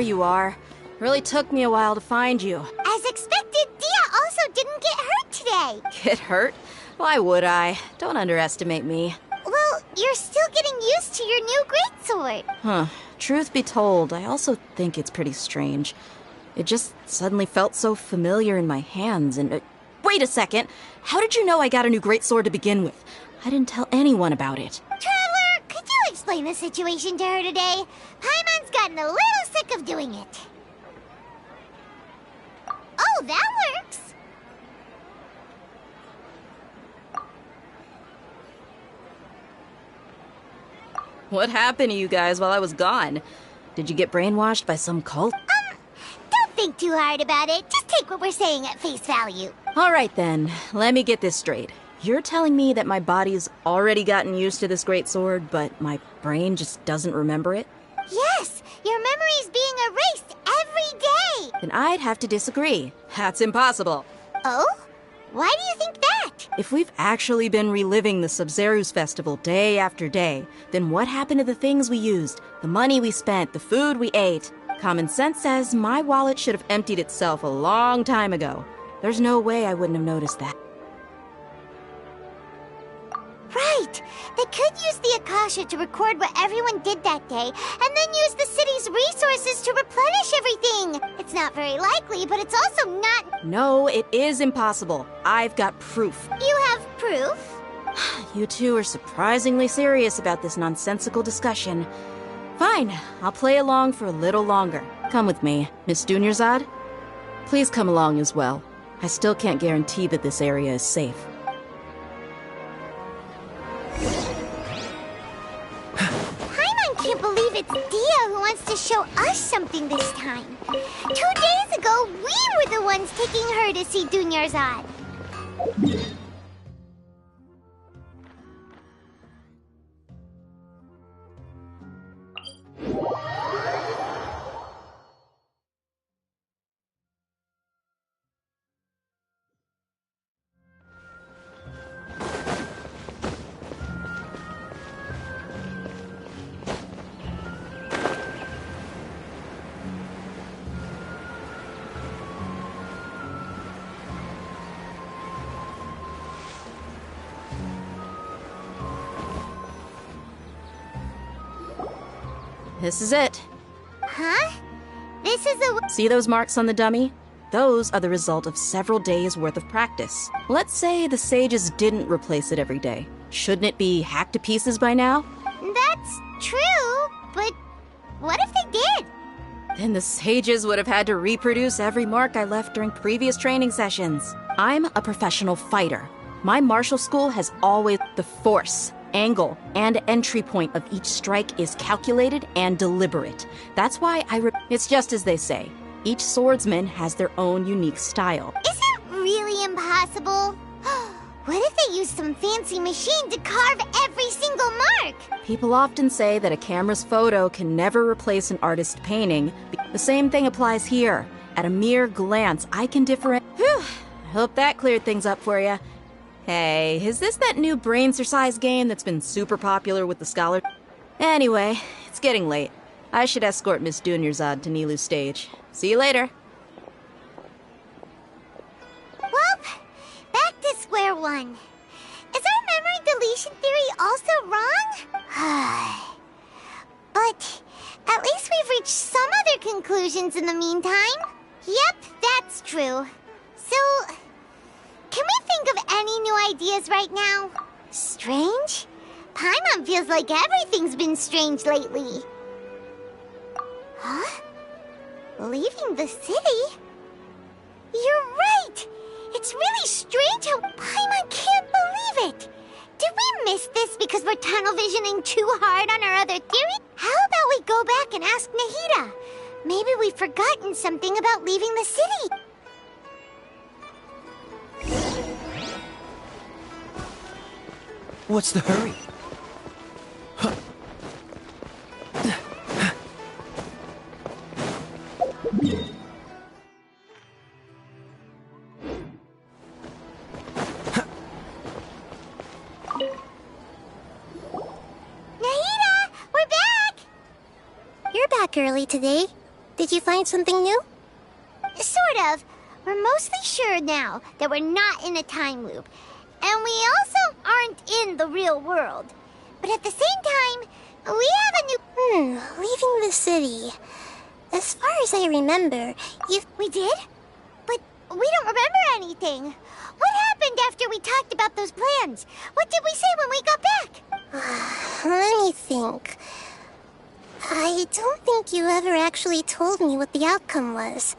you are. Really took me a while to find you. As expected, Dia also didn't get hurt today. Get hurt? Why would I? Don't underestimate me. Well, you're still getting used to your new greatsword. Huh. Truth be told, I also think it's pretty strange. It just suddenly felt so familiar in my hands and... wait a second! How did you know I got a new greatsword to begin with? I didn't tell anyone about it. Traveler, could you explain the situation to her today? Paimon's gotten a little sick of doing it. Oh, that works! What happened to you guys while I was gone? Did you get brainwashed by some cult? Don't think too hard about it. Just take what we're saying at face value. Alright then, let me get this straight. You're telling me that my body's already gotten used to this greatsword, but my brain just doesn't remember it? Yes, your memory's being erased every day. Then I'd have to disagree. That's impossible. Oh? Why do you think that? If we've actually been reliving the Sub-Zeru's festival day after day, then what happened to the things we used, the money we spent, the food we ate? Common sense says my wallet should have emptied itself a long time ago. There's no way I wouldn't have noticed that. Right. They could use the Akasha to record what everyone did that day, and then use the city's resources to replenish everything. It's not very likely, but it's also not... No, it is impossible. I've got proof. You have proof? You two are surprisingly serious about this nonsensical discussion. Fine, I'll play along for a little longer. Come with me, Miss Dunyarzad. Please come along as well. I still can't guarantee that this area is safe. Paimon can't believe it's Dia who wants to show us something this time. 2 days ago, we were the ones taking her to see Dunyarzad. This is it. Huh? This is a... See those marks on the dummy? Those are the result of several days' worth of practice. Let's say the sages didn't replace it every day. Shouldn't it be hacked to pieces by now? That's true, but what if they did? Then the sages would have had to reproduce every mark I left during previous training sessions. I'm a professional fighter. My martial school has always the force, angle, and entry point of each strike is calculated and deliberate. That's why it's just as they say. Each swordsman has their own unique style. Is it really impossible? What if they used some fancy machine to carve every single mark? People often say that a camera's photo can never replace an artist's painting. The same thing applies here. At a mere glance, I can differentiate. Whew, I hope that cleared things up for you. Hey, is this that new brain exercise game that's been super popular with the scholars? Anyway, it's getting late. I should escort Miss Dunyarzad to Nilu's stage. See you later. Well, back to square one. Is our memory deletion theory also wrong? But at least we've reached some other conclusions in the meantime. Yep, that's true. So, can we think of any new ideas right now? Strange? Paimon feels like everything's been strange lately. Huh? Leaving the city? You're right! It's really strange how Paimon can't believe it! Did we miss this because we're tunnel visioning too hard on our other theory? How about we go back and ask Nahida? Maybe we've forgotten something about leaving the city. What's the hurry? Nahida, we're back! You're back early today. Did you find something new? Sort of. We're mostly sure now that we're not in a time loop. And we also aren't in the real world. But at the same time, we have a new... leaving the city. As far as I remember, We did? But we don't remember anything. What happened after we talked about those plans? What did we say when we got back? Let me think. I don't think you ever actually told me what the outcome was.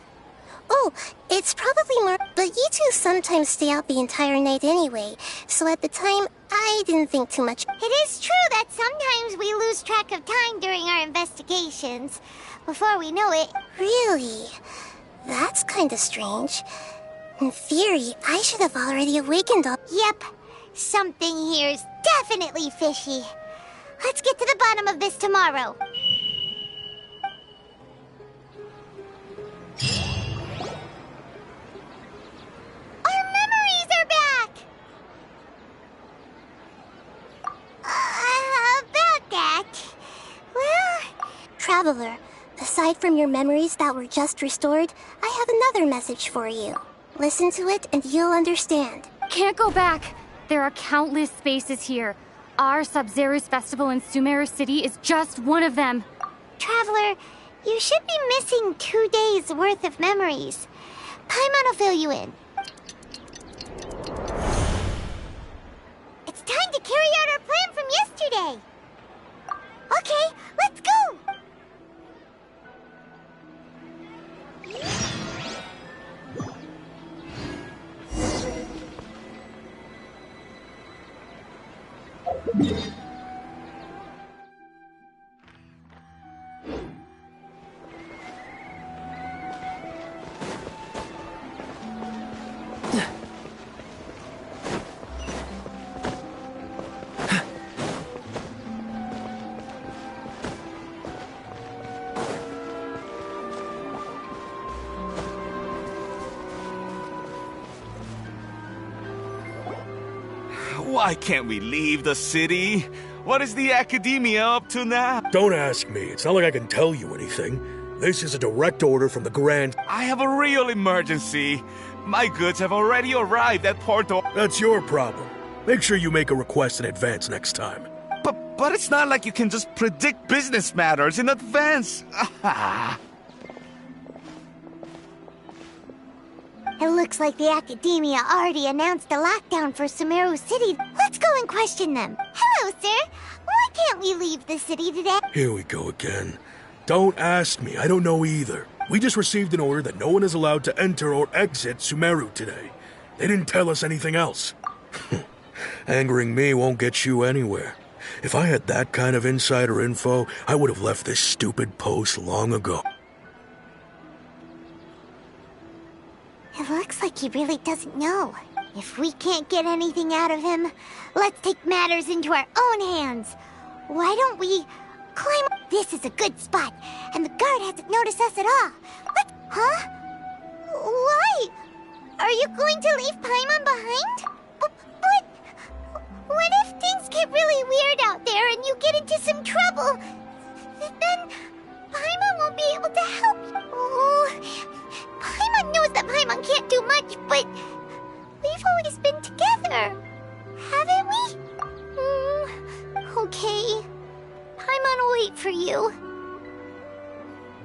Oh, it's probably more... But you two sometimes stay out the entire night anyway, so at the time, I didn't think too much. It is true that sometimes we lose track of time during our investigations. Before we know it... Really? That's kinda strange. In theory, I should have already awakened all... Yep. Something here's definitely fishy. Let's get to the bottom of this tomorrow. Our memories are back! About that... Well... Traveler, aside from your memories that were just restored, I have another message for you. Listen to it and you'll understand. Can't go back. There are countless spaces here. Our Sub-Zero's festival in Sumeru City is just one of them. Traveler, you should be missing 2 days worth of memories. Paimon will fill you in. It's time to carry out our plan from yesterday. Okay, let's go! Why can't we leave the city? What is the academia up to now? Don't ask me. It's not like I can tell you anything. This is a direct order from the Grand... I have a real emergency. My goods have already arrived at Porto. That's your problem. Make sure you make a request in advance next time. But it's not like you can just predict business matters in advance. It looks like the Academia already announced a lockdown for Sumeru City. Let's go and question them. Hello, sir. Why can't we leave the city today? Here we go again. Don't ask me. I don't know either. We just received an order that no one is allowed to enter or exit Sumeru today. They didn't tell us anything else. Angering me won't get you anywhere. If I had that kind of insider info, I would have left this stupid post long ago. It looks like he really doesn't know. If we can't get anything out of him, let's take matters into our own hands. Why don't we climb... This is a good spot, and the guard hasn't noticed us at all. Huh? Why? Are you going to leave Paimon behind? But... What if things get really weird out there and you get into some trouble? Then Paimon won't be able to help you. Oh, Paimon knows that Paimon can't do much, but we've always been together, haven't we? Okay. Paimon will wait for you.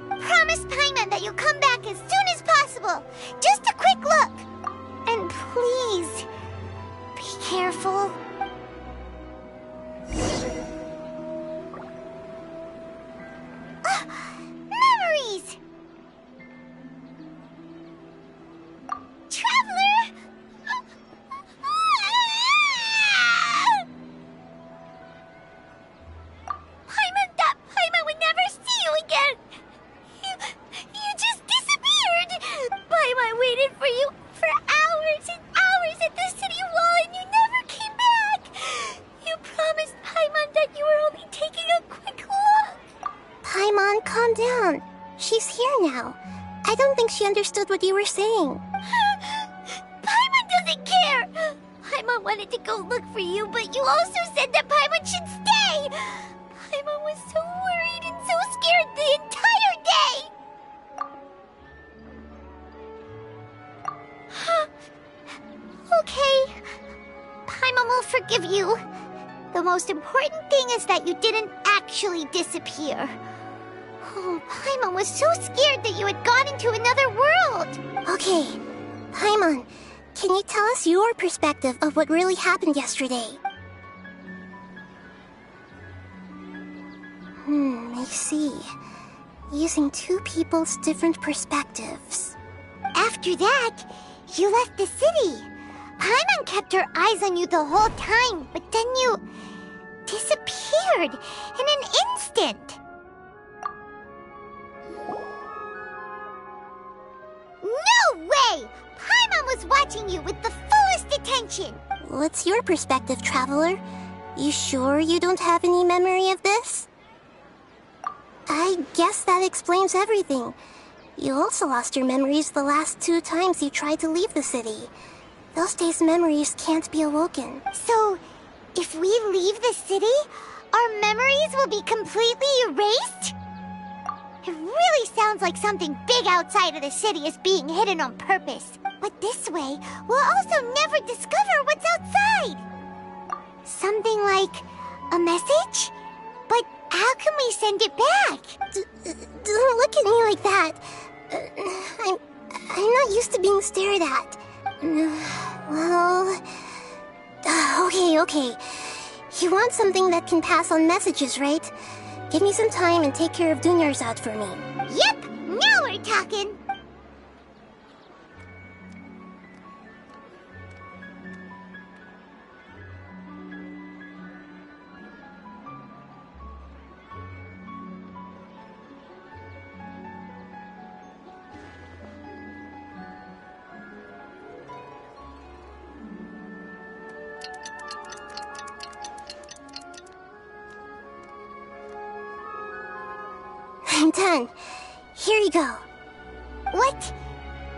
Promise Paimon that you'll come back as soon as possible. Just a quick look. And please, be careful. Memories! Traveler! Paimon would never see you again! You just disappeared! Paimon waited for you for hours and hours at the city wall and you never came back! You promised Paimon that you were only taking a quick look! Paimon, calm down. She's here now. I don't think she understood what you were saying. Paimon doesn't care! Paimon wanted to go look for you, but you also said that Paimon should stay! Paimon was so worried and so scared the entire day! forgive you. The most important thing is that you didn't actually disappear. Oh, Paimon was so scared that you had gone into another world. Okay, Paimon, can you tell us your perspective of what really happened yesterday? I see. Using two people's different perspectives. After that, you left the city. Paimon kept her eyes on you the whole time, but then you disappeared in an instant. No way! Paimon was watching you with the fullest attention. What's your perspective, Traveler? You sure you don't have any memory of this? I guess that explains everything. You also lost your memories the last 2 times you tried to leave the city. Those days' memories can't be awoken. So, if we leave the city, our memories will be completely erased? It really sounds like something big outside of the city is being hidden on purpose. But this way, we'll also never discover what's outside. Something like a message? But how can we send it back? Don't look at me like that. I'm not used to being stared at. Well... Okay. You want something that can pass on messages, right? Give me some time and take care of Dunyar's out for me. Yep! Now we're talking! I'm done. Here you go. What?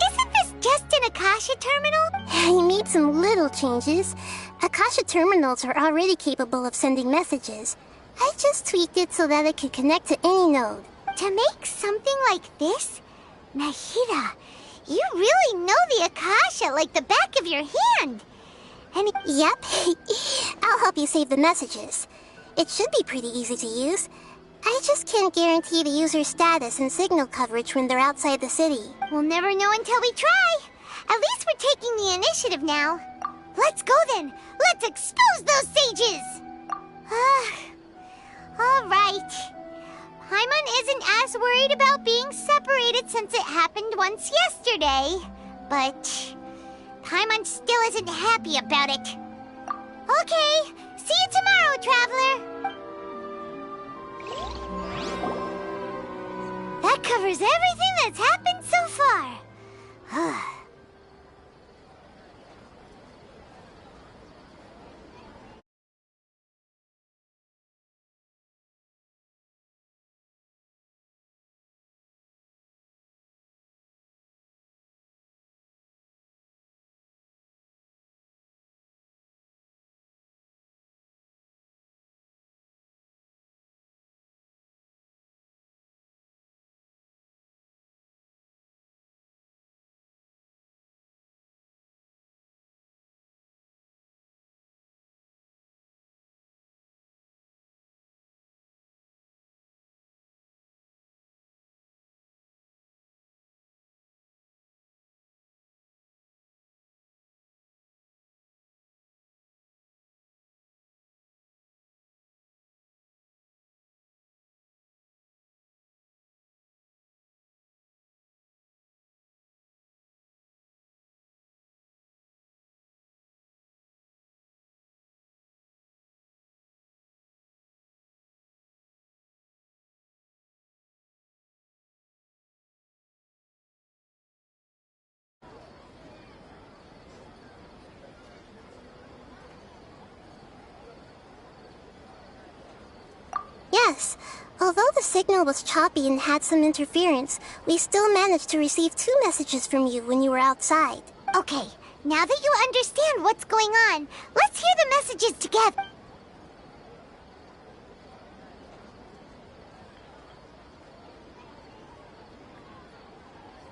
Isn't this just an Akasha terminal? I made some little changes. Akasha terminals are already capable of sending messages. I just tweaked it so that it could connect to any node. To make something like this? Nahida, you really know the Akasha like the back of your hand. And yep, I'll help you save the messages. It should be pretty easy to use. I just can't guarantee the user's status and signal coverage when they're outside the city. We'll never know until we try. At least we're taking the initiative now. Let's go then. Let's expose those sages. All right. Paimon isn't as worried about being separated since it happened once yesterday. But Paimon still isn't happy about it. Okay. See you tomorrow, Traveler. That covers everything that's happened so far. Yes, although the signal was choppy and had some interference, we still managed to receive 2 messages from you when you were outside. Okay, now that you understand what's going on, let's hear the messages together.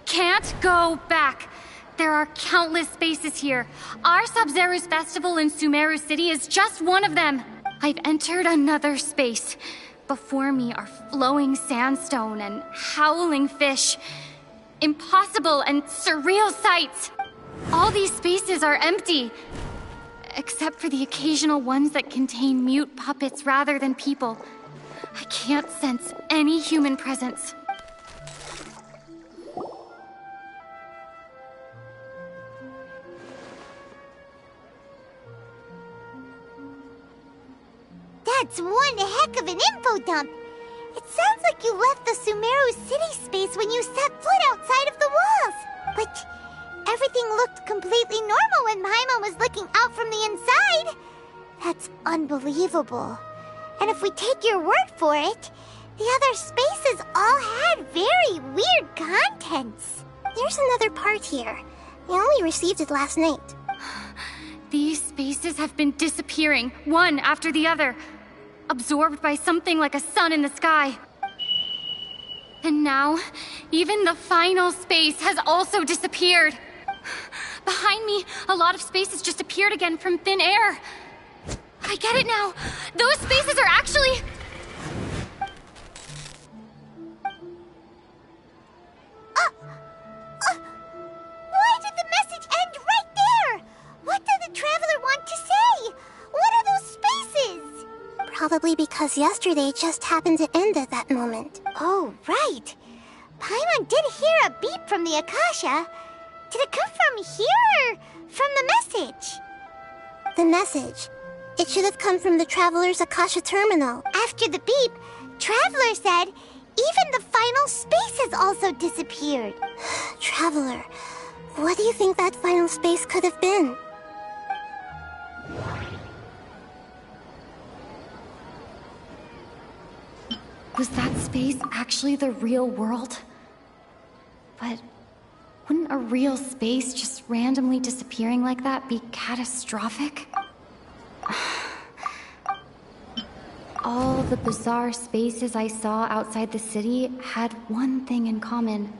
Can't go back. There are countless spaces here. Our Sub-Zero's festival in Sumeru City is just one of them. I've entered another space. Before me are flowing sandstone and howling fish. Impossible and surreal sights. All these spaces are empty. Except for the occasional ones that contain mute puppets rather than people. I can't sense any human presence. That's one heck of an info dump. It sounds like you left the Sumeru City space when you set foot outside of the walls. But everything looked completely normal when Paimon was looking out from the inside. That's unbelievable. And if we take your word for it, the other spaces all had very weird contents. There's another part here. We only received it last night. These spaces have been disappearing, one after the other. Absorbed by something like a sun in the sky. And now, even the final space has also disappeared. Behind me, a lot of spaces just appeared again from thin air. I get it now. Those spaces are actually... Why did the message end right there? What did the Traveler want to say? What are those spaces? Probably because yesterday just happened to end at that moment. Oh, right. Paimon did hear a beep from the Akasha. Did it come from here or from the message? The message. It should have come from the Traveler's Akasha terminal. After the beep, Traveler said even the final space has also disappeared. Traveler, what do you think that final space could have been? Was that space actually the real world? But wouldn't a real space just randomly disappearing like that be catastrophic? All the bizarre spaces I saw outside the city had one thing in common.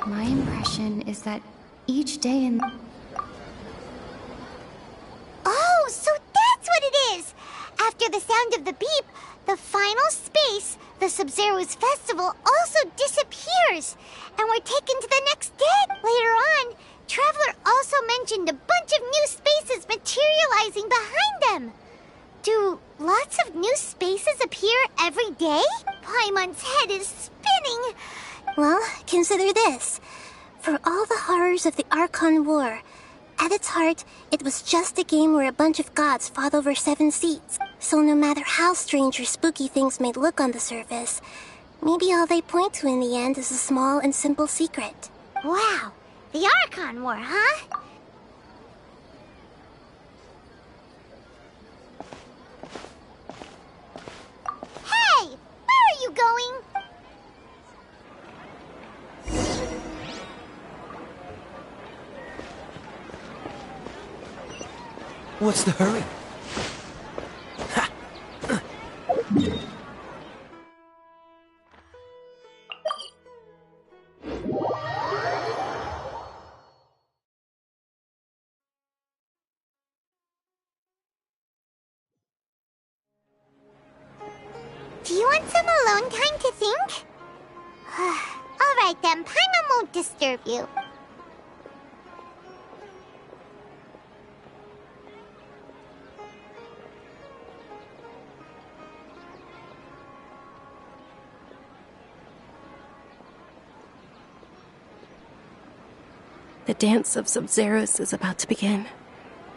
My impression is that each day in... Oh, so that's what it is! After the sound of the beep, the final space, the Sub-Zero's festival, also disappears. And we're taken to the next day. Later on, Traveler also mentioned a bunch of new spaces materializing behind them. Do lots of new spaces appear every day? Paimon's head is spinning. Well, consider this. For all the horrors of the Archon War, at its heart, it was just a game where a bunch of gods fought over 7 seats. So no matter how strange or spooky things may look on the surface, maybe all they point to in the end is a small and simple secret. Wow, the Archon War, huh? Hey, where are you going? What's the hurry? Do you want some alone time to think? Alright then, Paimon won't disturb you. The dance of Sub-Zeros is about to begin.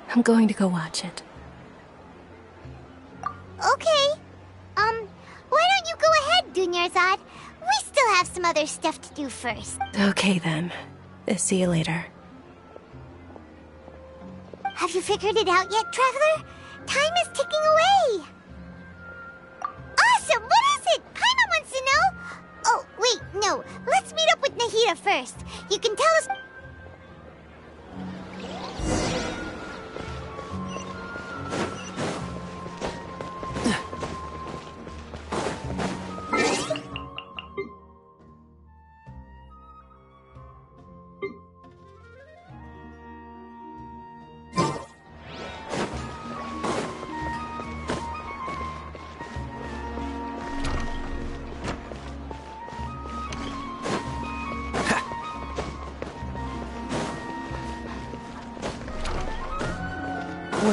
I'm going to go watch it. Okay. Why don't you go ahead, Dunyarzad? We still have some other stuff to do first. Okay then. See you later. Have you figured it out yet, Traveler? Time is ticking away. Awesome! What is it? Paimon wants to know. Oh, wait, no. Let's meet up with Nahida first. You can tell us...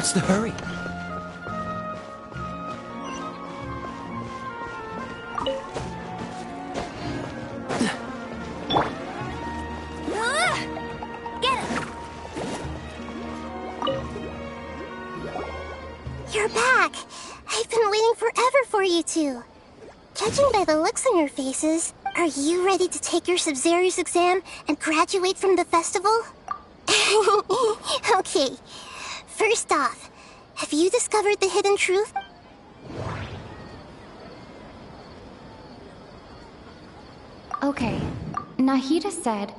What's the hurry? You're back! I've been waiting forever for you two. Judging by the looks on your faces, are you ready to take your Sub-Zero's exam and graduate from the festival? Okay, first off, have you discovered the hidden truth? Okay, Nahida said...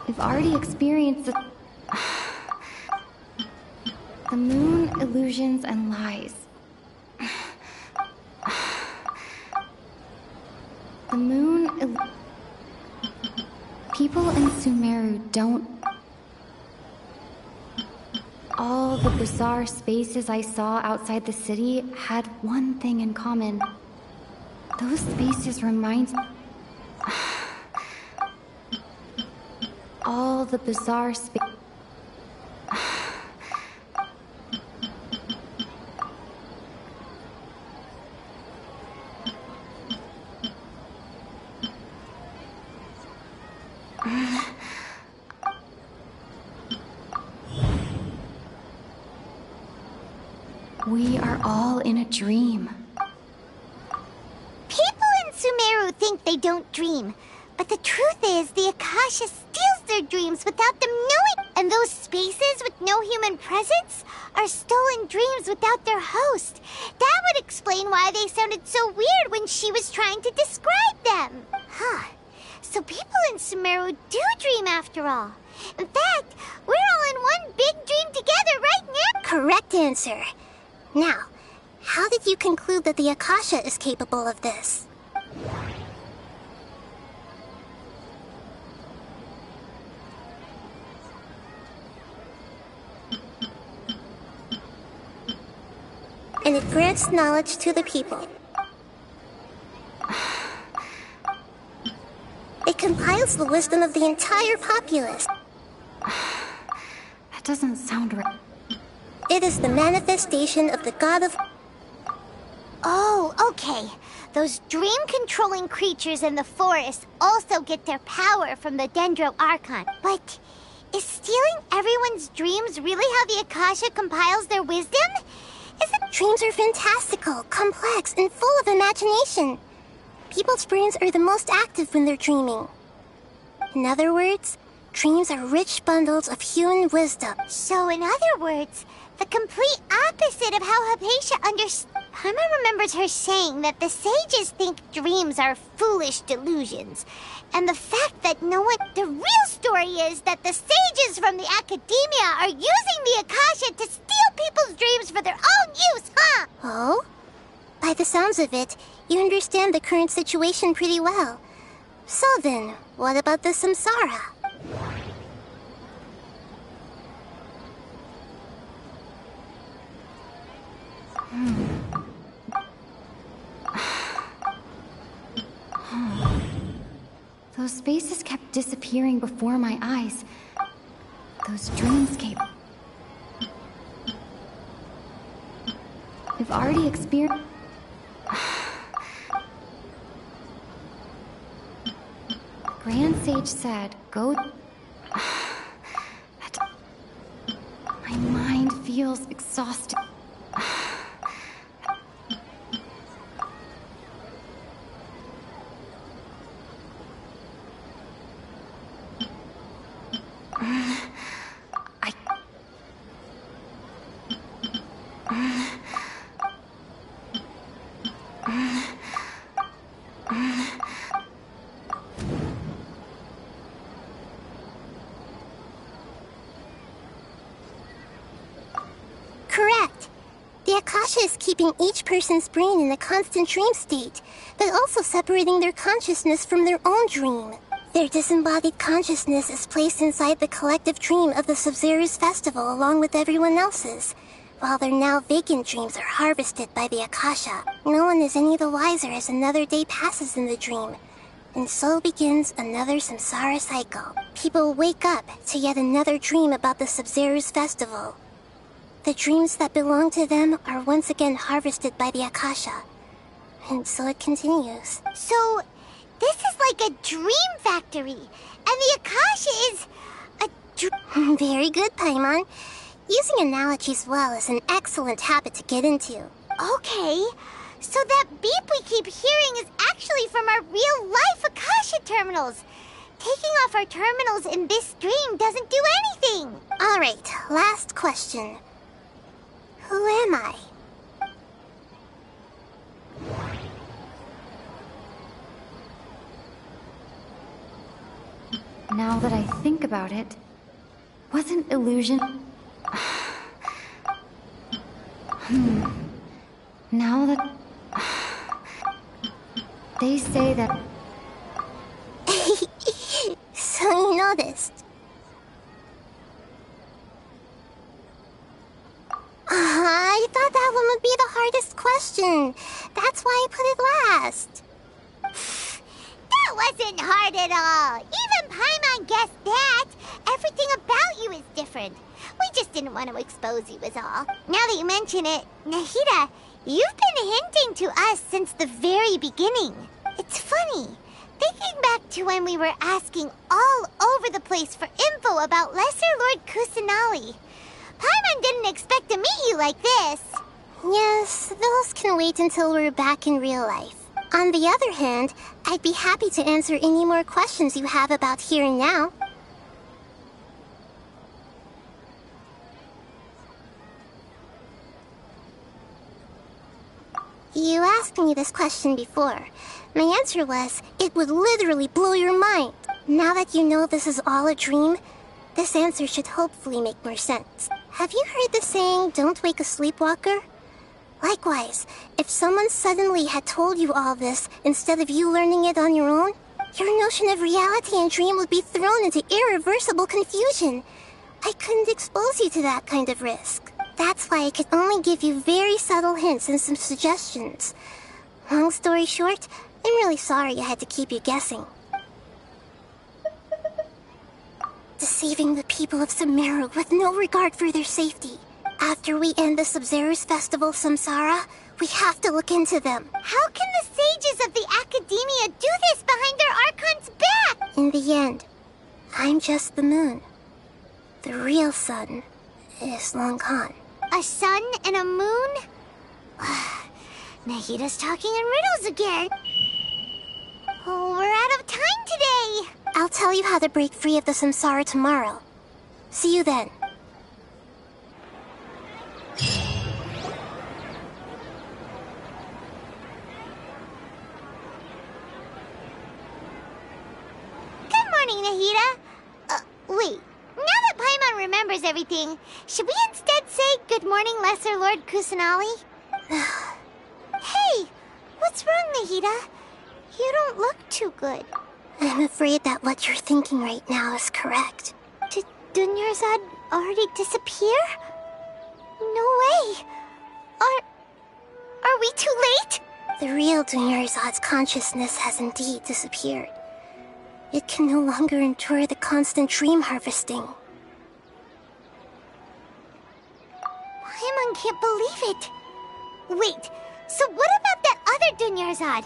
We've already experienced the moon, illusions, and lies. The moon... People in Sumeru don't... All the bizarre spaces I saw outside the city had one thing in common. Those spaces remind... All the bizarre spaces... We are all in a dream. People in Sumeru think they don't dream, but the truth is the Akasha steals their dreams without them knowing. And those spaces with no human presence are stolen dreams without their host. That would explain why they sounded so weird when she was trying to describe them. Huh. So people in Sumeru do dream after all. In fact, we're all in one big dream together right now. Correct answer. Now, how did you conclude that the Akasha is capable of this? And it grants knowledge to the people. It compiles the wisdom of the entire populace. That doesn't sound right. It is the manifestation of the god of... Oh, okay. Those dream-controlling creatures in the forest also get their power from the Dendro Archon. But is stealing everyone's dreams really how the Akasha compiles their wisdom? Dreams are fantastical, complex, and full of imagination. People's brains are the most active when they're dreaming. In other words, dreams are rich bundles of human wisdom. So in other words, the complete opposite of how Hypatia understands. Paimon remembers her saying that the sages think dreams are foolish delusions. And the fact that no one... The real story is that the sages from the academia are using the Akasha to steal people's dreams for their own use, huh? Oh? By the sounds of it, you understand the current situation pretty well. So then, what about the samsara? Those spaces kept disappearing before my eyes. Those dreamscapes. We've already experienced... Grand Sage said, go... My mind feels exhausted. Correct. The Akasha is keeping each person's brain in a constant dream state, but also separating their consciousness from their own dream. Their disembodied consciousness is placed inside the collective dream of the Sub-Zero's festival along with everyone else's, while their now vacant dreams are harvested by the Akasha. No one is any the wiser as another day passes in the dream, And so begins another samsara cycle. People wake up to yet another dream about the Sub-Zeru's festival. The dreams that belong to them are once again harvested by the Akasha. And so it continues. So, this is like a dream factory, and the Akasha is a Very good, Paimon. Using analogies well is an excellent habit to get into. Okay, so that beep we keep hearing is actually from our real-life Akasha terminals. Taking off our terminals in this dream doesn't do anything. Alright, last question. Who am I? Now that I think about it, wasn't illusion... Now that... They say that... So you noticed. I thought that one would be the hardest question. That's why I put it last. That wasn't hard at all. Even Paimon guessed that. Everything about you is different. We just didn't want to expose you is all. Now that you mention it, Nahida, you've been hinting to us since the very beginning. It's funny. Thinking back to when we were asking all over the place for info about Lesser Lord Kusanali. Paimon didn't expect to meet you like this. Yes, those can wait until we're back in real life. On the other hand, I'd be happy to answer any more questions you have about here and now. You asked me this question before. My answer was, it would literally blow your mind. Now that you know this is all a dream, this answer should hopefully make more sense. Have you heard the saying, don't wake a sleepwalker? Likewise, if someone suddenly had told you all this instead of you learning it on your own, your notion of reality and dream would be thrown into irreversible confusion. I couldn't expose you to that kind of risk. That's why I could only give you very subtle hints and some suggestions. Long story short, I'm really sorry I had to keep you guessing. Deceiving the people of Sumeru with no regard for their safety. After we end the Sub-Zeru's festival Samsara, we have to look into them. How can the sages of the Academia do this behind their Archon's back? In the end, I'm just the moon. The real sun is long gone. A sun and a moon? Nahida's talking in riddles again. Oh, we're out of time today. I'll tell you how to break free of the Samsara tomorrow. See you then. Good morning, Nahida. Wait. Now that Paimon remembers everything, should we instead say good morning, Lesser Lord Kusanali? Hey, what's wrong, Nahida? You don't look too good. I'm afraid that what you're thinking right now is correct. Did Dunyarzad already disappear? No way. Are we too late? The real Dunyarzad's consciousness has indeed disappeared. It can no longer endure the constant dream harvesting. Paimon can't believe it. Wait, so what about that other Dunyarzad?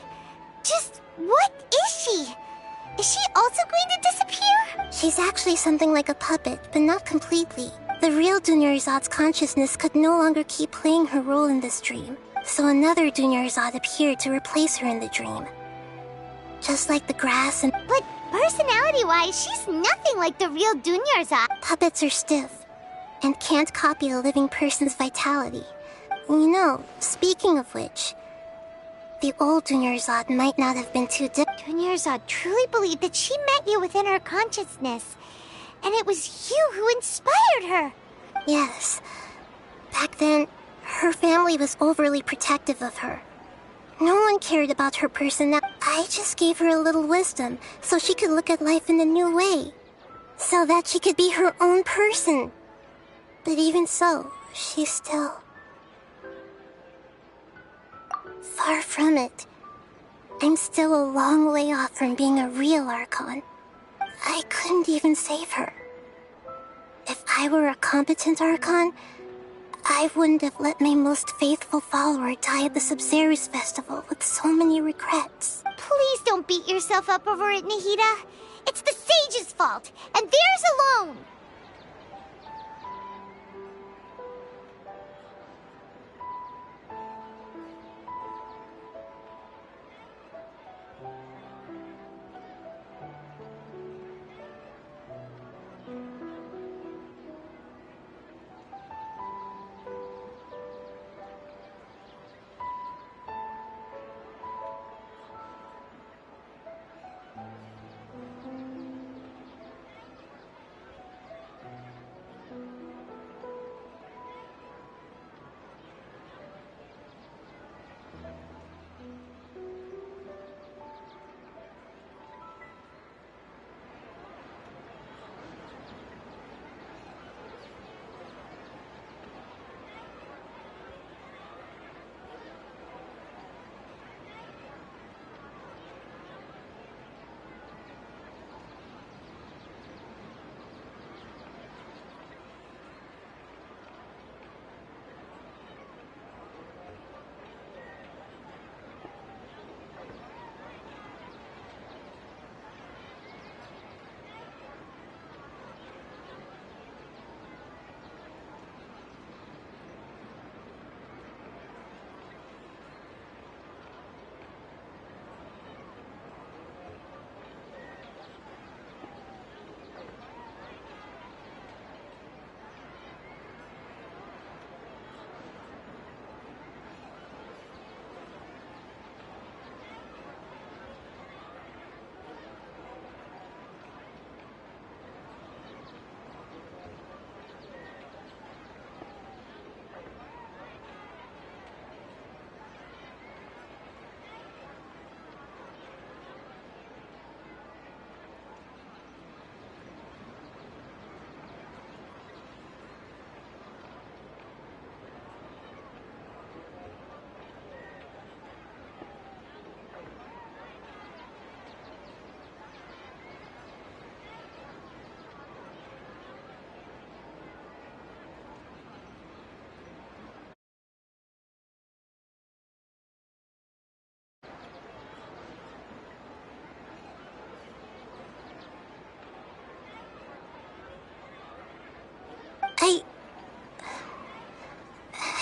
Just what is she? Is she also going to disappear? She's actually something like a puppet, but not completely. The real Dunyarzad's consciousness could no longer keep playing her role in this dream, so another Dunyarzad appeared to replace her in the dream. Just like the grass and... But personality-wise, she's nothing like the real Dunyarzad. Puppets are stiff, and can't copy a living person's vitality. You know, speaking of which, the old Dunyarzad might not have been too Dunyarzad truly believed that she met you within her consciousness, and it was you who inspired her. Yes. Back then, her family was overly protective of her. No one cared about her personality. I just gave her a little wisdom so she could look at life in a new way. So that she could be her own person. But even so, she's still... far from it. I'm still a long way off from being a real Archon. I couldn't even save her. If I were a competent Archon, I wouldn't have let my most faithful follower die at the Sub-Zerus Festival with so many regrets. Please don't beat yourself up over it, Nahida. It's the sage's fault, and theirs alone.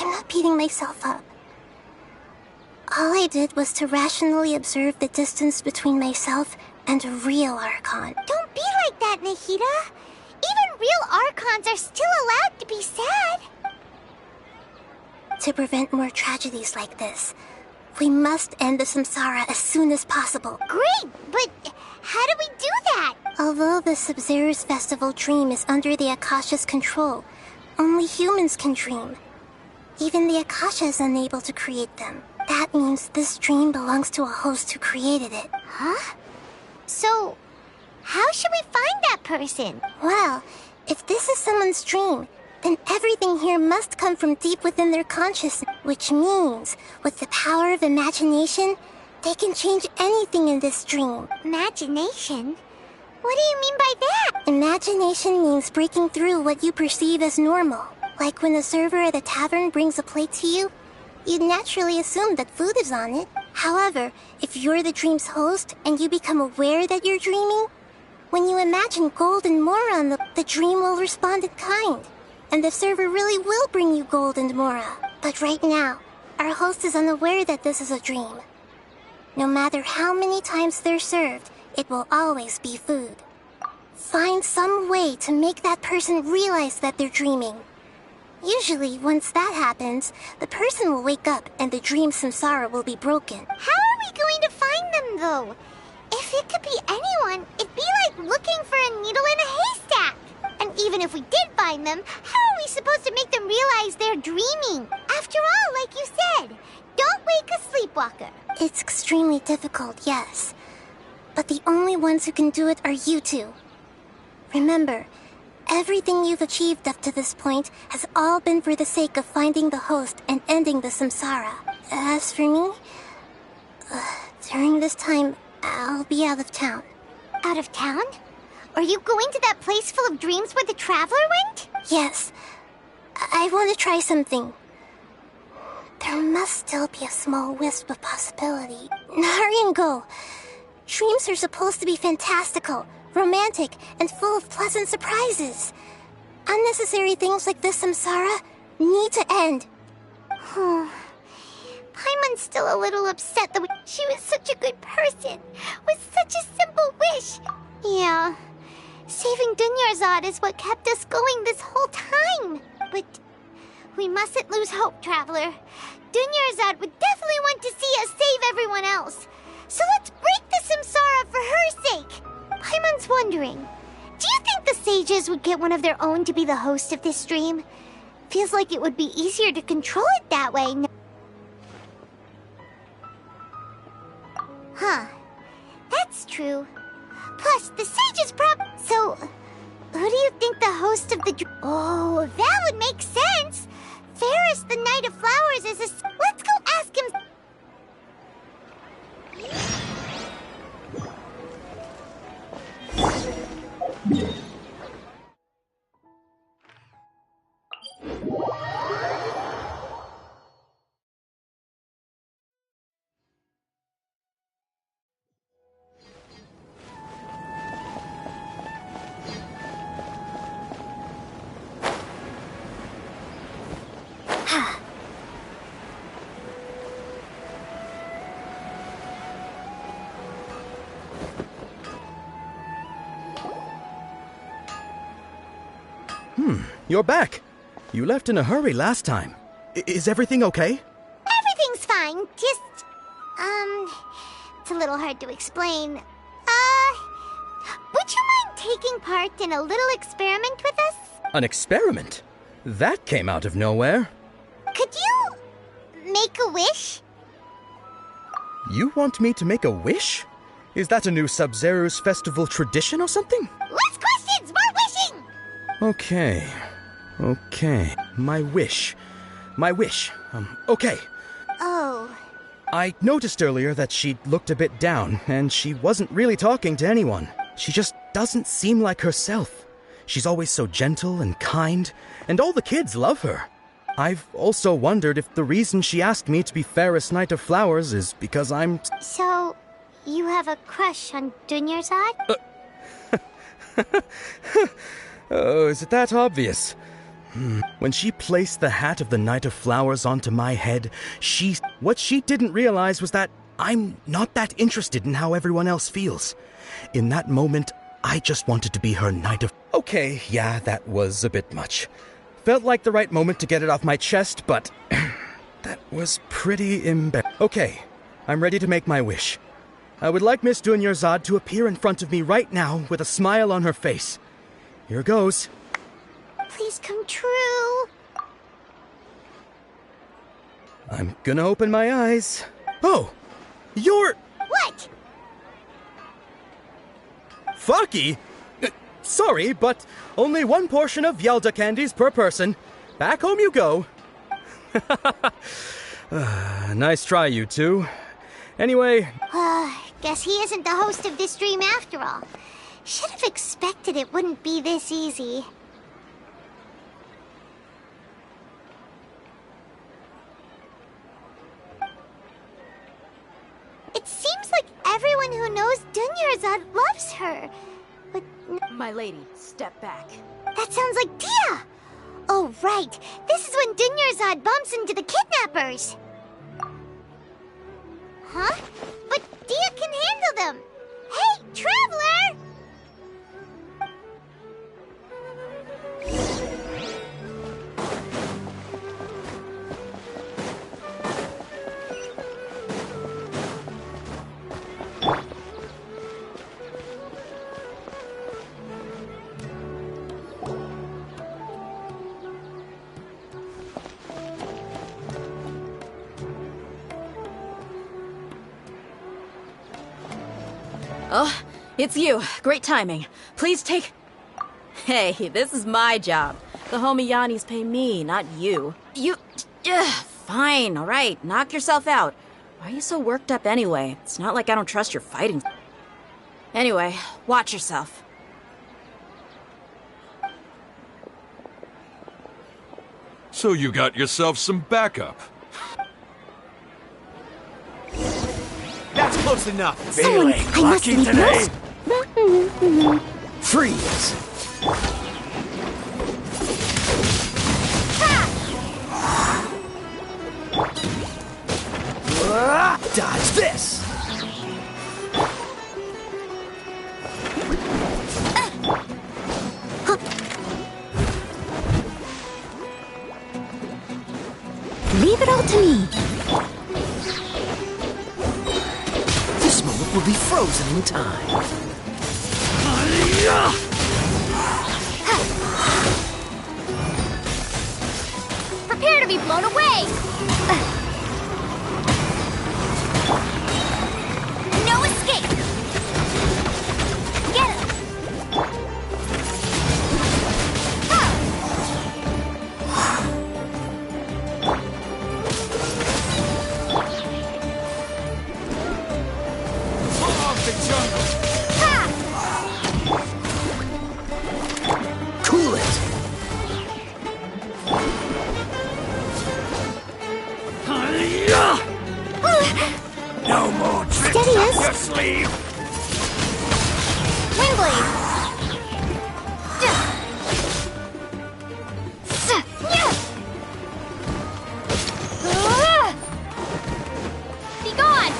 I'm not beating myself up. All I did was to rationally observe the distance between myself and a real Archon. Don't be like that, Nahida. Even real Archons are still allowed to be sad. To prevent more tragedies like this, we must end the samsara as soon as possible. Great, but how do we do that? Although the Sub-Zerus Festival dream is under the Akasha's control, only humans can dream. Even the Akasha is unable to create them. That means this dream belongs to a host who created it. Huh? So, how should we find that person? Well, if this is someone's dream, then everything here must come from deep within their consciousness, which means, with the power of imagination, they can change anything in this dream. Imagination? What do you mean by that? Imagination means breaking through what you perceive as normal. Like when a server at a tavern brings a plate to you, you'd naturally assume that food is on it. However, if you're the dream's host and you become aware that you're dreaming, when you imagine gold and mora, the dream will respond in kind. And the server really will bring you gold and mora. But right now, our host is unaware that this is a dream. No matter how many times they're served, it will always be food. Find some way to make that person realize that they're dreaming. Usually, once that happens, the person will wake up and the dream samsara will be broken. How are we going to find them, though? If it could be anyone, it'd be like looking for a needle in a haystack. And even if we did find them, how are we supposed to make them realize they're dreaming? After all, like you said, don't wake a sleepwalker. It's extremely difficult, yes. But the only ones who can do it are you two. Remember, everything you've achieved up to this point has all been for the sake of finding the host and ending the samsara. As for me, During this time, I'll be out of town. Out of town? Are you going to that place full of dreams where the Traveler went? Yes. I want to try something. There must still be a small wisp of possibility. Hurry and go. Dreams are supposed to be fantastical, romantic, and full of pleasant surprises. Unnecessary things like this samsara need to end. Paimon's still a little upset that she was such a good person, with such a simple wish. Yeah, saving Dunyarzad is what kept us going this whole time. But we mustn't lose hope, Traveler. Dunyarzad would definitely want to see us save everyone else. So let's break the samsara for her sake. Paimon's wondering, do you think the sages would get one of their own to be the host of this dream? Feels like it would be easier to control it that way. Huh. That's true. Plus, the sages So, who do you think the host of the Oh, that would make sense! Ferris, the Knight of Flowers, is a... Let's go ask him... You're back. You left in a hurry last time. Is everything okay? Everything's fine, just... It's a little hard to explain. Would you mind taking part in a little experiment with us? An experiment? That came out of nowhere. Could you... make a wish? You want me to make a wish? Is that a new Sub-Zero's festival tradition or something? Less questions, more wishing! Okay. My wish. Okay. Oh. I noticed earlier that she looked a bit down, and she wasn't really talking to anyone. She just doesn't seem like herself. She's always so gentle and kind, and all the kids love her. I've also wondered if the reason she asked me to be Ferris Knight of Flowers is because I'm... So, you have a crush on Dunyarzad? Oh, is it that obvious? When she placed the hat of the Knight of Flowers onto my head, what she didn't realize was that I'm not that interested in how everyone else feels. In that moment, I just wanted to be her Knight of... Okay, yeah, that was a bit much. Felt like the right moment to get it off my chest, but that was pretty Okay, I'm ready to make my wish. I would like Miss Dunyarzad to appear in front of me right now with a smile on her face. Here goes. Please come true. I'm gonna open my eyes. Oh! You're... What? Fucky? Sorry, but only one portion of Yelda candies per person. Back home you go. Nice try, you two. Anyway... Guess he isn't the host of this dream after all. Should have expected it wouldn't be this easy. It seems like everyone who knows Dunyarzad loves her. But... My lady, step back. That sounds like Dia! Oh, right. This is when Dunyarzad bumps into the kidnappers. Huh? But Dia can handle them. Hey, Traveler! Oh, it's you. Great timing. Please take... Hey, this is my job. The homie Yannis pay me, not you. Fine, all right. Knock yourself out. Why are you so worked up anyway? It's not like I don't trust your fighting. Anyway, watch yourself. So you got yourself some backup. That's close enough. Someone, I must leave most. Freeze! Dodge this! Leave it all to me. This moment will be frozen in time. Prepare to be blown away! No escape! Get him! Cool it! No more tricks up Steady your sleeve! Windblade! Be gone!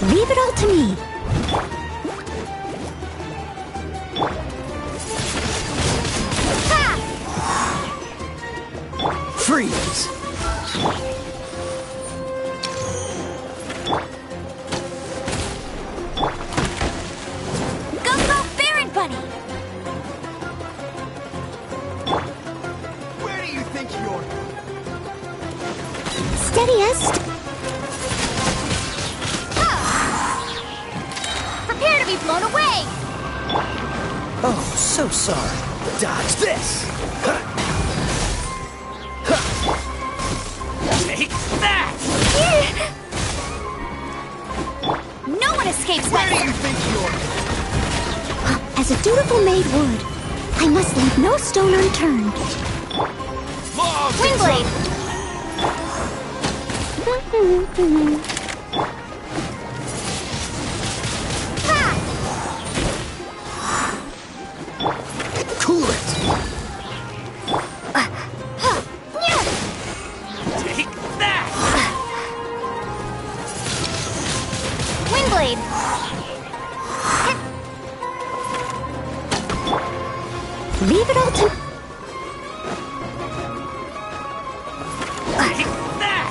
Leave it all to me. Freeze! Go, go, Baron Bunny! Where do you think you're... Steadiest. Prepare to be blown away! Oh, so sorry. Dodge this! Take that! No one escapes Where that! do you think you're... As a dutiful maid would, I must leave no stone unturned. Windblade! Cool it! Take that! Windblade! Leave it all to... Take that!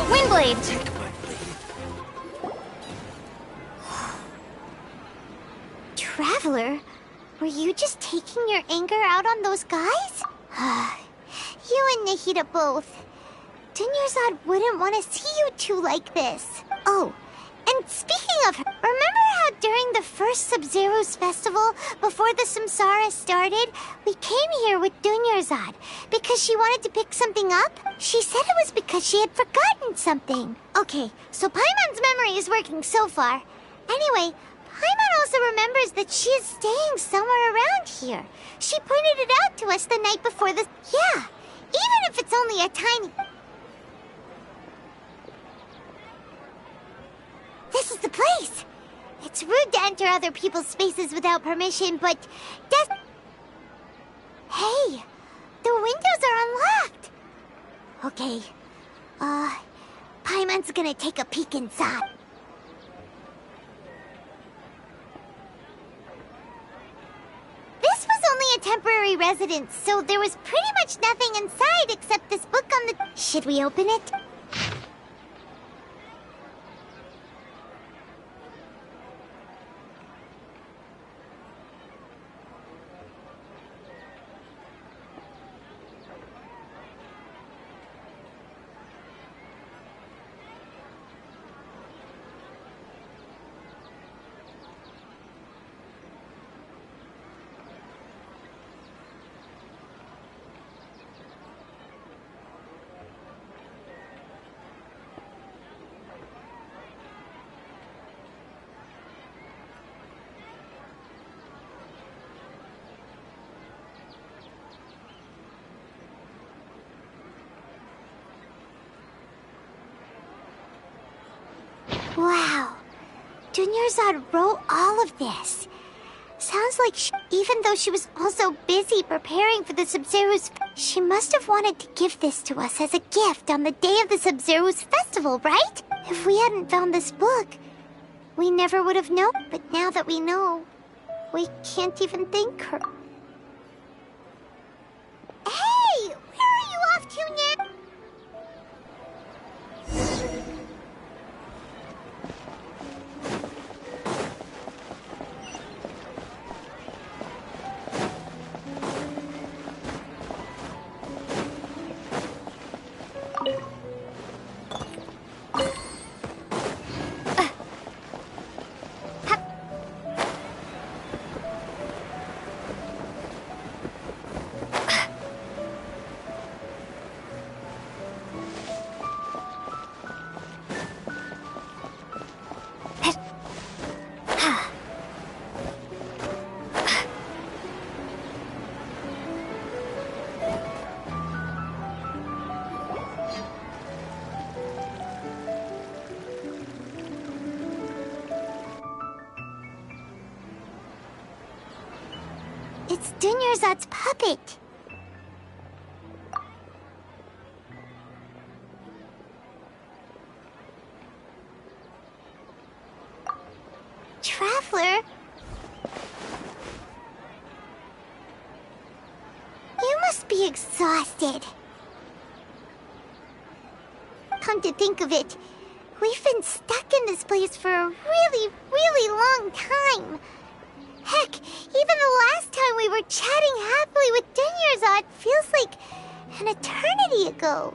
Windblade! Traveler, were you just taking your anger out on those guys? You and Nahida both. Dunyarzad wouldn't want to see you two like this. Oh, and speaking of her, remember how during the first Sub-Zero's festival, before the Samsara started, we came here with Dunyarzad because she wanted to pick something up? She said it was because she had forgotten something. Okay, so Paimon's memory is working so far. Anyway, Paimon also remembers that she is staying somewhere around here. She pointed it out to us the night before the... Yeah, even if it's only a tiny... This is the place! It's rude to enter other people's spaces without permission, but... Hey! The windows are unlocked! Okay. Paimon's gonna take a peek inside. This was only a temporary residence, so there was pretty much nothing inside except this book on the... Should we open it? Wow. Dunyarzad wrote all of this. Sounds like even though she was also busy preparing for the Sub-Zero's, she must have wanted to give this to us as a gift on the day of the Sub-Zero's festival, right? If we hadn't found this book, we never would have known. But now that we know, we can't even thank her. Hey! Where are you off to now? It's Dunyarzad's puppet. Traveler? You must be exhausted. Come to think of it, we've been stuck in this place for a really, really long time. Heck, even the last time we were chatting happily with Dunyarzad feels like an eternity ago.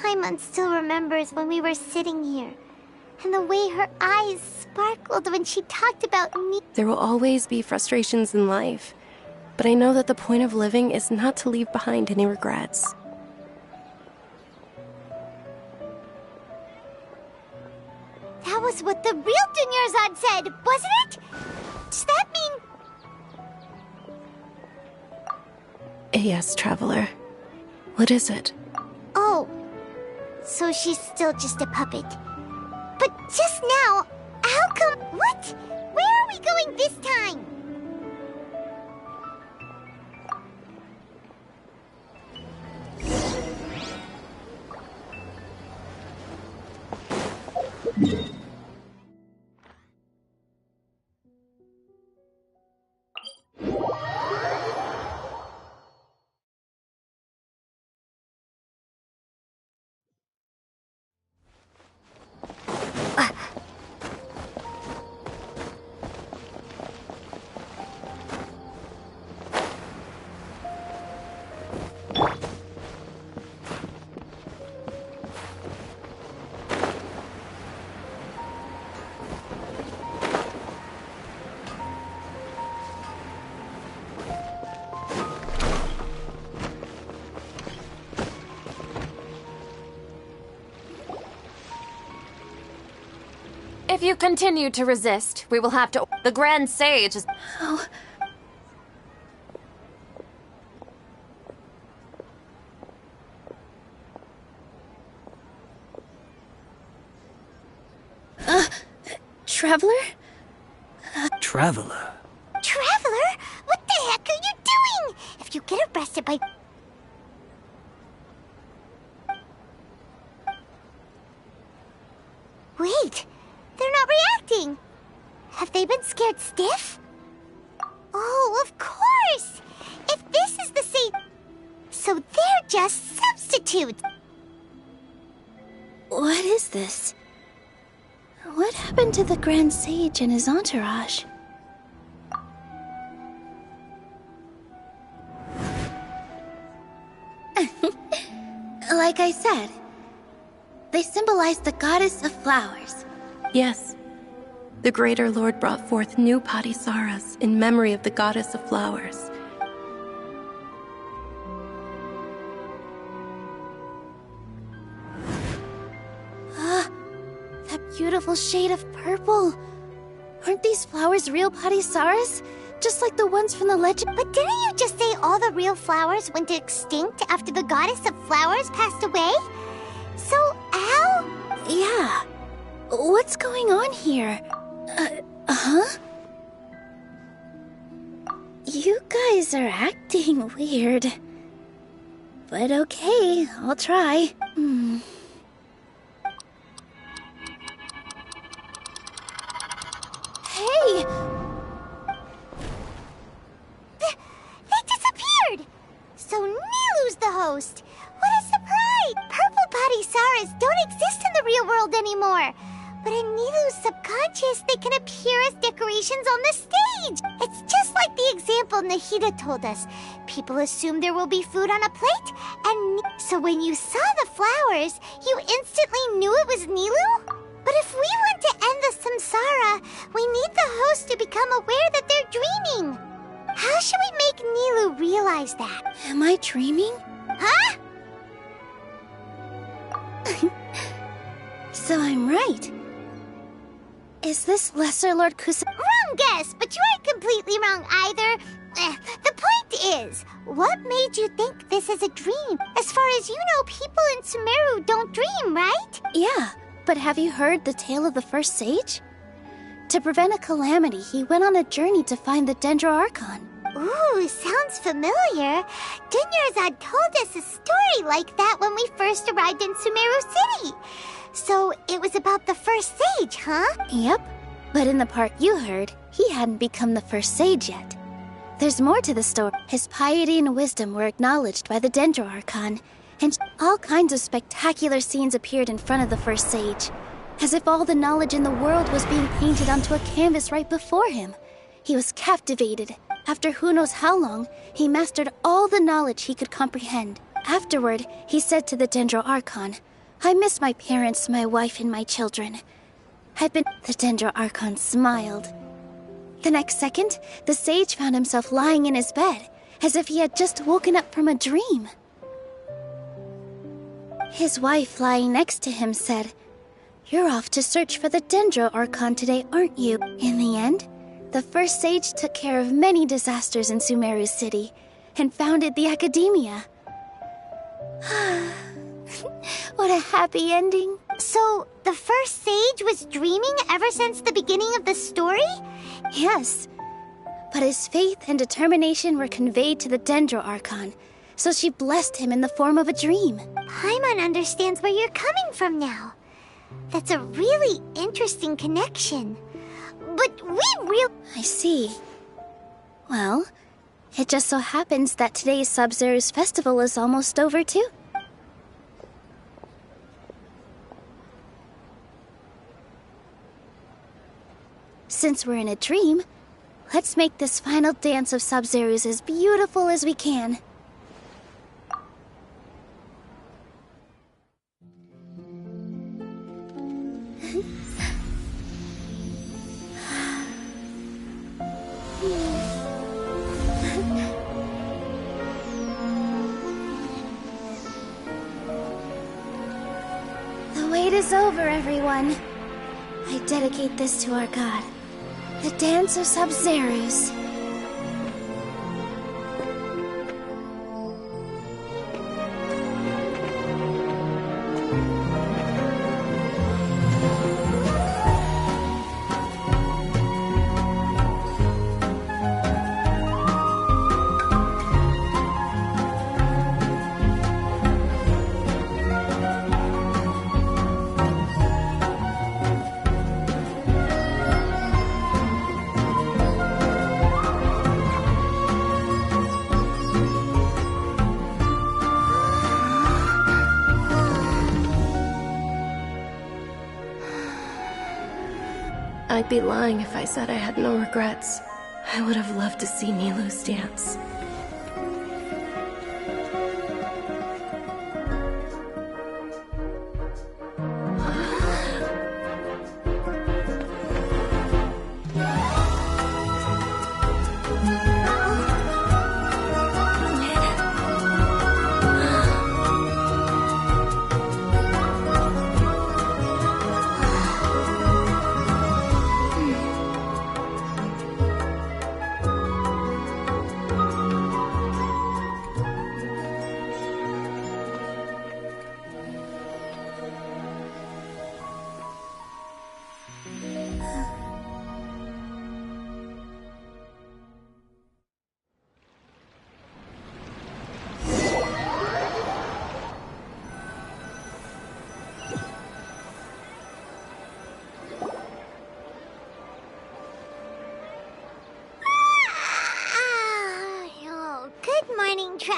Paimon still remembers when we were sitting here, and the way her eyes sparkled when she talked about me. There will always be frustrations in life, but I know that the point of living is not to leave behind any regrets. That was what the real Dunyarzad said, wasn't it? Does that mean... Yes, Traveler. What is it? Oh, so she's still just a puppet. But just now, how come... What? Where are we going this time? If you continue to resist, we will have to... The Grand Sage is... Oh. Traveler? Traveler? Traveler? What the heck are you doing? If you get arrested by... Wait, they're not reacting. Have they been scared stiff? Oh, of course! If this is the same... So they're just substitutes! What is this? What happened to the Grand Sage and his entourage? Like I said, they symbolize the goddess of flowers. Yes. The Greater Lord brought forth new Patisaras in memory of the goddess of flowers. beautiful shade of purple. Aren't these flowers real Padisaras? Just like the ones from the legend? But didn't you just say all the real flowers went extinct after the goddess of flowers passed away? So, how? Yeah. What's going on here? Huh? You guys are acting weird. But okay, I'll try. Hey! They disappeared! So Nilu's the host. What a surprise! Purple Padisaras don't exist in the real world anymore. But in Nilu's subconscious, they can appear as decorations on the stage. It's just like the example Nahida told us. People assume there will be food on a plate, and so when you saw the flowers, you instantly knew it was Nilu? But if we want to end the samsara, we need the host to become aware that they're dreaming. How should we make Nilu realize that? Am I dreaming? Huh? So I'm right. Is this Lesser Lord Kusa? Wrong guess, but you aren't completely wrong either. The point is, what made you think this is a dream? As far as you know, people in Sumeru don't dream, right? Yeah, but have you heard the tale of the first sage? To prevent a calamity, he went on a journey to find the Dendro Archon. Ooh, sounds familiar. Dunyarzad told us a story like that when we first arrived in Sumeru City. So it was about the first sage, huh? Yep, but in the part you heard, he hadn't become the first sage yet. There's more to the story. His piety and wisdom were acknowledged by the Dendro Archon, and all kinds of spectacular scenes appeared in front of the first sage, as if all the knowledge in the world was being painted onto a canvas right before him. He was captivated. After who knows how long, he mastered all the knowledge he could comprehend. Afterward, he said to the Dendro Archon, "I miss my parents, my wife, and my children. The Dendro Archon smiled. The next second, the sage found himself lying in his bed, as if he had just woken up from a dream. His wife, lying next to him, said, "You're off to search for the Dendro Archon today, aren't you?" In the end, the first sage took care of many disasters in Sumeru City, and founded the Academia. What a happy ending. So, the first sage was dreaming ever since the beginning of the story? Yes. But his faith and determination were conveyed to the Dendro Archon, so she blessed him in the form of a dream. Paimon understands where you're coming from now. That's a really interesting connection. But I see. Well, it just so happens that today's Sub-Zero's festival is almost over too. Since we're in a dream, let's make this final dance of Sub-Zero's as beautiful as we can. The wait is over, everyone. I dedicate this to our god. The Dance of Sub-Zero's. I'd be lying if I said I had no regrets. I would have loved to see Nilu's dance.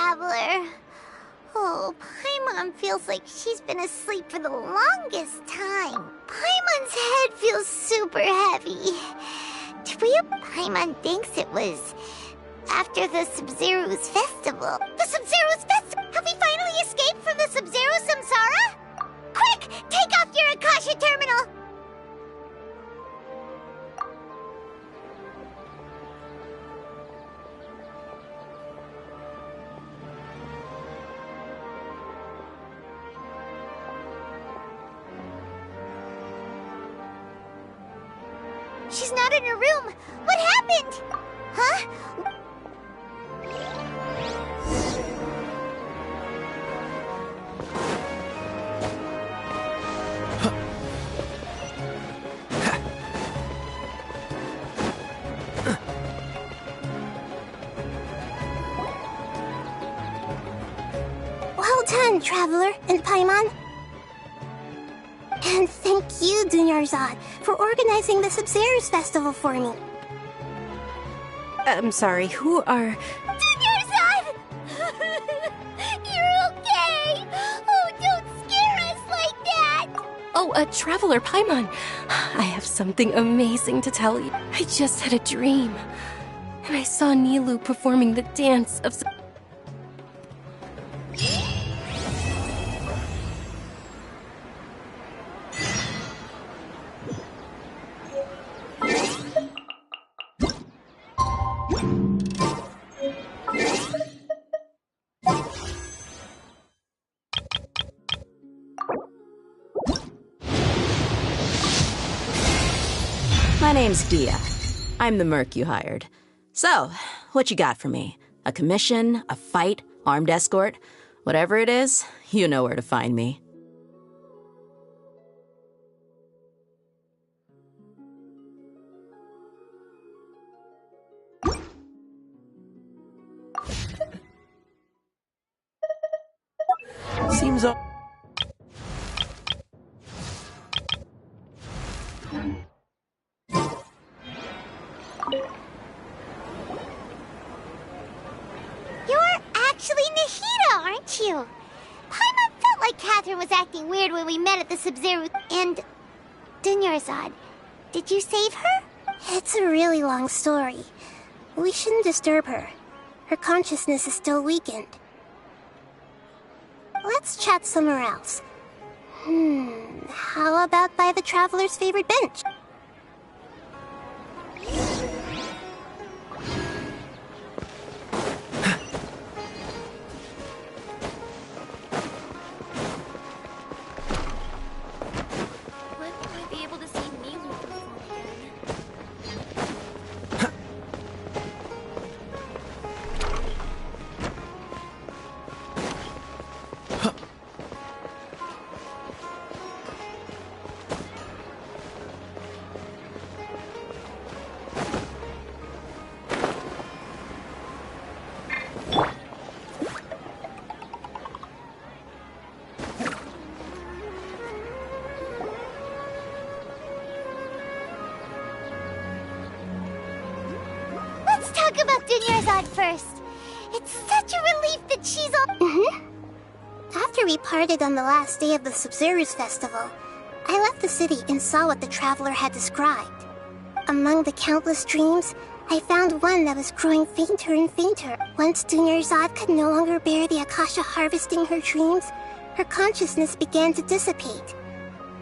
Traveler. Oh, Paimon feels like she's been asleep for the longest time. Paimon's head feels super heavy. Paimon thinks it was after the Sub-Zero's festival. The Sub-Zero's festival? Have we finally escaped from the Sub-Zero samsara? Quick, take off your Akasha terminal! She's not in her room. What happened? Huh? Well done, Traveler and Paimon. And thank you, Dunyarzad, for organizing the Sub-Zero's festival for me. I'm sorry, who are... Dunyarzad! You're okay! Oh, don't scare us like that! Oh, a Traveler, Paimon. I have something amazing to tell you. I just had a dream. And I saw Nilou performing the dance of... My name's Dia. I'm the merc you hired. So, what you got for me? A commission, a fight, armed escort? Whatever it is, you know where to find me. Seems You're actually Nahida, aren't you? Paimon felt like Catherine was acting weird when we met at the Sub-Zero. And Dunyarzad, did you save her? It's a really long story. We shouldn't disturb her. Her consciousness is still weakened. Let's chat somewhere else. How about by the Traveler's favorite bench? When will I be able to see Nilou perform again? Let's talk about Dunyarzad first. It's such a relief that she's all... After we parted on the last day of the Sub-Zero's festival, I left the city and saw what the Traveler had described. Among the countless dreams, I found one that was growing fainter and fainter. Once Dunyarzad could no longer bear the Akasha harvesting her dreams, her consciousness began to dissipate.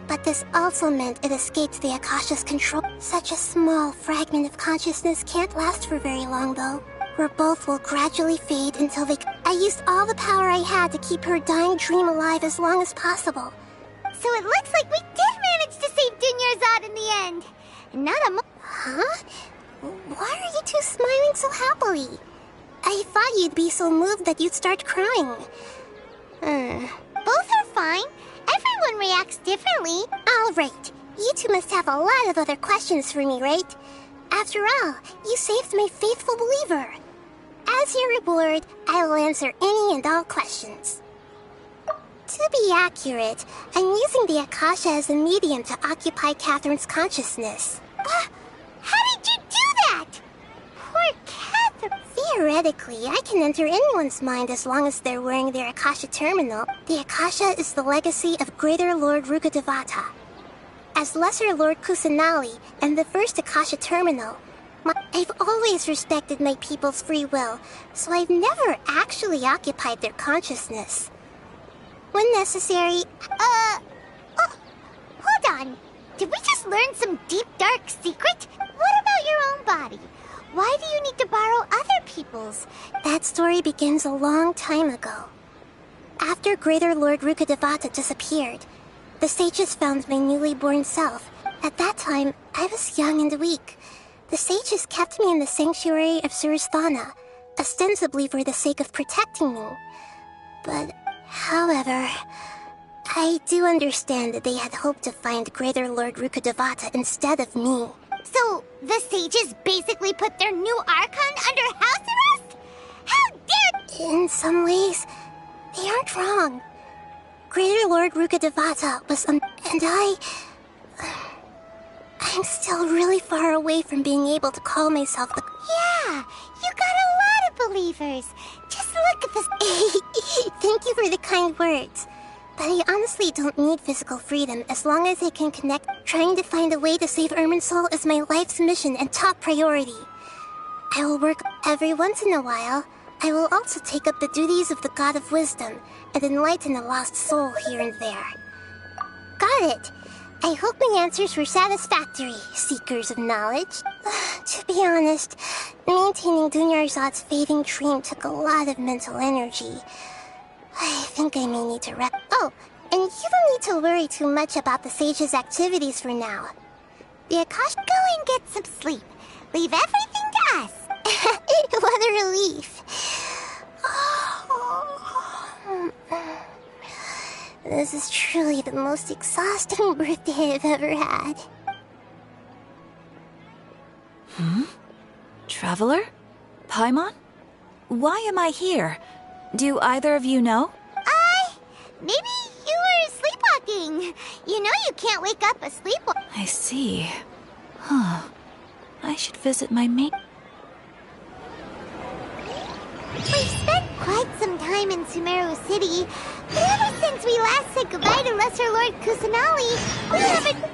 But this also meant it escaped the Akasha's control. Such a small fragment of consciousness can't last for very long, though. Where both will gradually fade until they... I used all the power I had to keep her dying dream alive as long as possible. So it looks like we did manage to save Dunyarzad in the end. And not a Huh? Why are you two smiling so happily? I thought you'd be so moved that you'd start crying. Both are fine. Everyone reacts differently. All right. You two must have a lot of other questions for me, right? After all, you saved my faithful believer. As your reward, I will answer any and all questions. To be accurate, I'm using the Akasha as a medium to occupy Catherine's consciousness. How did you do that? Poor Catherine. The Theoretically, I can enter anyone's mind as long as they're wearing their Akasha terminal. The Akasha is the legacy of Greater Lord Rukkhadevata. As Lesser Lord Kusanali and the first Akasha terminal, I've always respected my people's free will, so I've never actually occupied their consciousness. When necessary, oh, hold on. Did we just learn some deep, dark secret? What about your own body? Why do you need to borrow other people's? That story begins a long time ago. After Greater Lord Rukkhadevata disappeared, the sages found my newly born self. At that time, I was young and weak. The sages kept me in the sanctuary of Surasthana, ostensibly for the sake of protecting me. But, however, I do understand that they had hoped to find Greater Lord Rukkhadevata instead of me. So, the sages basically put their new Archon under house arrest? How dare— In some ways, they aren't wrong. Greater Lord Rukkhadevata was and I'm still really far away from being able to call myself the— Yeah, you got a lot of believers. Just look at this— Thank you for the kind words. But I honestly don't need physical freedom as long as I can connect. Trying to find a way to save Irminsul is my life's mission and top priority. I will work every once in a while. I will also take up the duties of the God of Wisdom and enlighten a lost soul here and there. Got it. I hope my answers were satisfactory, seekers of knowledge. To be honest, maintaining Dunyarzad's fading dream took a lot of mental energy. I think I may need to rest. Oh, and you don't need to worry too much about the sage's activities for now. The Akasha— Go and get some sleep. Leave everything to us. What a relief. This is truly the most exhausting birthday I've ever had. Traveler? Paimon? Why am I here? Do either of you know? Maybe you were sleepwalking. You know you can't wake up a sleepwalker. I see. Huh. I should visit my mate. We've spent quite some time in Sumeru City, but ever since we last said goodbye to Lesser Lord Kusanali, we haven't—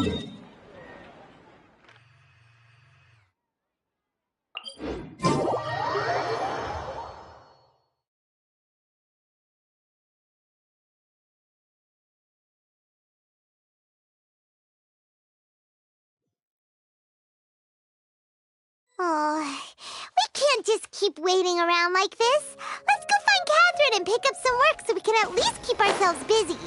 Oh, we can't just keep waiting around like this. Let's go find Catherine and pick up some work so we can at least keep ourselves busy.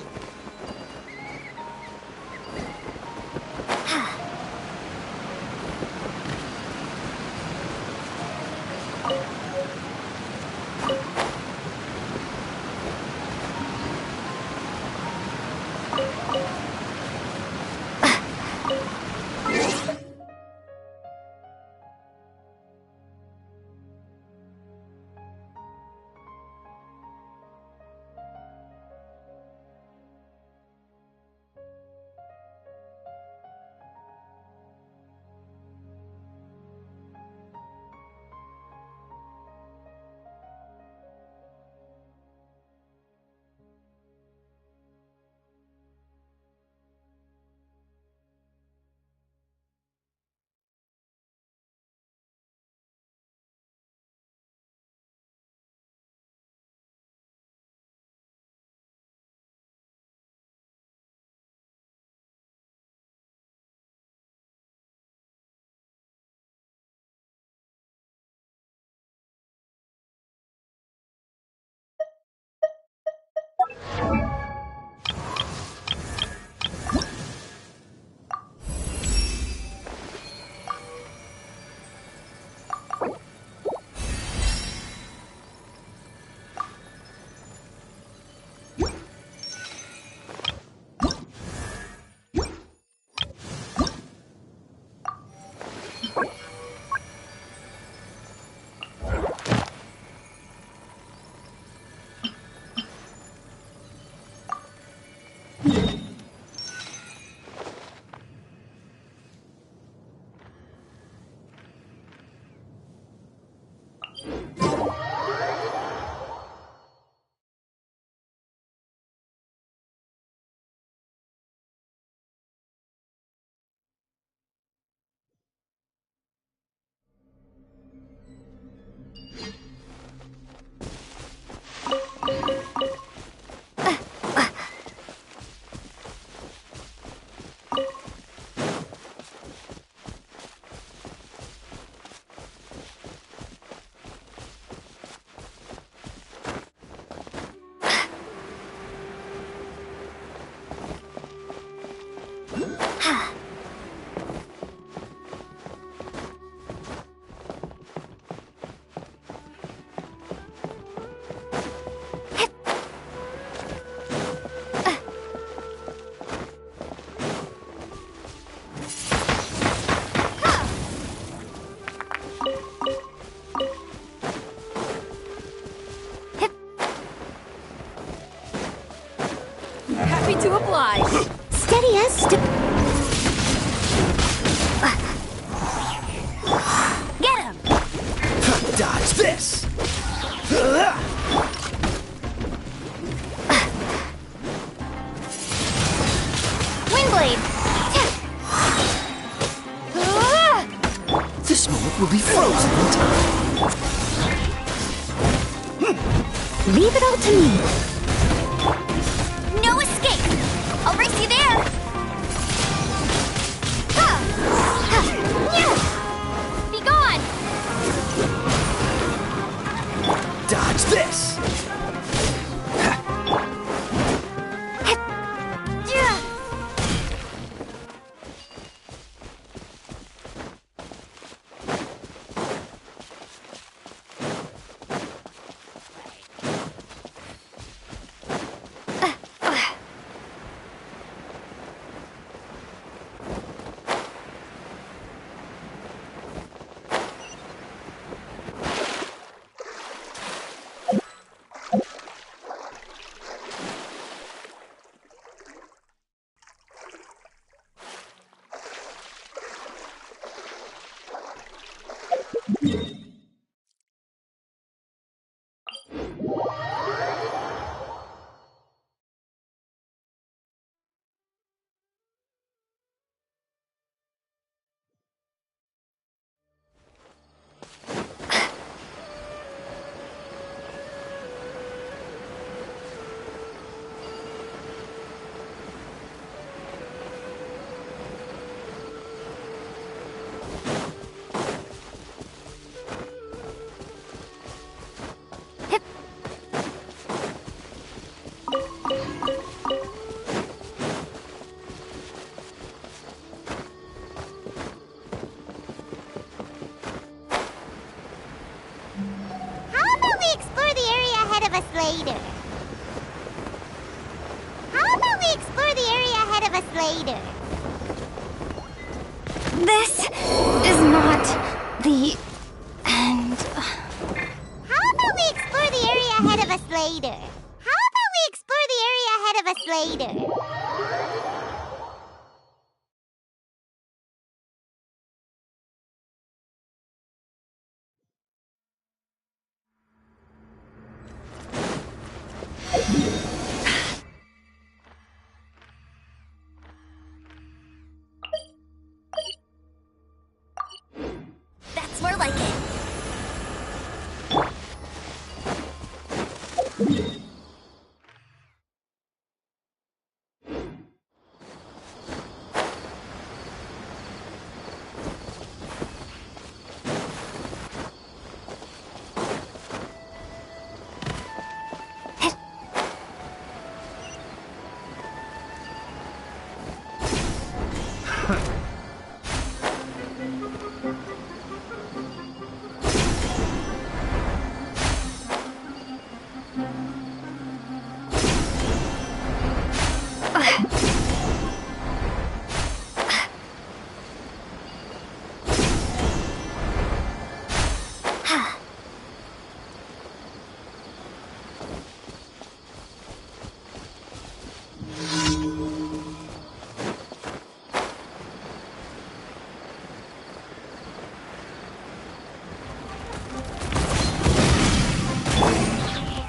To oblige. Steady as Get him! Dodge this! Windblade! This moment will be frozen in time. leave it all to me. No escape! I'll race you there! Be gone! Dodge this! explore the area ahead of us later? This is not the end. How about we explore the area ahead of us later? How about we explore the area ahead of us later? That's more like it.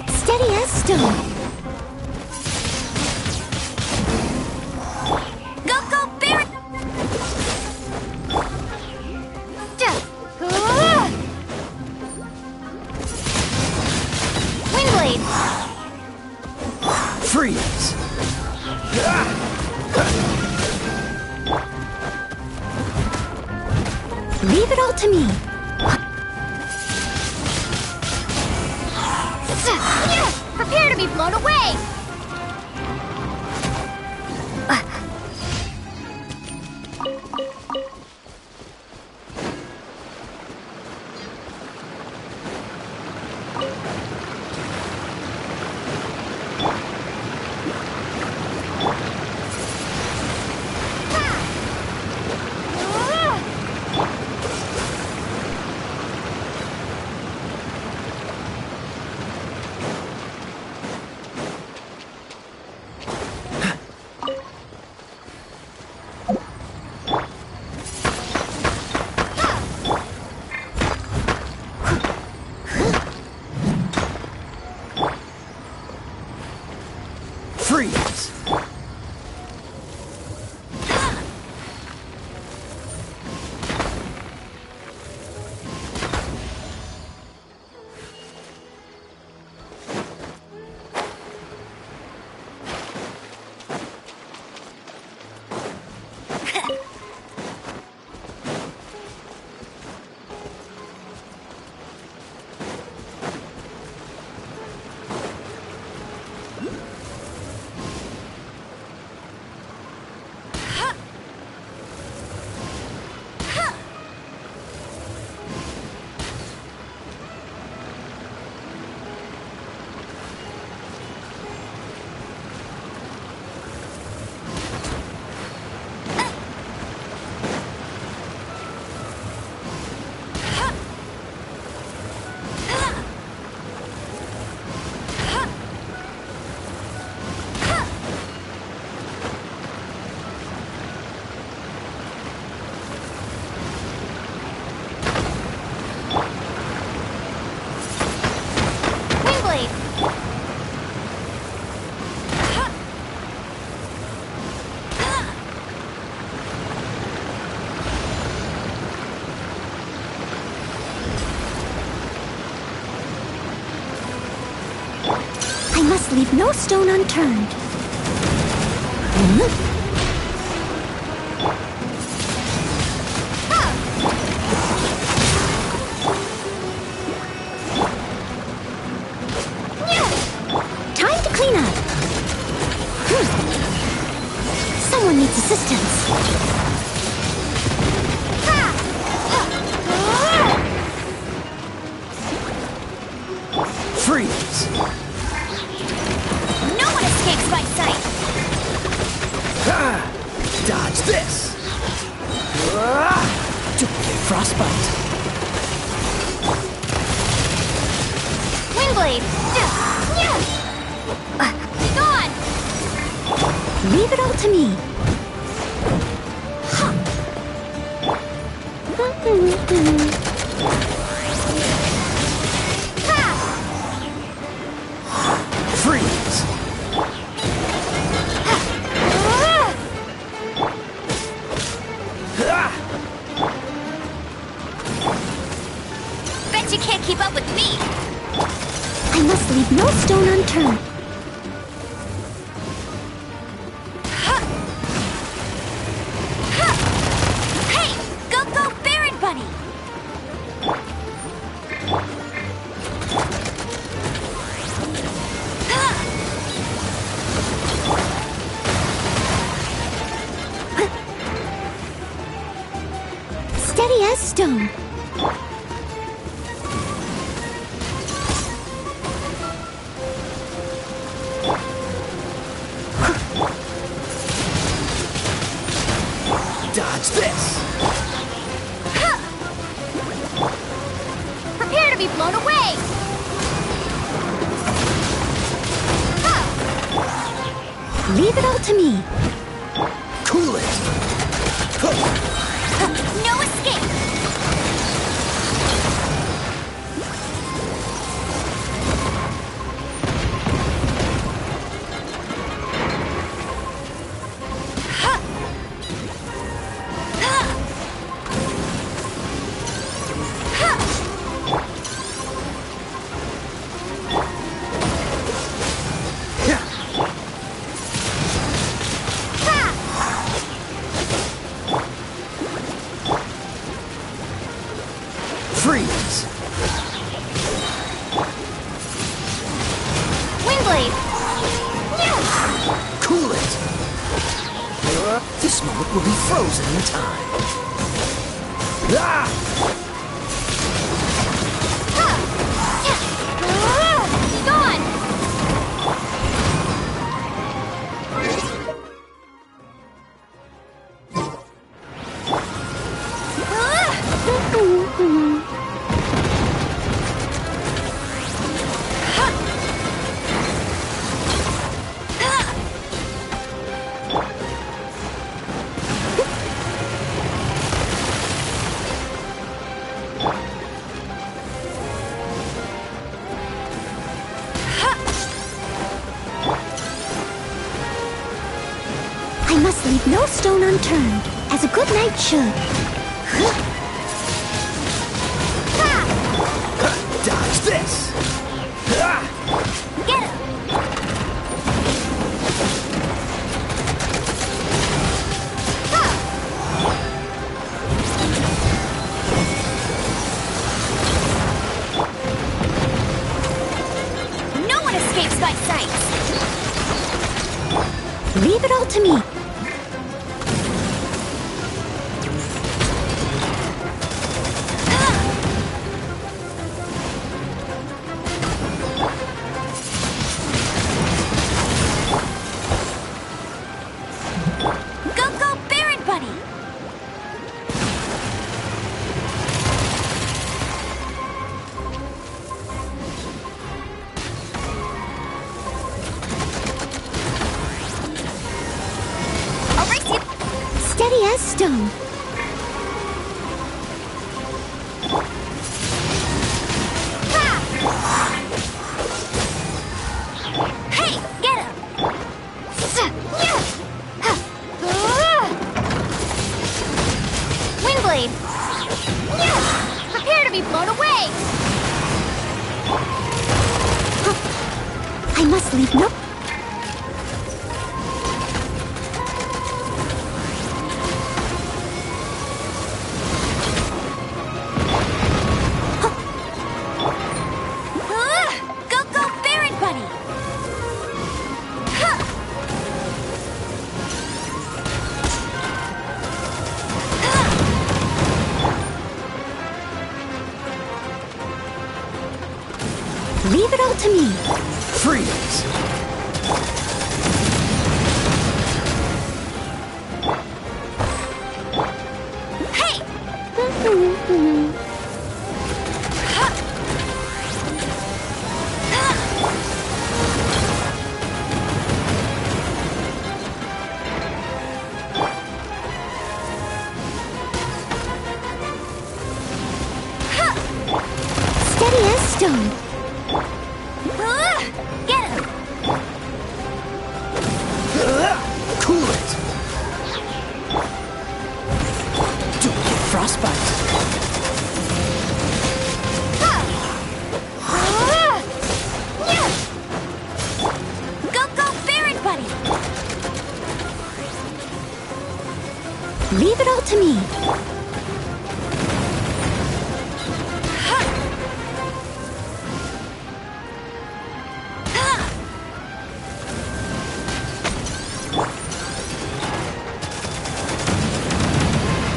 Steady as stone. Go, go, Barret! Windblade! Freeze! Leave it all to me. Prepare to be blown away! Freeze! I must leave no stone unturned. Time to clean up. Someone needs assistance. Freeze! No one escapes my sight! this! Duplicate frostbite. Windblade! Gone! Leave it all to me. Freeze! Bet you can't keep up with me! I must leave no stone unturned. Hey! Go, go, Baron Bunny! Steady as stone. Dodge this! Prepare to be blown away! Leave it all to me. Cool it! No escape! Freeze! Windblade! Cool it! This moment will be frozen in time. Ah! Gone! I must leave no stone unturned, as a good knight should. Dodge this! Get him! No one escapes my sights! Leave it all to me. Go, go, Baron Bunny! I'll race you! Steady as stone. Hey, get him! Windblade! Prepare to be blown away! I must leave no... Go, go, Baron Bunny! Leave it all to me. Freeze! Leave it all to me.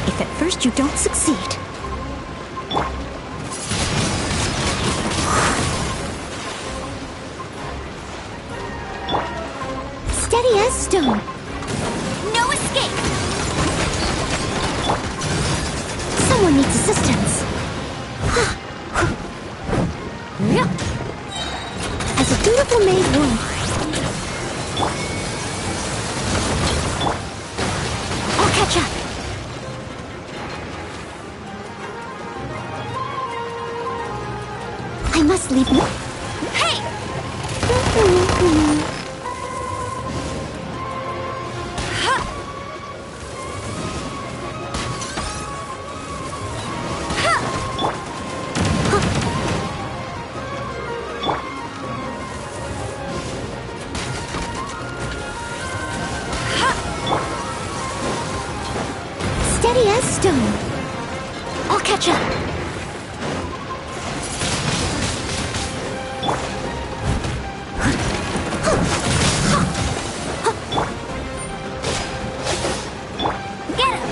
If at first you don't succeed, steady as stone. No escape! Someone needs assistance. As a dutiful maid wont, I'll catch up. I must leave no. Hey! Steady as stone. I'll catch up. Get him!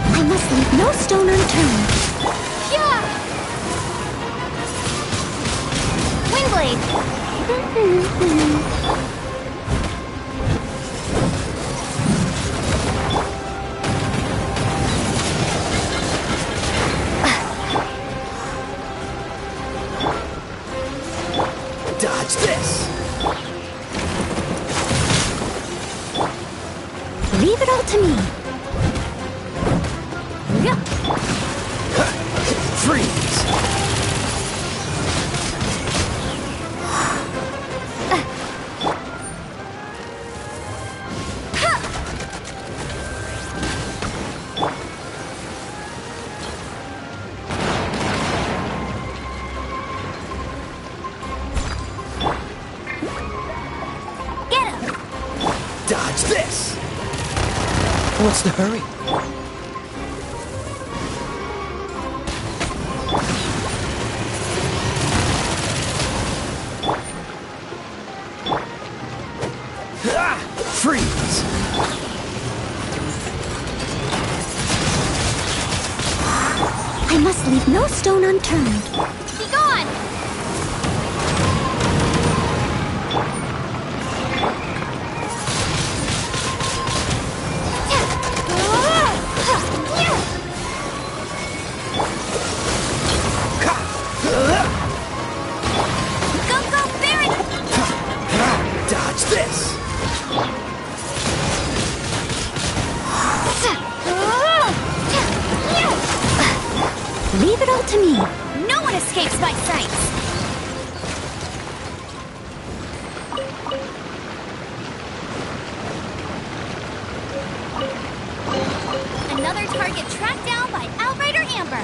I must leave no stone unturned. Yeah! Windblade! Dodge this! Leave it all to me. Freeze! Get him! Dodge this! What's the hurry? Ah! Freeze! I must leave no stone unturned. Be gone! Go, go, Baron! Dodge this! Leave it all to me. No one escapes my sights! Another target tracked down by Outrider Amber!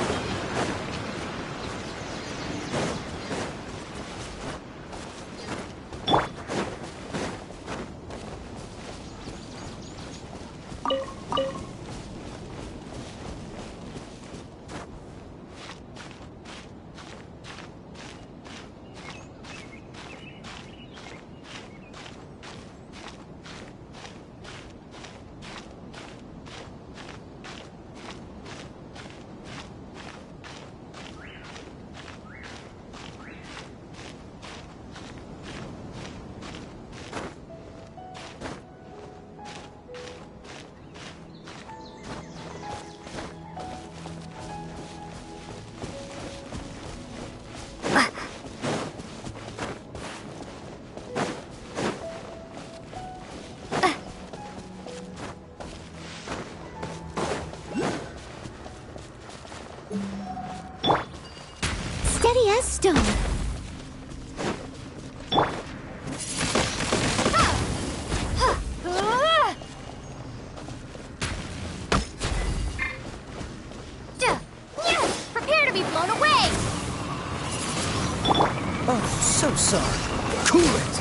Steady as stone. Prepare to be blown away! so sorry. Cool it.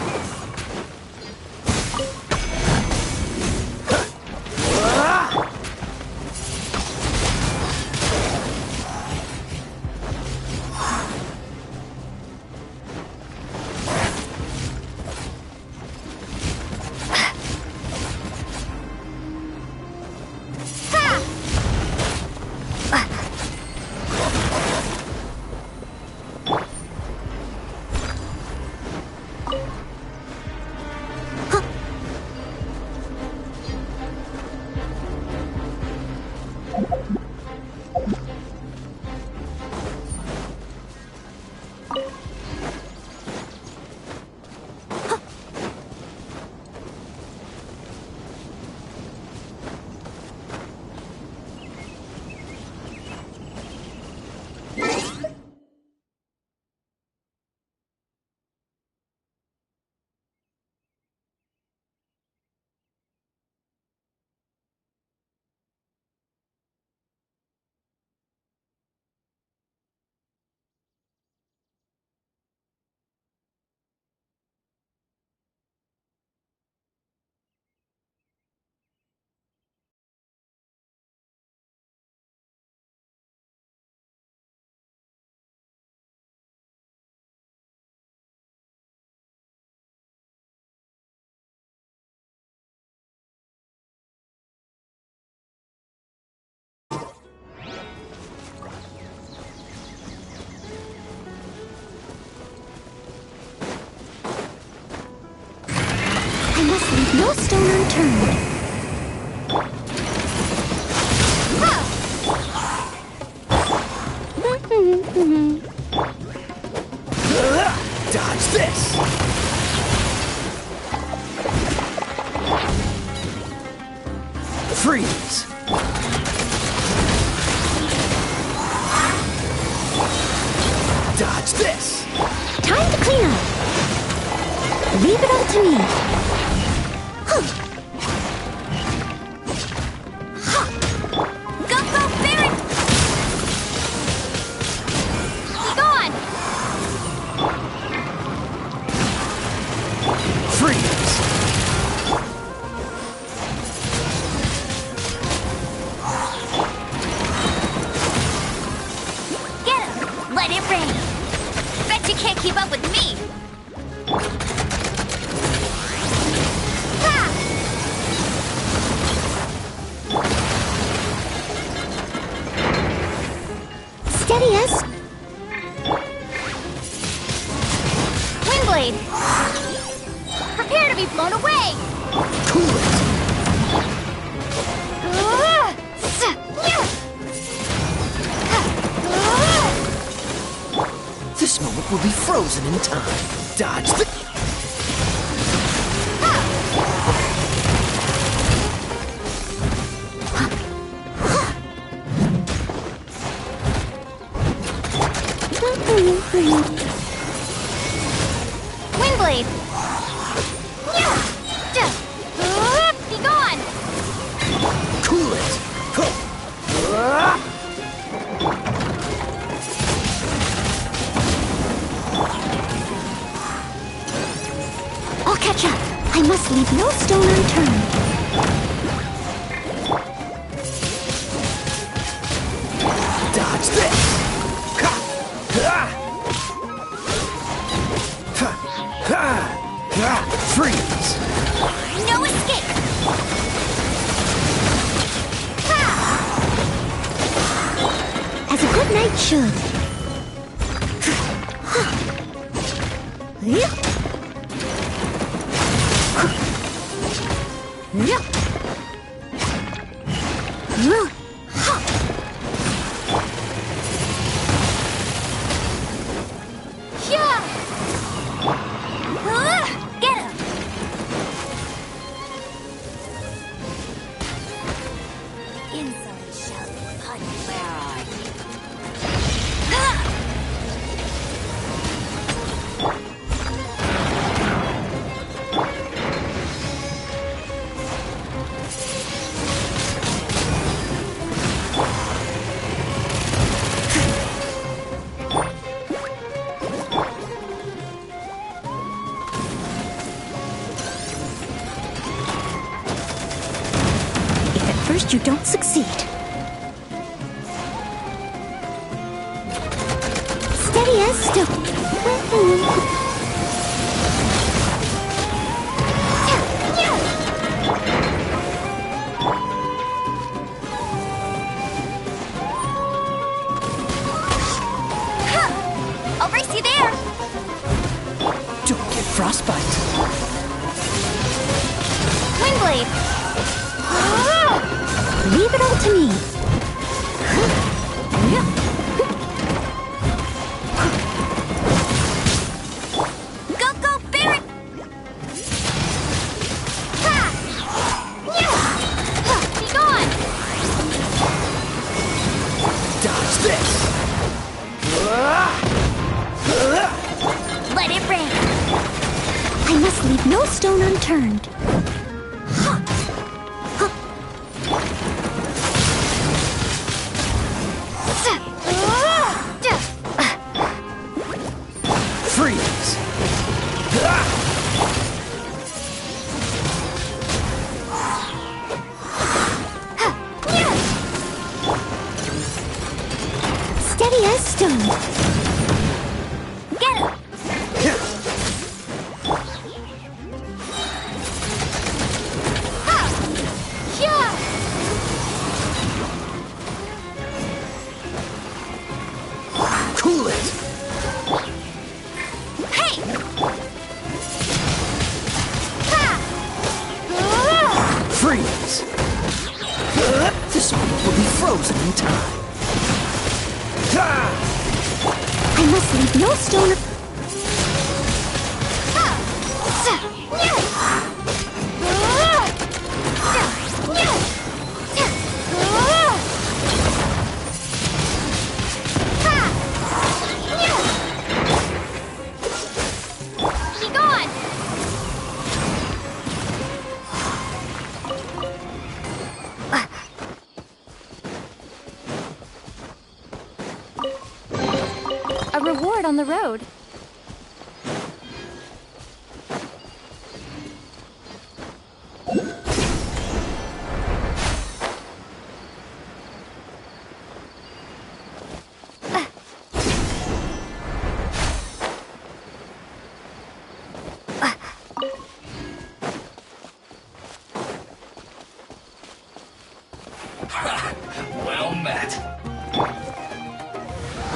I must leave no stone unturned. Dodge this! Freeze! Dodge this! Time to clean up. Leave it up to me. Keep up with me! Steady us! Windblade! Prepare to be blown away! Cool it! This moment will be frozen in time. Dodge the... Windblade! Be gone! Cool it! I'll catch up. I must leave no stone unturned. Dodge this! Freeze! No escape! As a good knight should. Get him! Insolent shouting pun. Where are you? don't succeed. Steady as stone. I'll race you there. Don't get frostbite. Windblade. Leave it all to me. Go, go, Barret. Be gone. Dodge this. Let it rain. I must leave no stone unturned. Freeze. Steady as stone. Get him. Cool it. Hey. Freeze. This one will be frozen in time. I must leave no stone. Be gone. A reward on the road. Well met.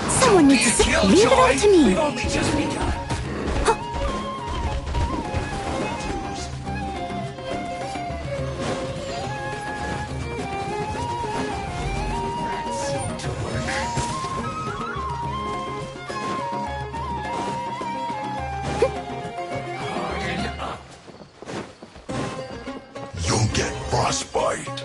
Someone needs to sit. Leave it all to me. We've only just begun. You'll get frostbite.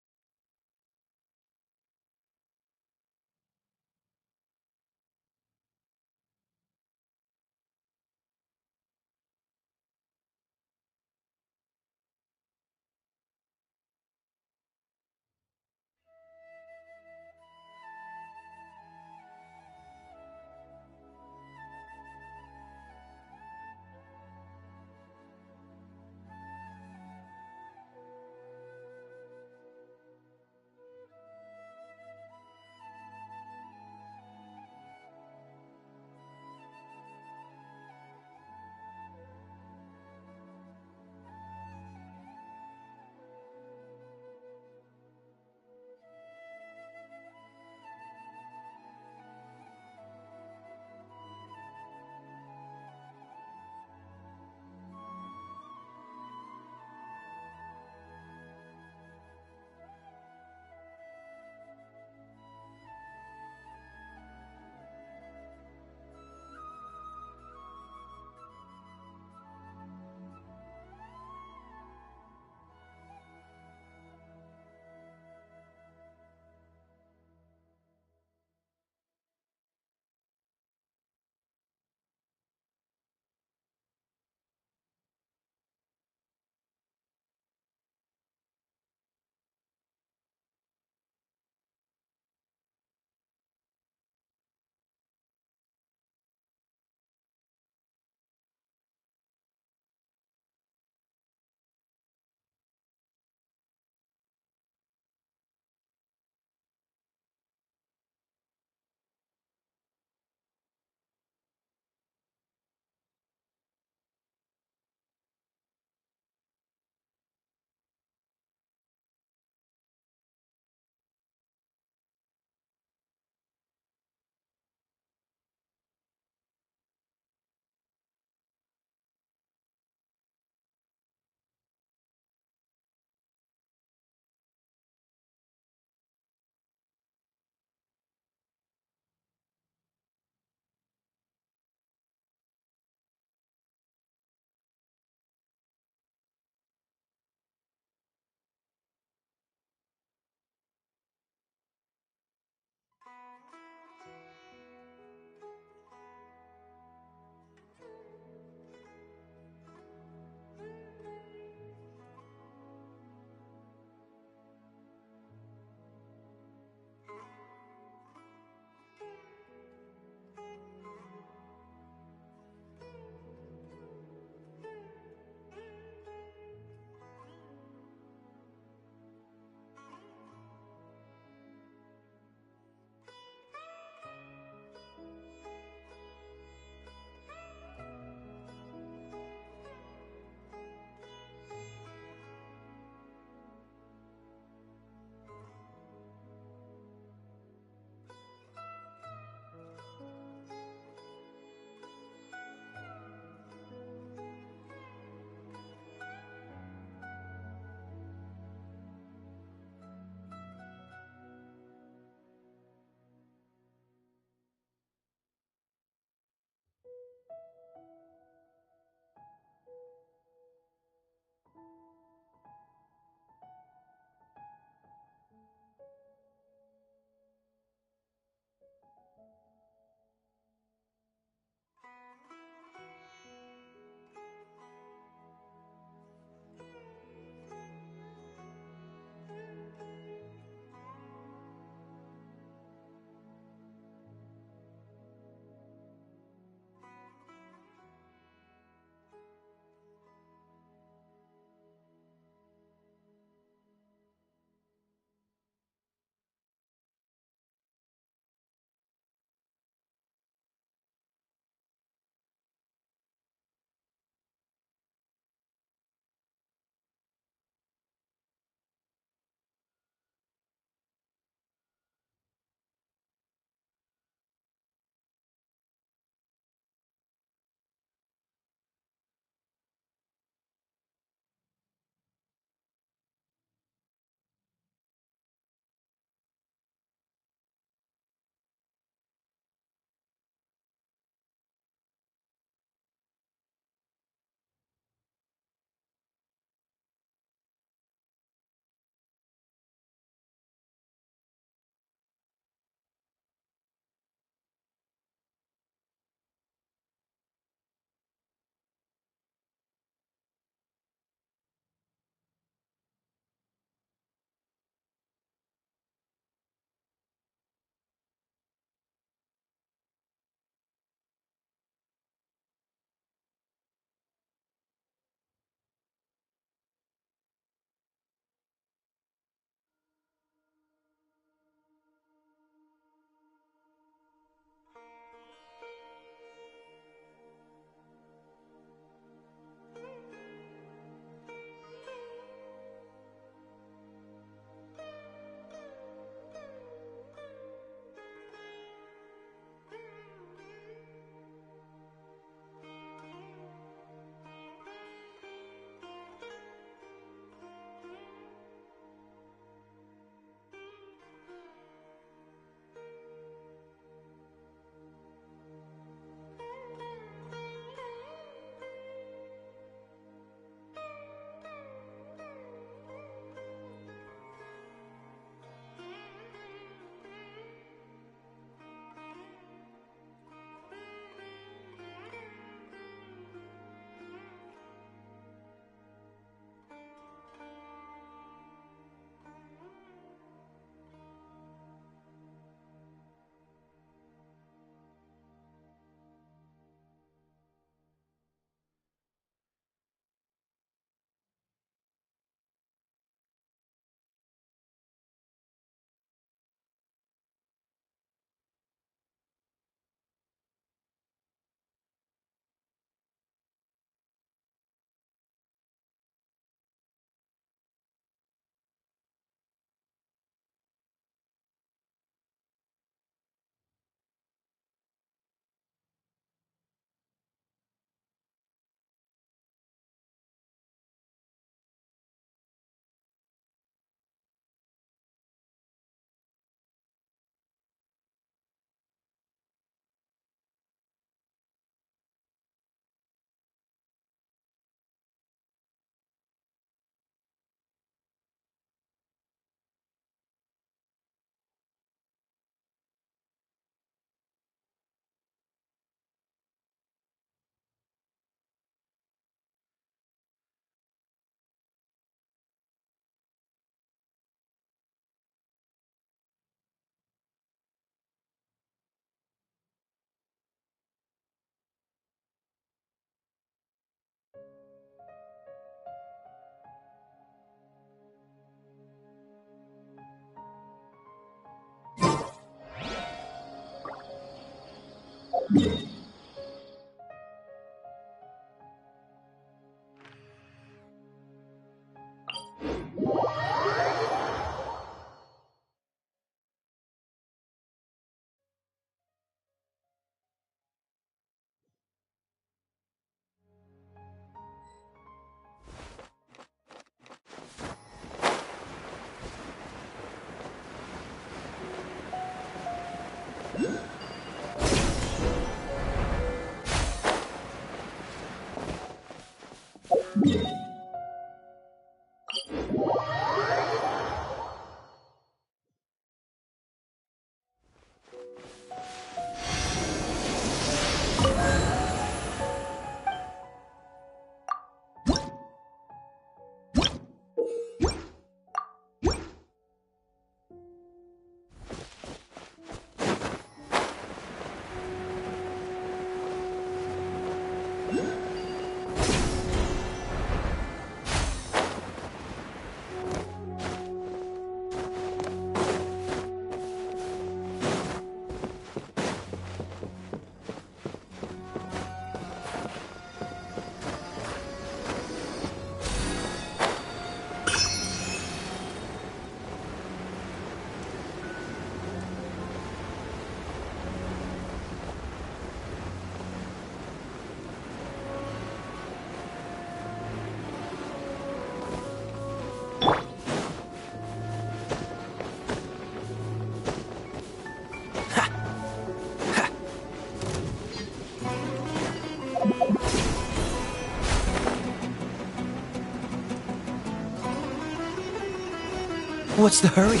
What's the hurry?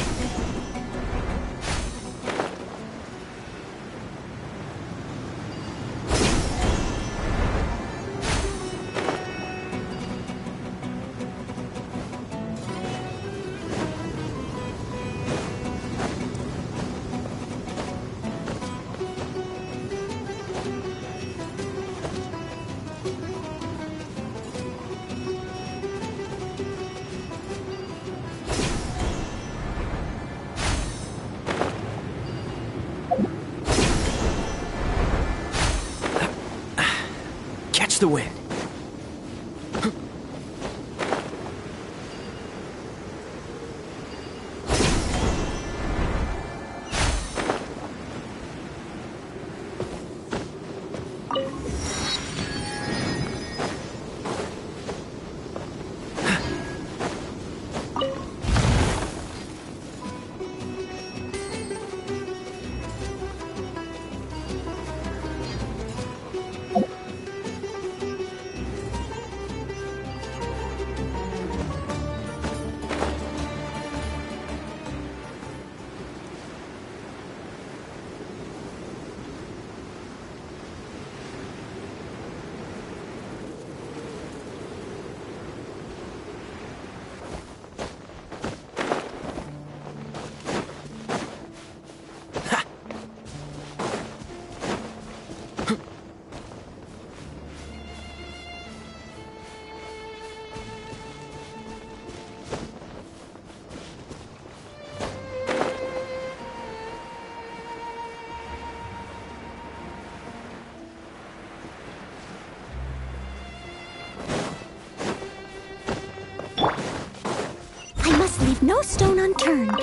Catch the wind. I must leave no stone unturned.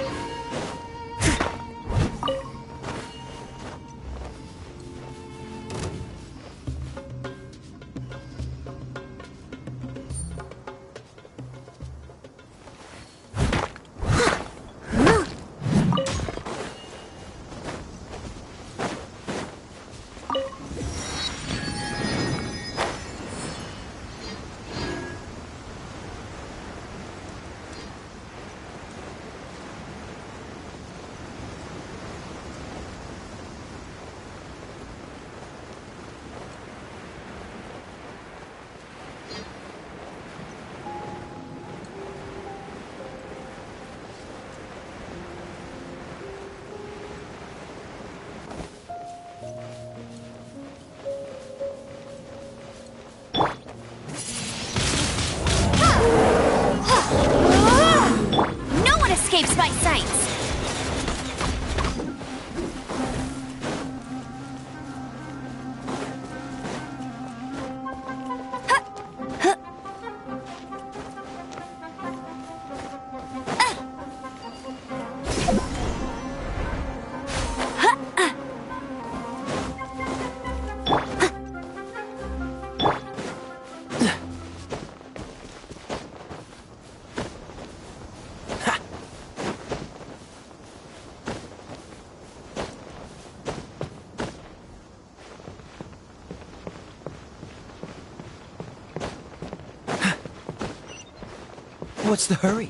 What's the hurry?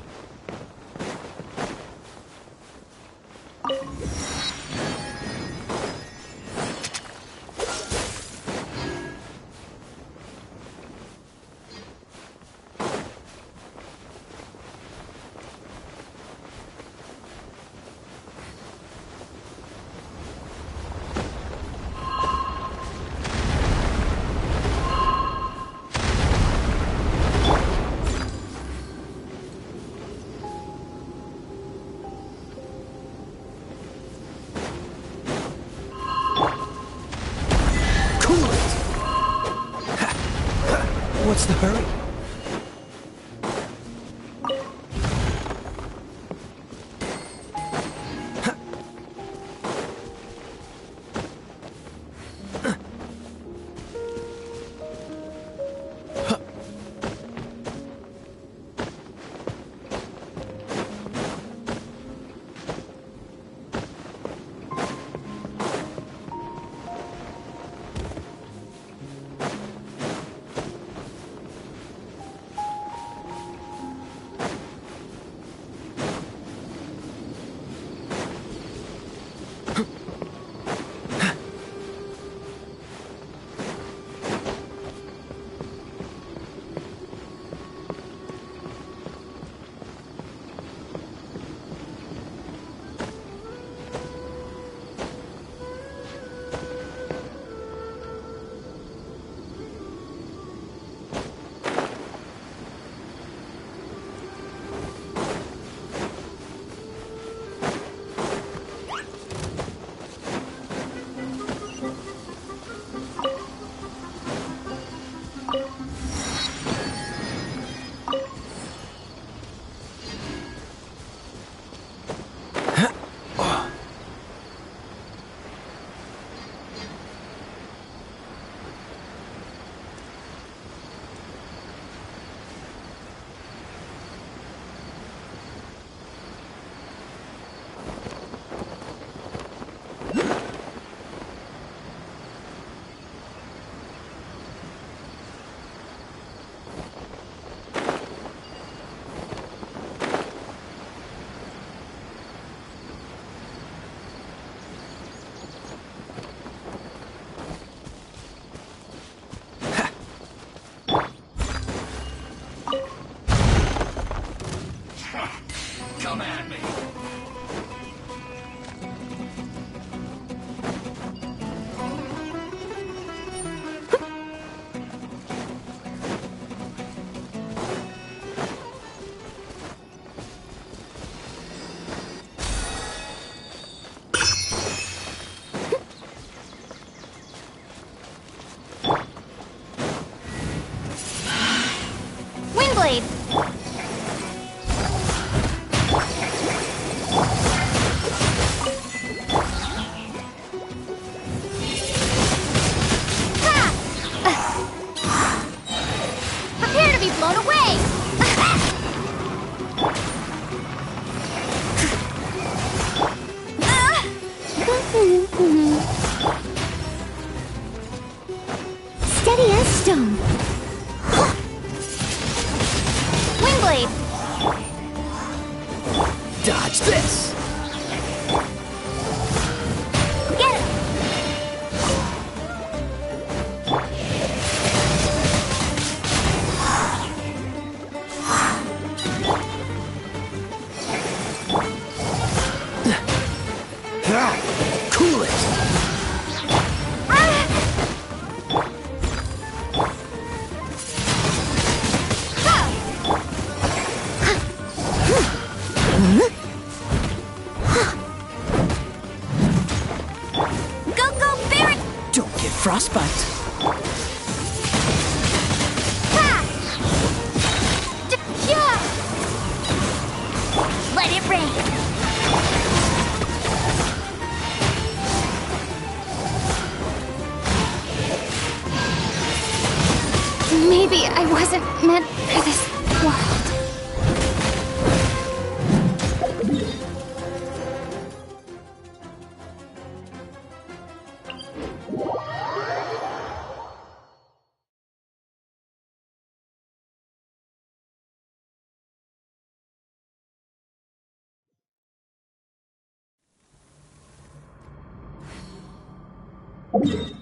What's the hurry? Come at me. Windblade! Prepare to be blown away! Steady as stone. Windblade! Dodge this! Get him! Cool it! Go, Barret! Don't get frostbite. Let it rain! Maybe I wasn't meant for this world. You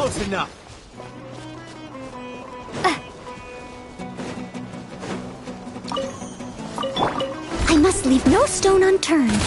Close enough. I must leave no stone unturned.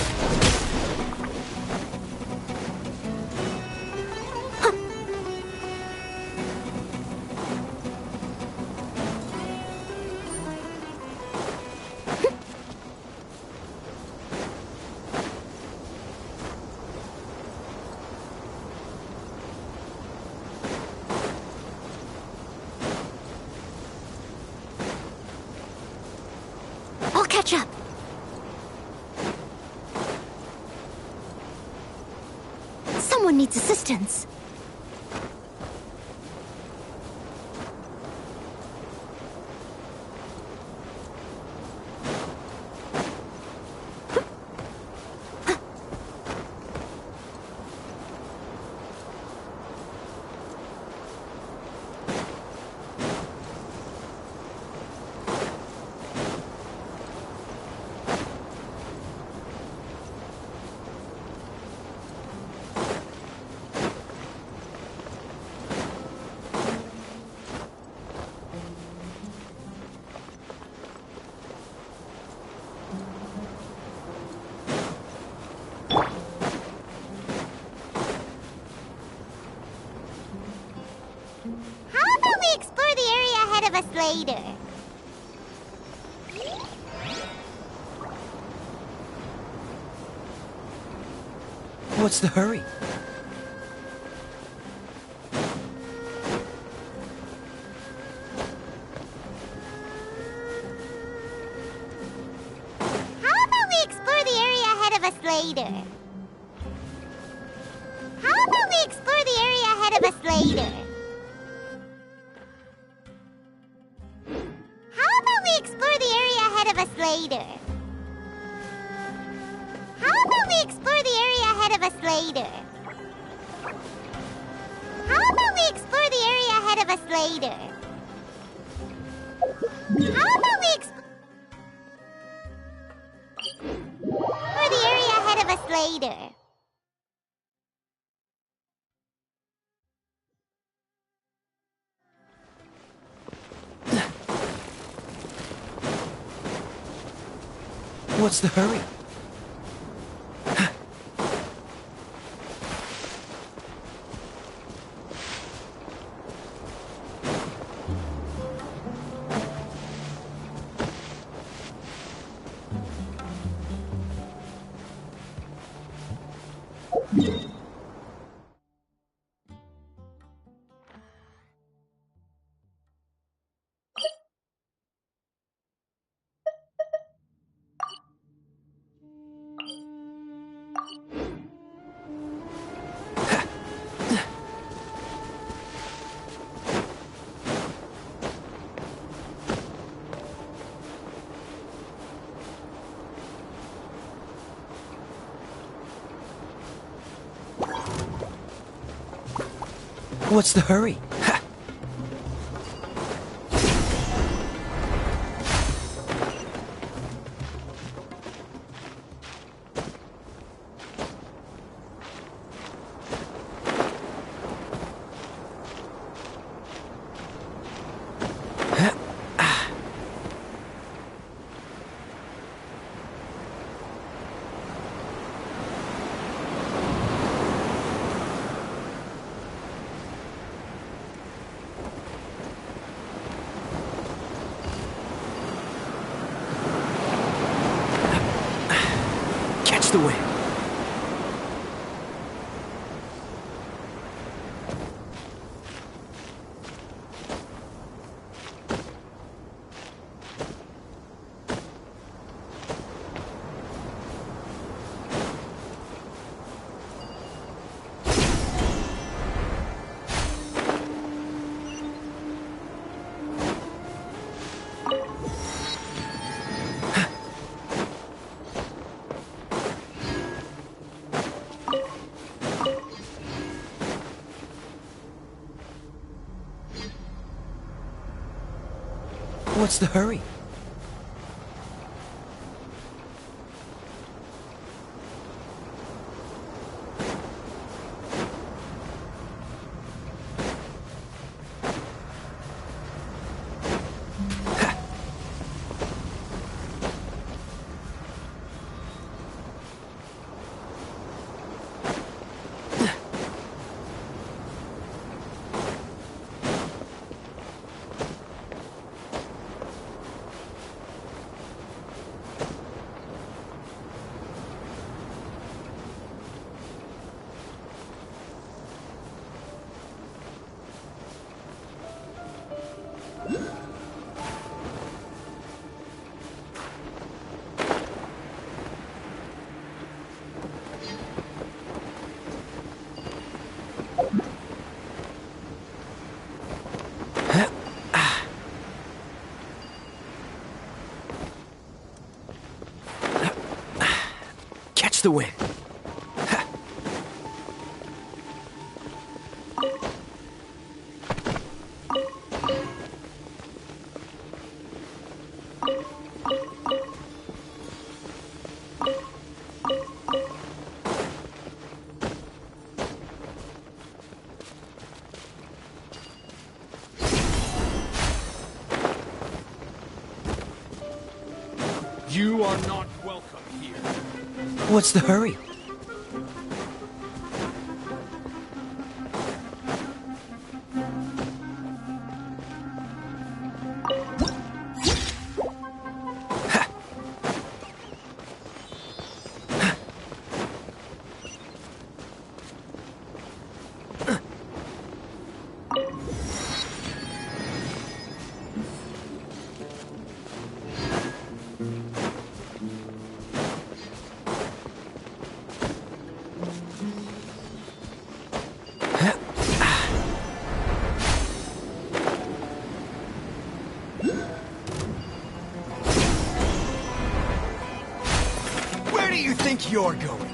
I'll catch up. Someone needs assistance. How about we explore the area ahead of us later? What's the hurry? How about we explore the area ahead of us later? How about we explore the area ahead of us later? How about we explore the area ahead of us later? How about we explore the area ahead of us later? How about we explore the area ahead of us later? How about we explore the area ahead of us later? What's the hurry? What's the hurry? Ha! Catch the wind. What's the hurry? to win. You are not welcome here. What's the hurry? Where do you think you're going?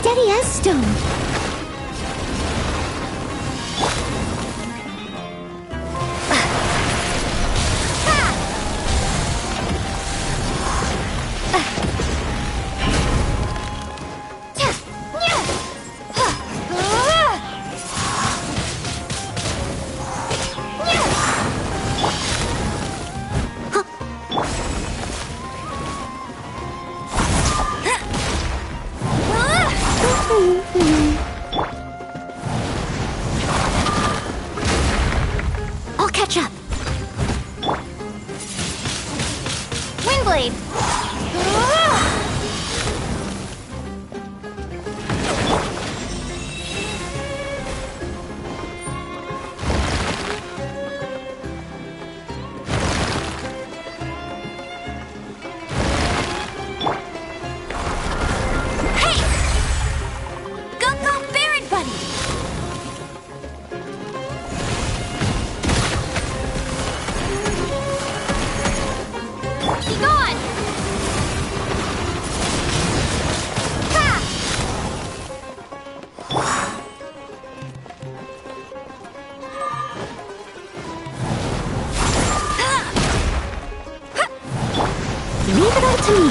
Steady as stone. I'll catch up. Windblade! Leave it all to me.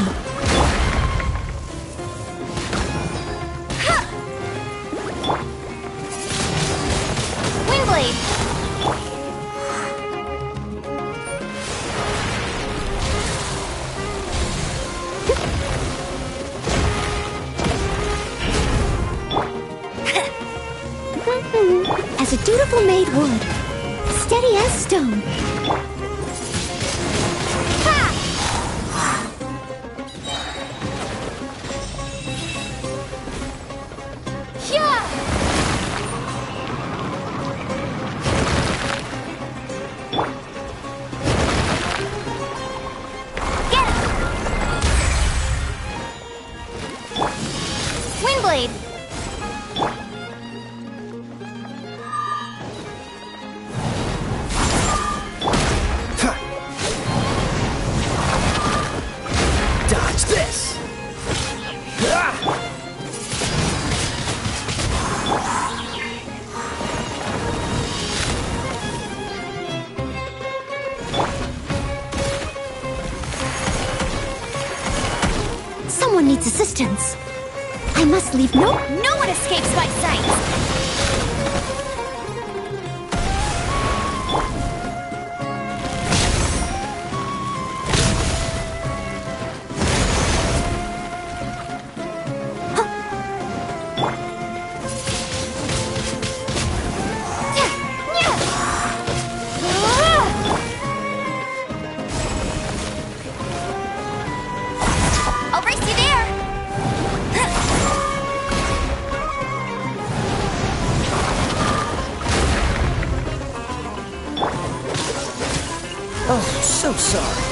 Windblade! As a dutiful maid would. Steady as stone. Windblade! Dodge this! Someone needs assistance. I must leave no one escapes my sight! I'll race you there! Oh, so sorry.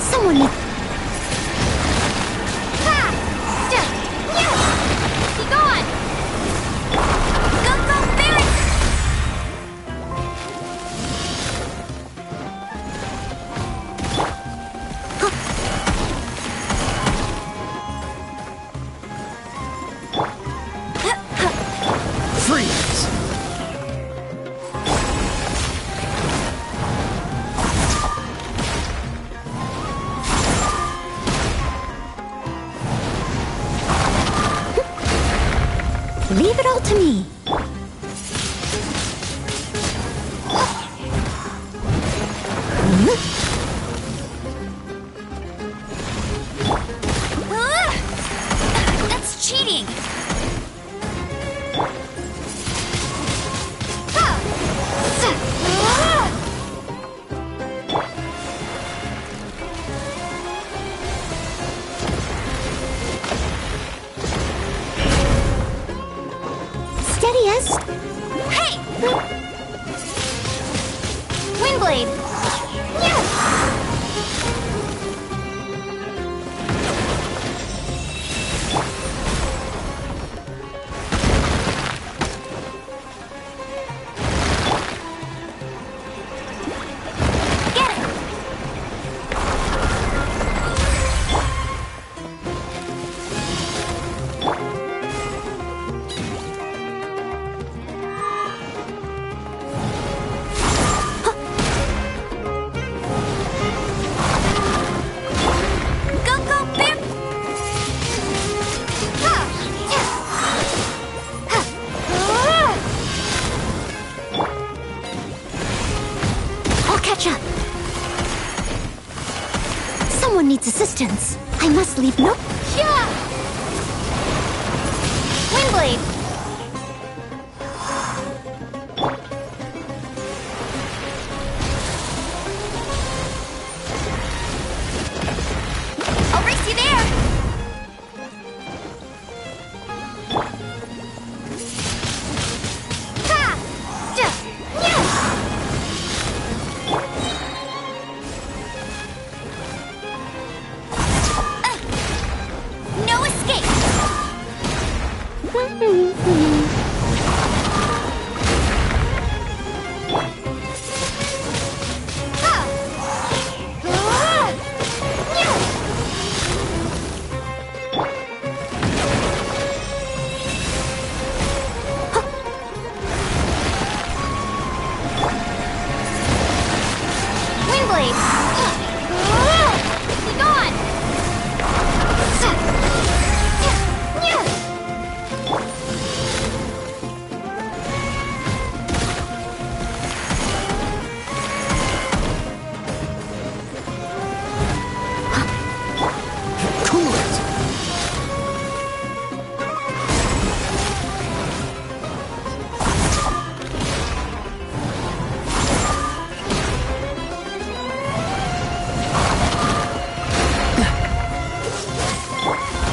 Someone needs... Be gone! Go, Barret! Freeze! Leave it all to me. That's cheating! Steady as... Hey! Windblade! catch up. Someone needs assistance. I must leave no... Yeah! Windblade! I'll race you there! Ha! No escape! Windblade! Be gone! Cool it!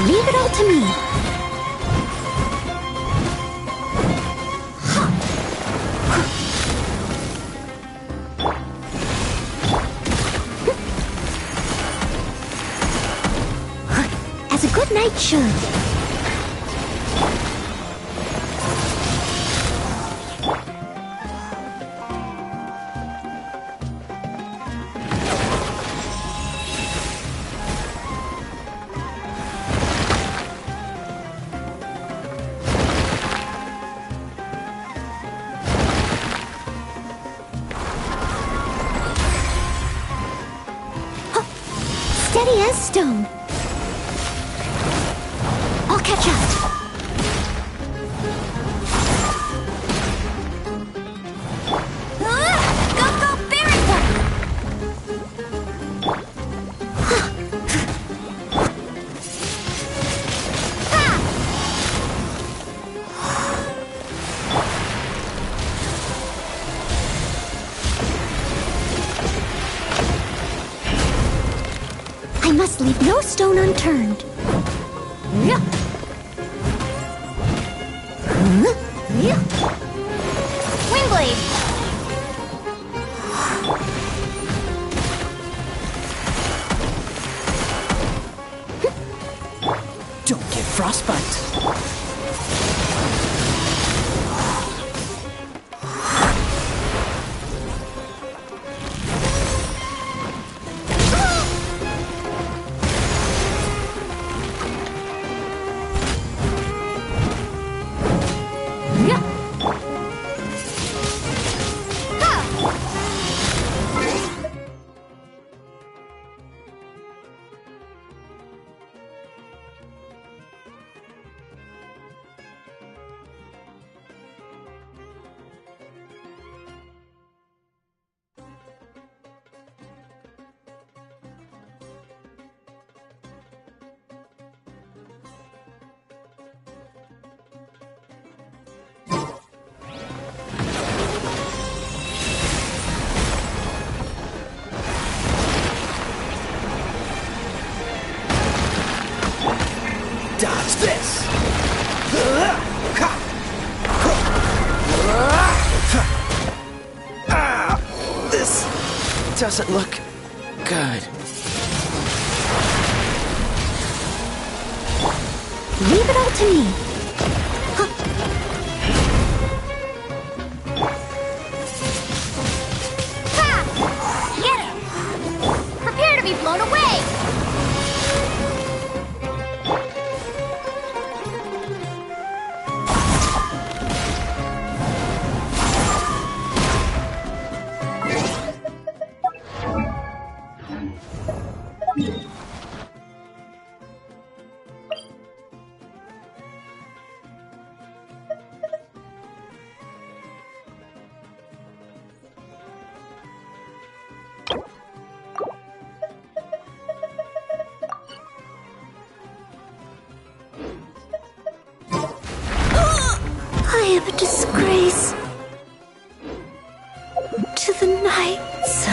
Leave it all to me. As a good knight should. Steady as stone. I'll catch up. Go, Barrington! I must leave no stone unturned. Windblade! Don't get frostbite. Dodge this! This doesn't look good. Leave it all to me. Get it! Prepare to be blown away! disgrace to the knights.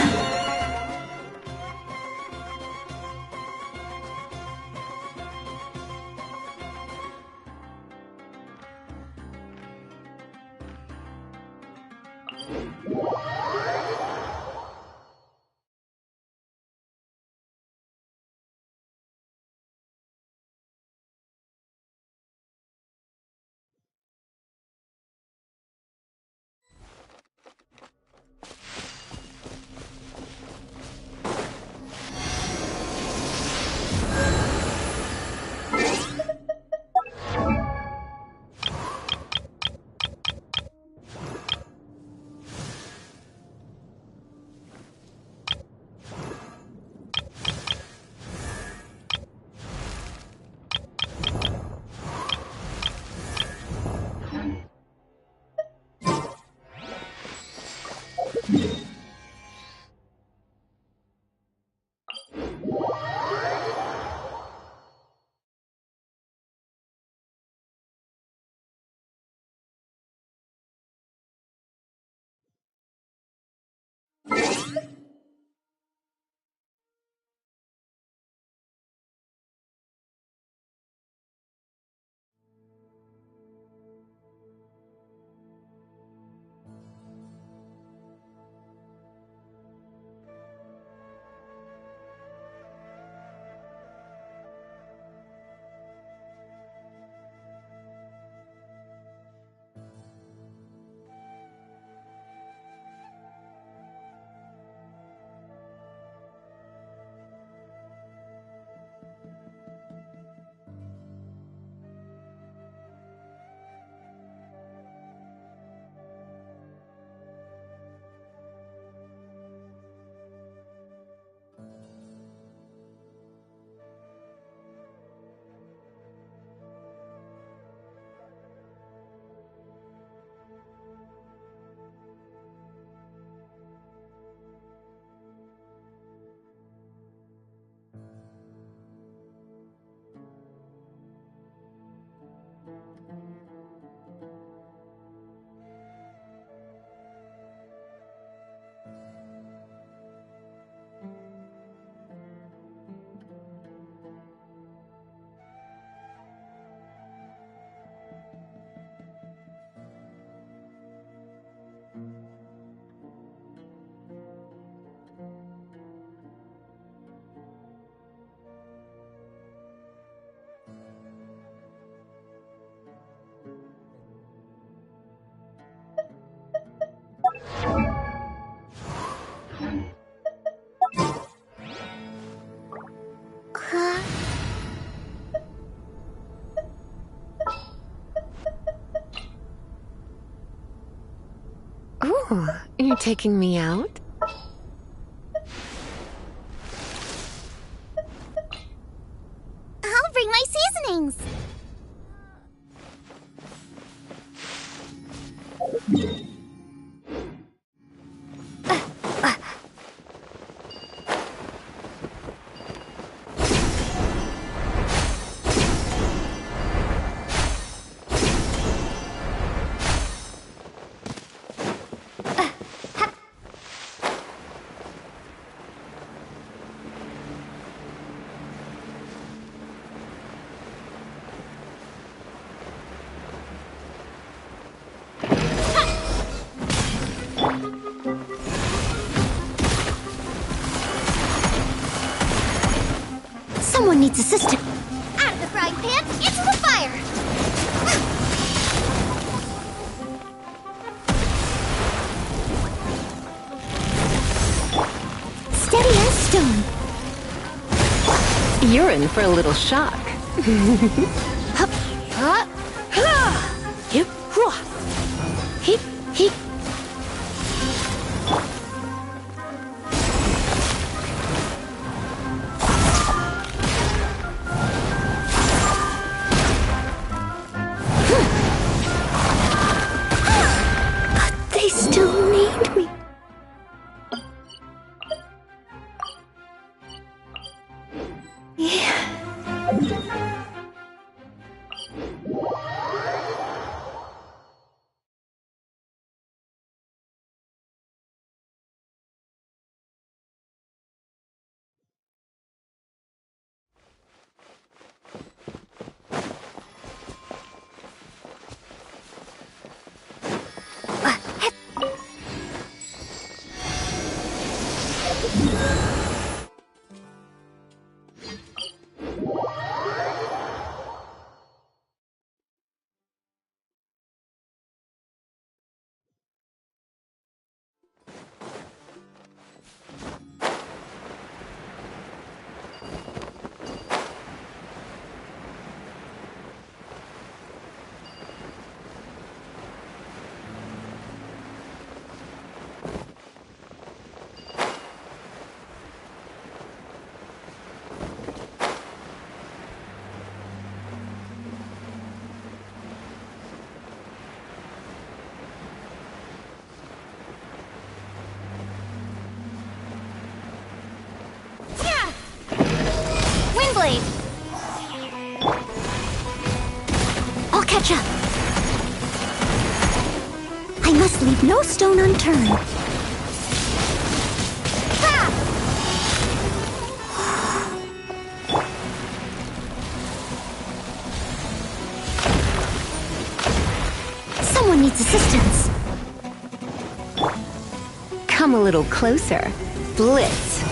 Ooh, you're taking me out? I'll bring my seasonings. Someone needs assistance. Out of the frying pan, into the fire! Steady as stone. You're in for a little shock. Hup, hup, hip, hua, hip, hip. They still need me. Yeah. Gotcha! I must leave no stone unturned. Someone needs assistance. Come a little closer. Blitz.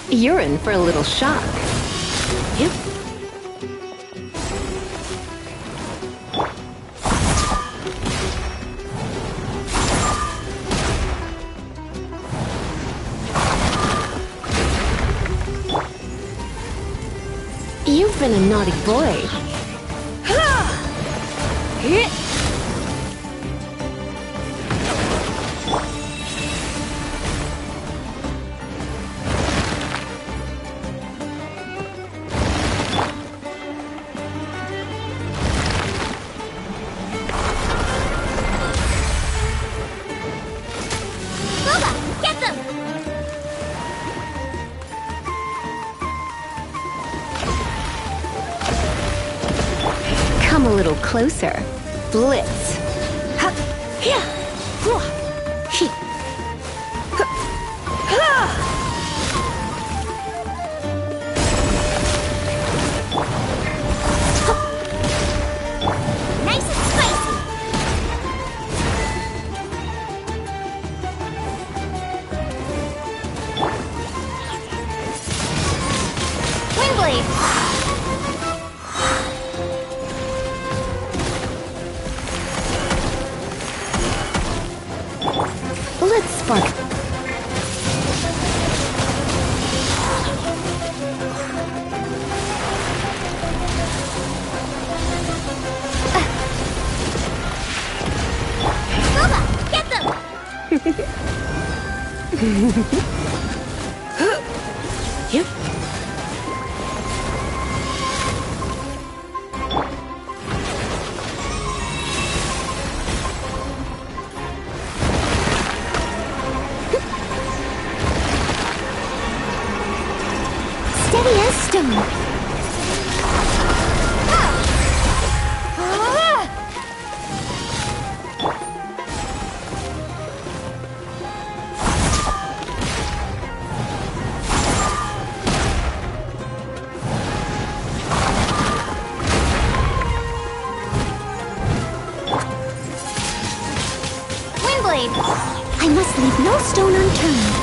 You're in for a little shock. Yep. You've been a naughty boy. Come a little closer. Blitz. Nice and spicy. Windblade. Let's spark. Boba, get them! Yep. Steady as stone. Windblade. I must leave no stone unturned.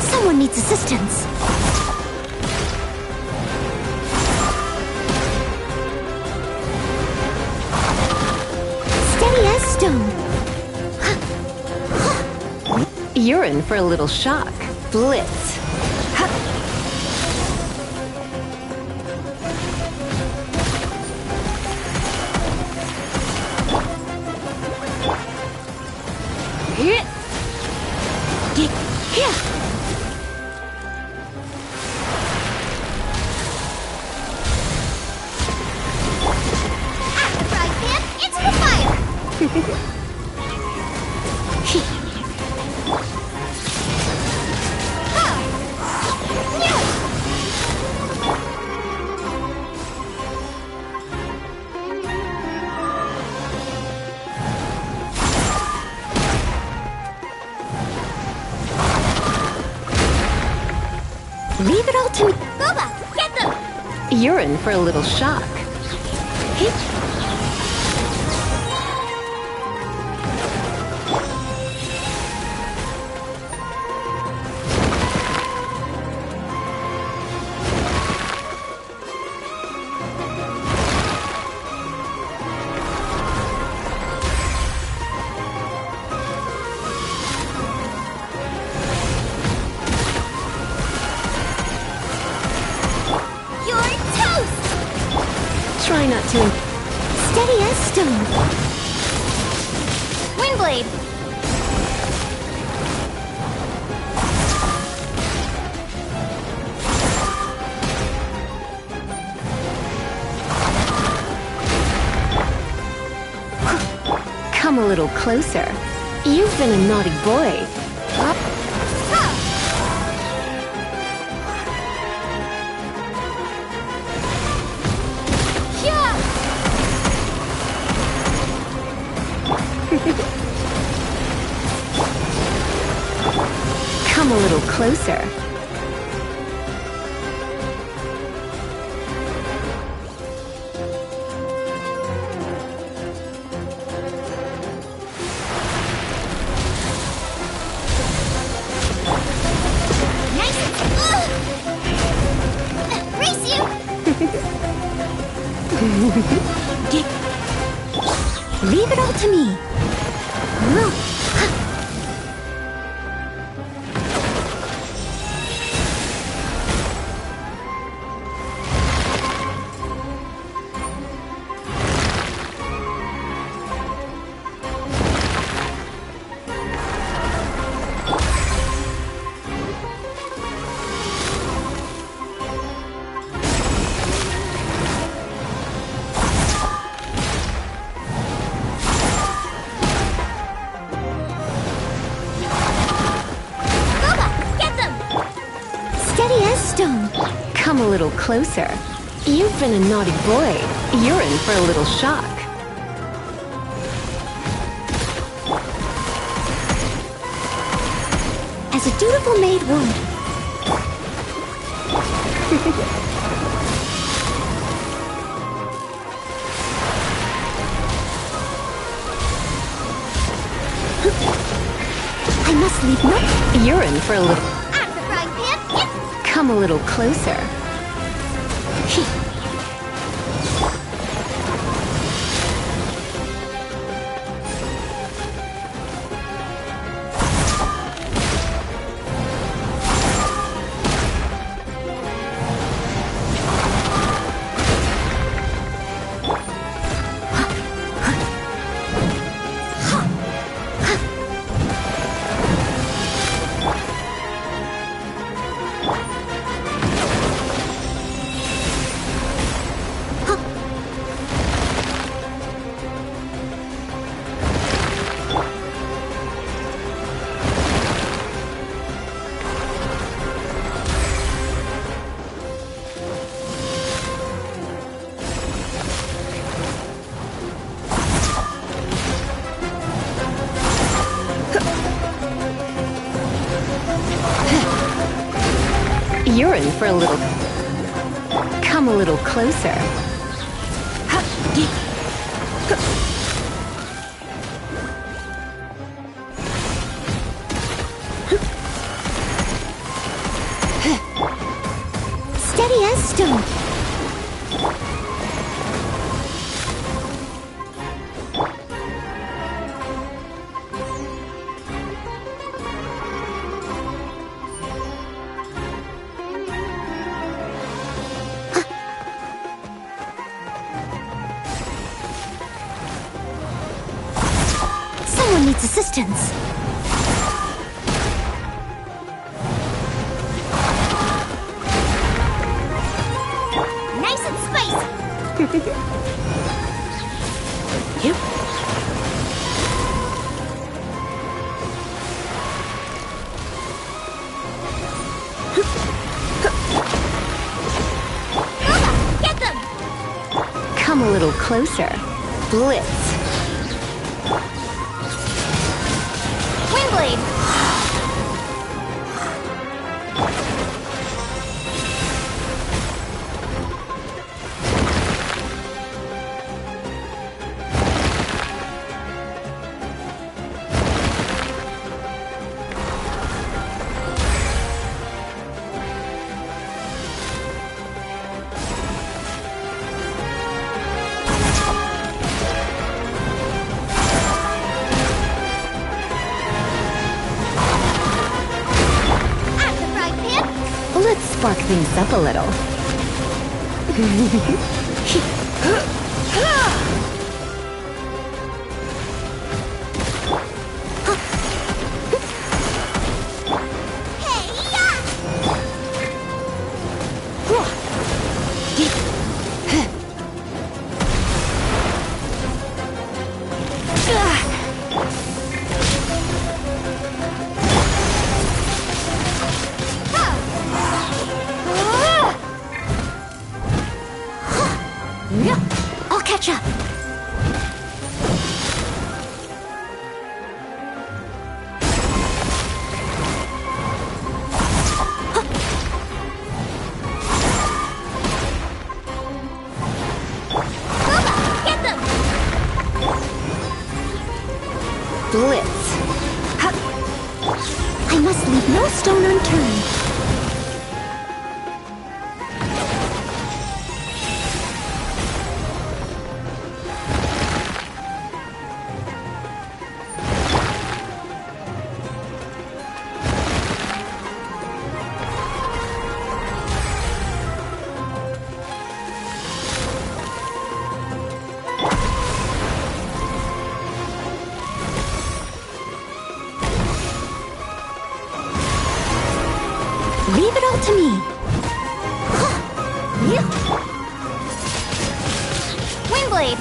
Someone needs assistance. Steady as stone. You're in for a little shock. Blitz. Fry pan into the fire. Leave it all to me. Boba, get them! You're in for a little shock. not to... Steady as stone. Windblade! Come a little closer. You've been a naughty boy. Come a little closer. Leave it all to me. Come a little closer. You've been a naughty boy. You're in for a little shock. As a dutiful maid would. I must leave no... You're in for a little... I'm the frying pan. Come a little closer. You're in for a little... Come a little closer. Steady as stone. Someone needs assistance. Nice and spicy. Yep. Get them! Come a little closer. Blitz. Windblade! Let's spark things up a little. Leave it all to me. Windblade!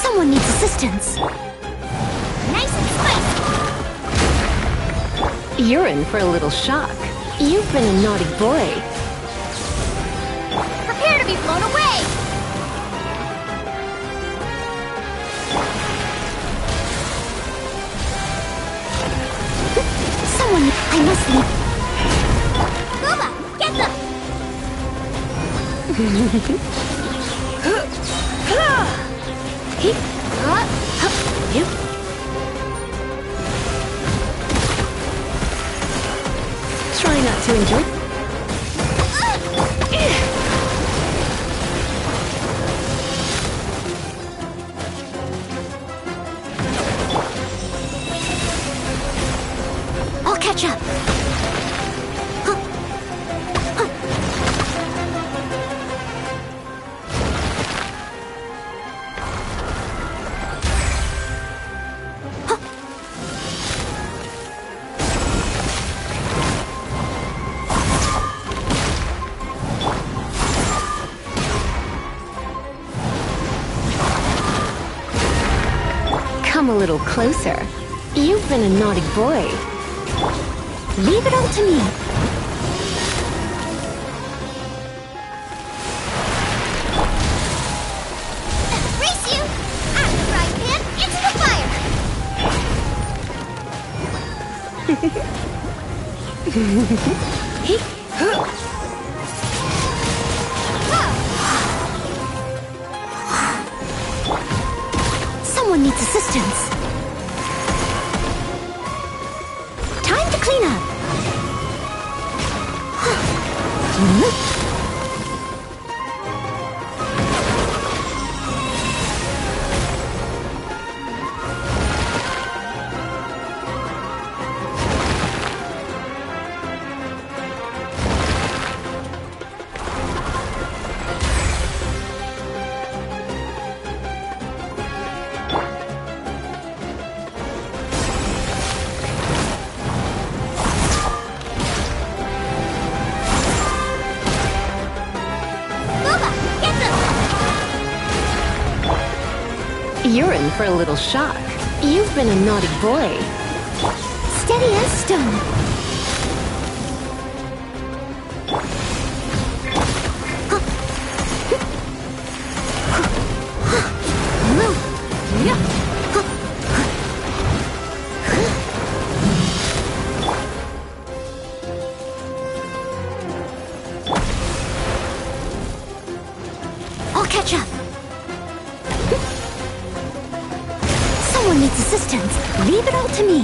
Someone needs assistance. Nice and spicy! You're in for a little shock. You've been a naughty boy. Prepare to be blown away! Someone, I must leave. Booba, get them! You. Try not to enjoy. I'll catch up. Come a little closer. You've been a naughty boy. Leave it all to me. Race you! Out the frying pan, into the fire! Someone needs assistance. Time to clean up. You're in for a little shock. You've been a naughty boy. Steady as stone. I'll catch up. Someone needs assistance. Leave it all to me.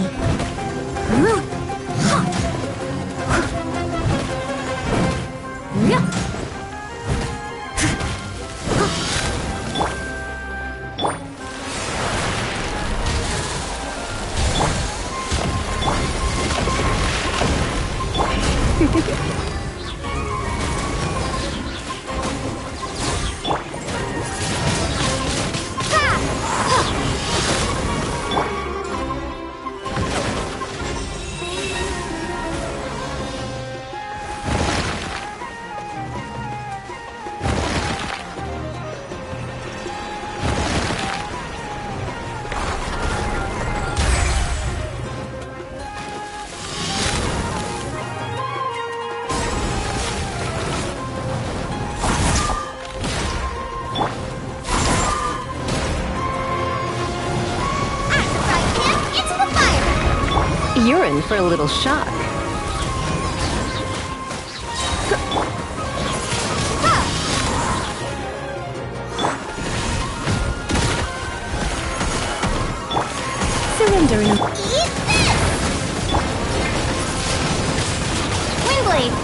You're in for a little shock. Surrendering. Eat this! Windblade!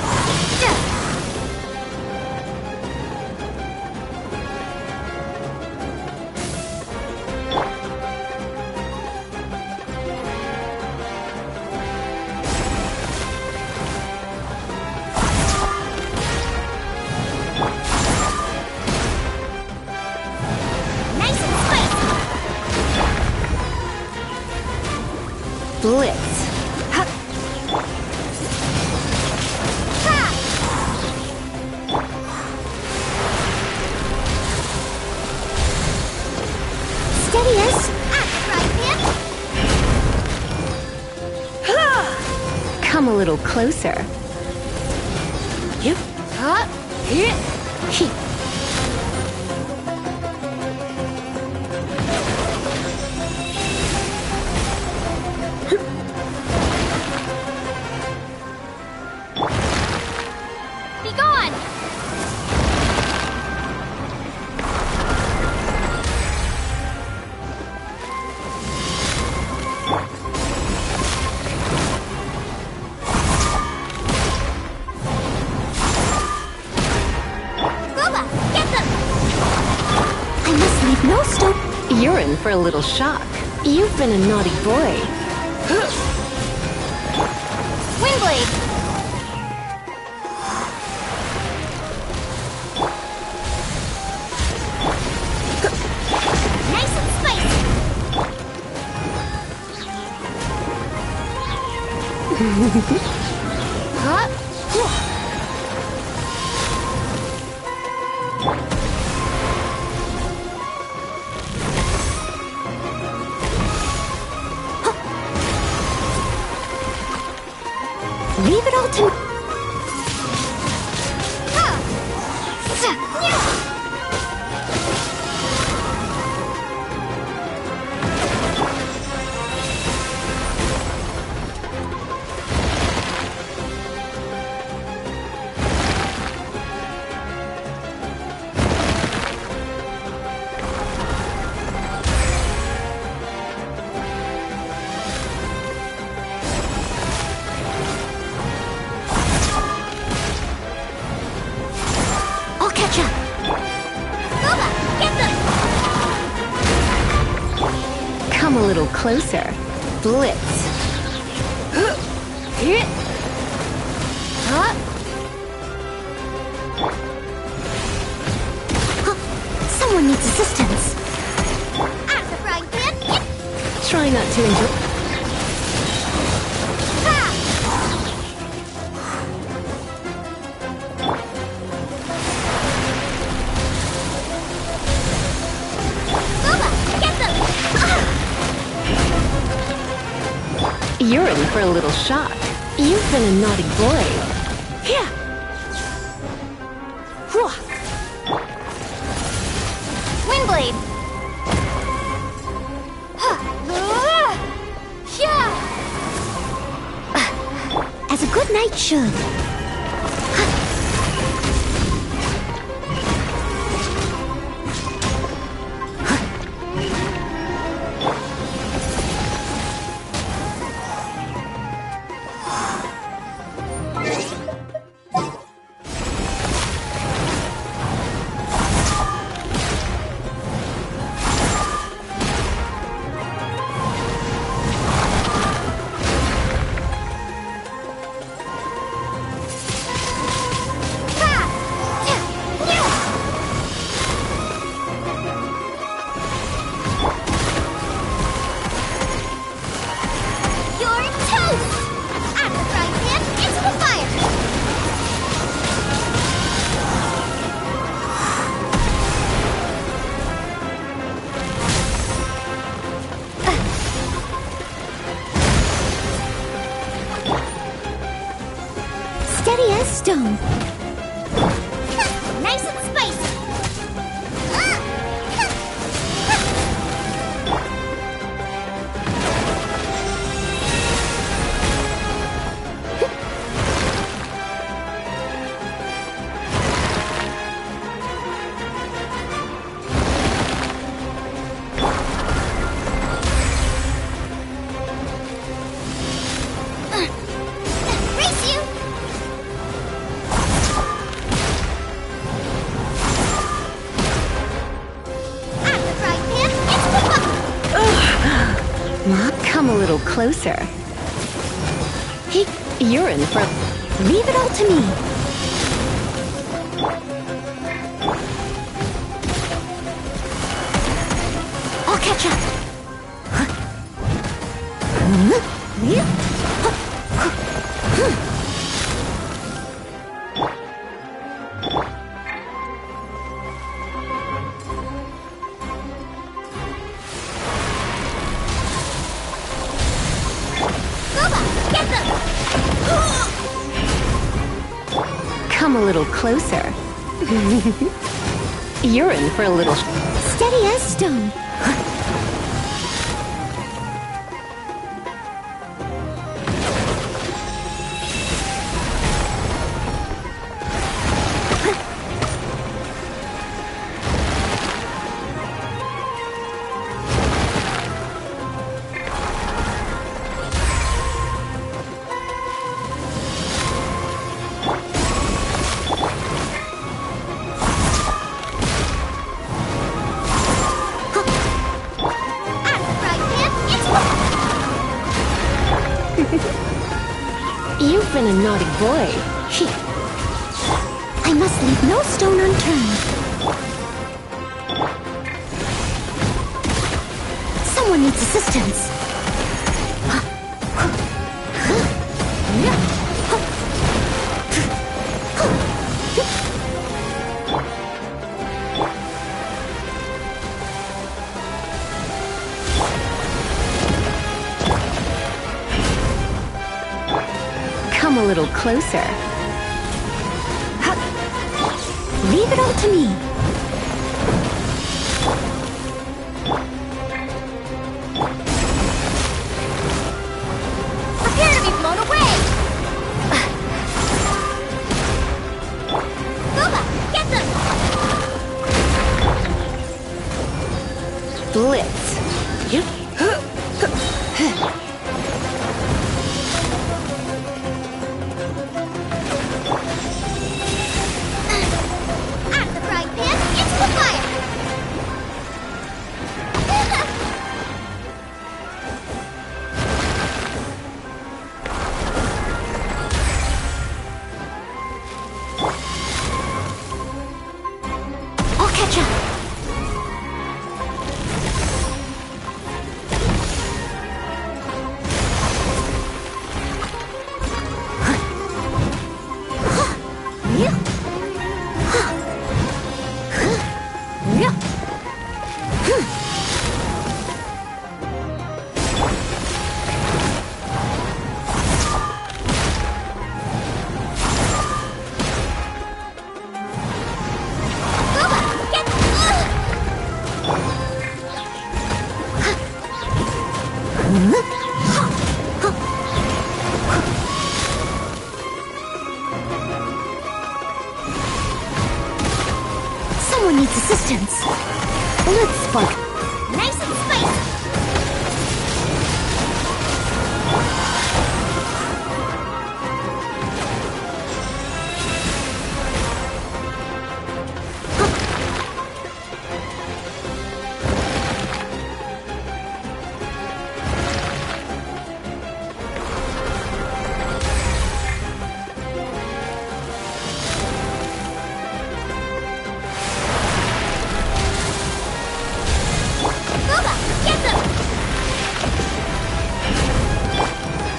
Blitz. Steady-us. Come a little closer. Yep. Be gone! Booba, get them! I must leave no stone. You're in for a little shock. You've been a naughty boy. Windblade! Nice and spicy! Leave it all to... I'll catch up. Booba, get them! Come a little closer. Blitz. Someone needs assistance. At the frying pan! Try not to enjoy. Booba, get them! You're in for a little shock. You've been a naughty boy. Here. Windblade! As a good knight should. You're toast! At the frying pan, into the fire! Steady as stone. Nice and spicy! Race you! At the frying pan, into the bucket! Come a little closer. You're in for... Leave it all to me. I'll catch up. Come a little closer. You're in for a little... Steady as stone. You've been a naughty boy. I must leave no stone unturned. Someone needs assistance. Come a little closer. Leave it all to me. Prepare to be blown away! Booba, get them! Blitz. Out of the frying pan, into the fire! I'll catch up. Someone needs assistance. Let's spark. Nice and spicy!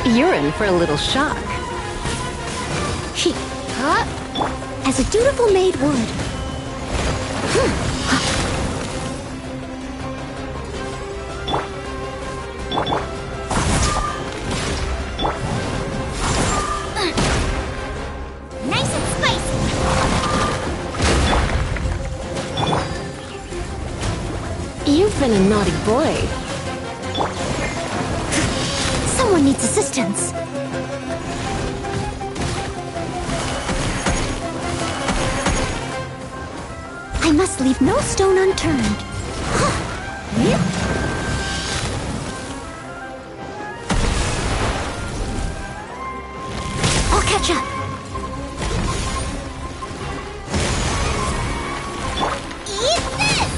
You're in for a little shock. As a dutiful maid would. Nice and spicy! You've been a naughty boy. Someone needs assistance. I must leave no stone unturned. I'll catch up. Eat this!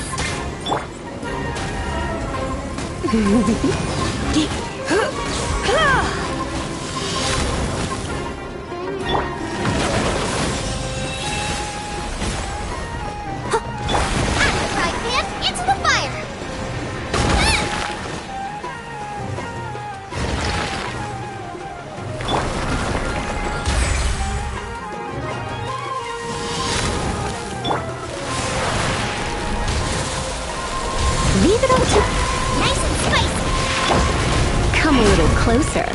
Frying pan, into the fire! Leave it all to... Nice and spicy! Come a little closer.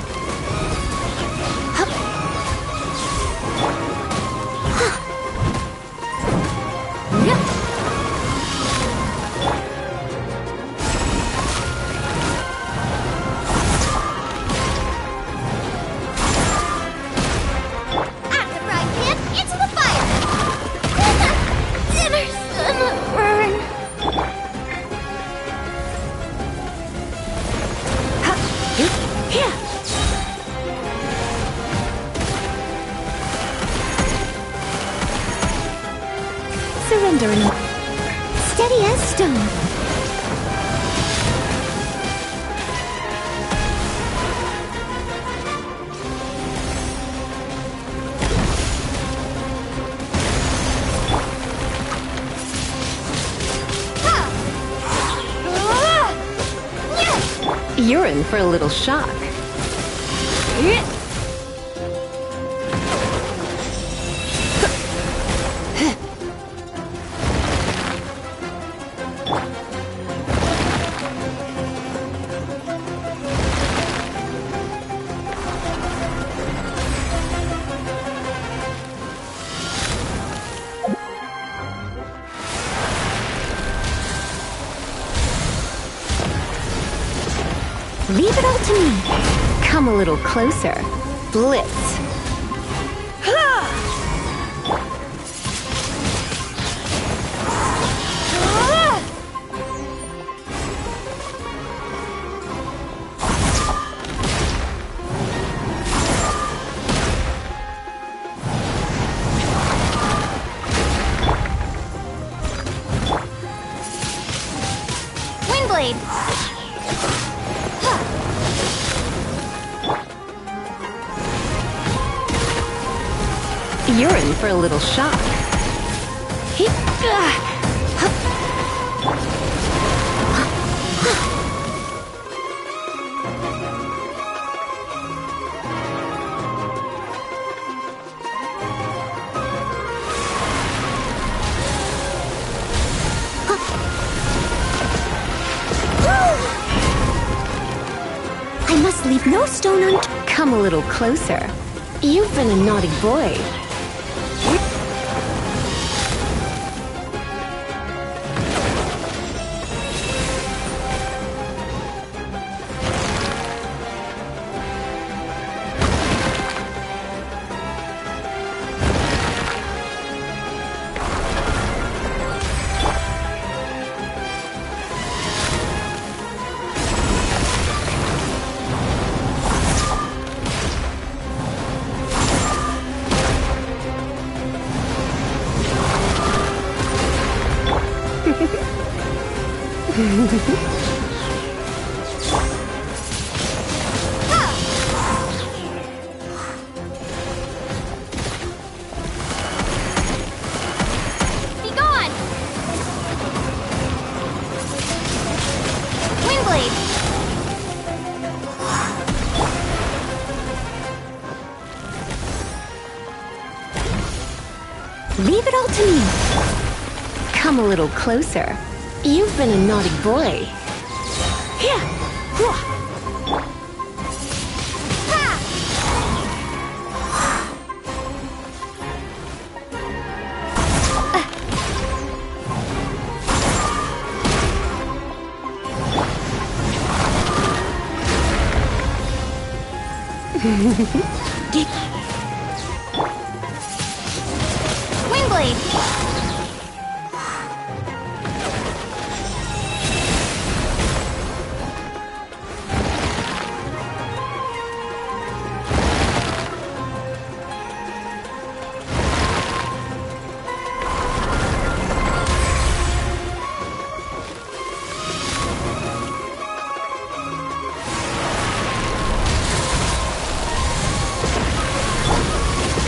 Defense Stone. You're in for a little shock. Leave it all to me. Come a little closer. Blitz. Windblade! You're in for a little shock. I must leave no stone unturned. Come a little closer. You've been a naughty boy. Be gone! Windblade! Leave it all to me. Come a little closer. You've been a naughty boy. Windblade!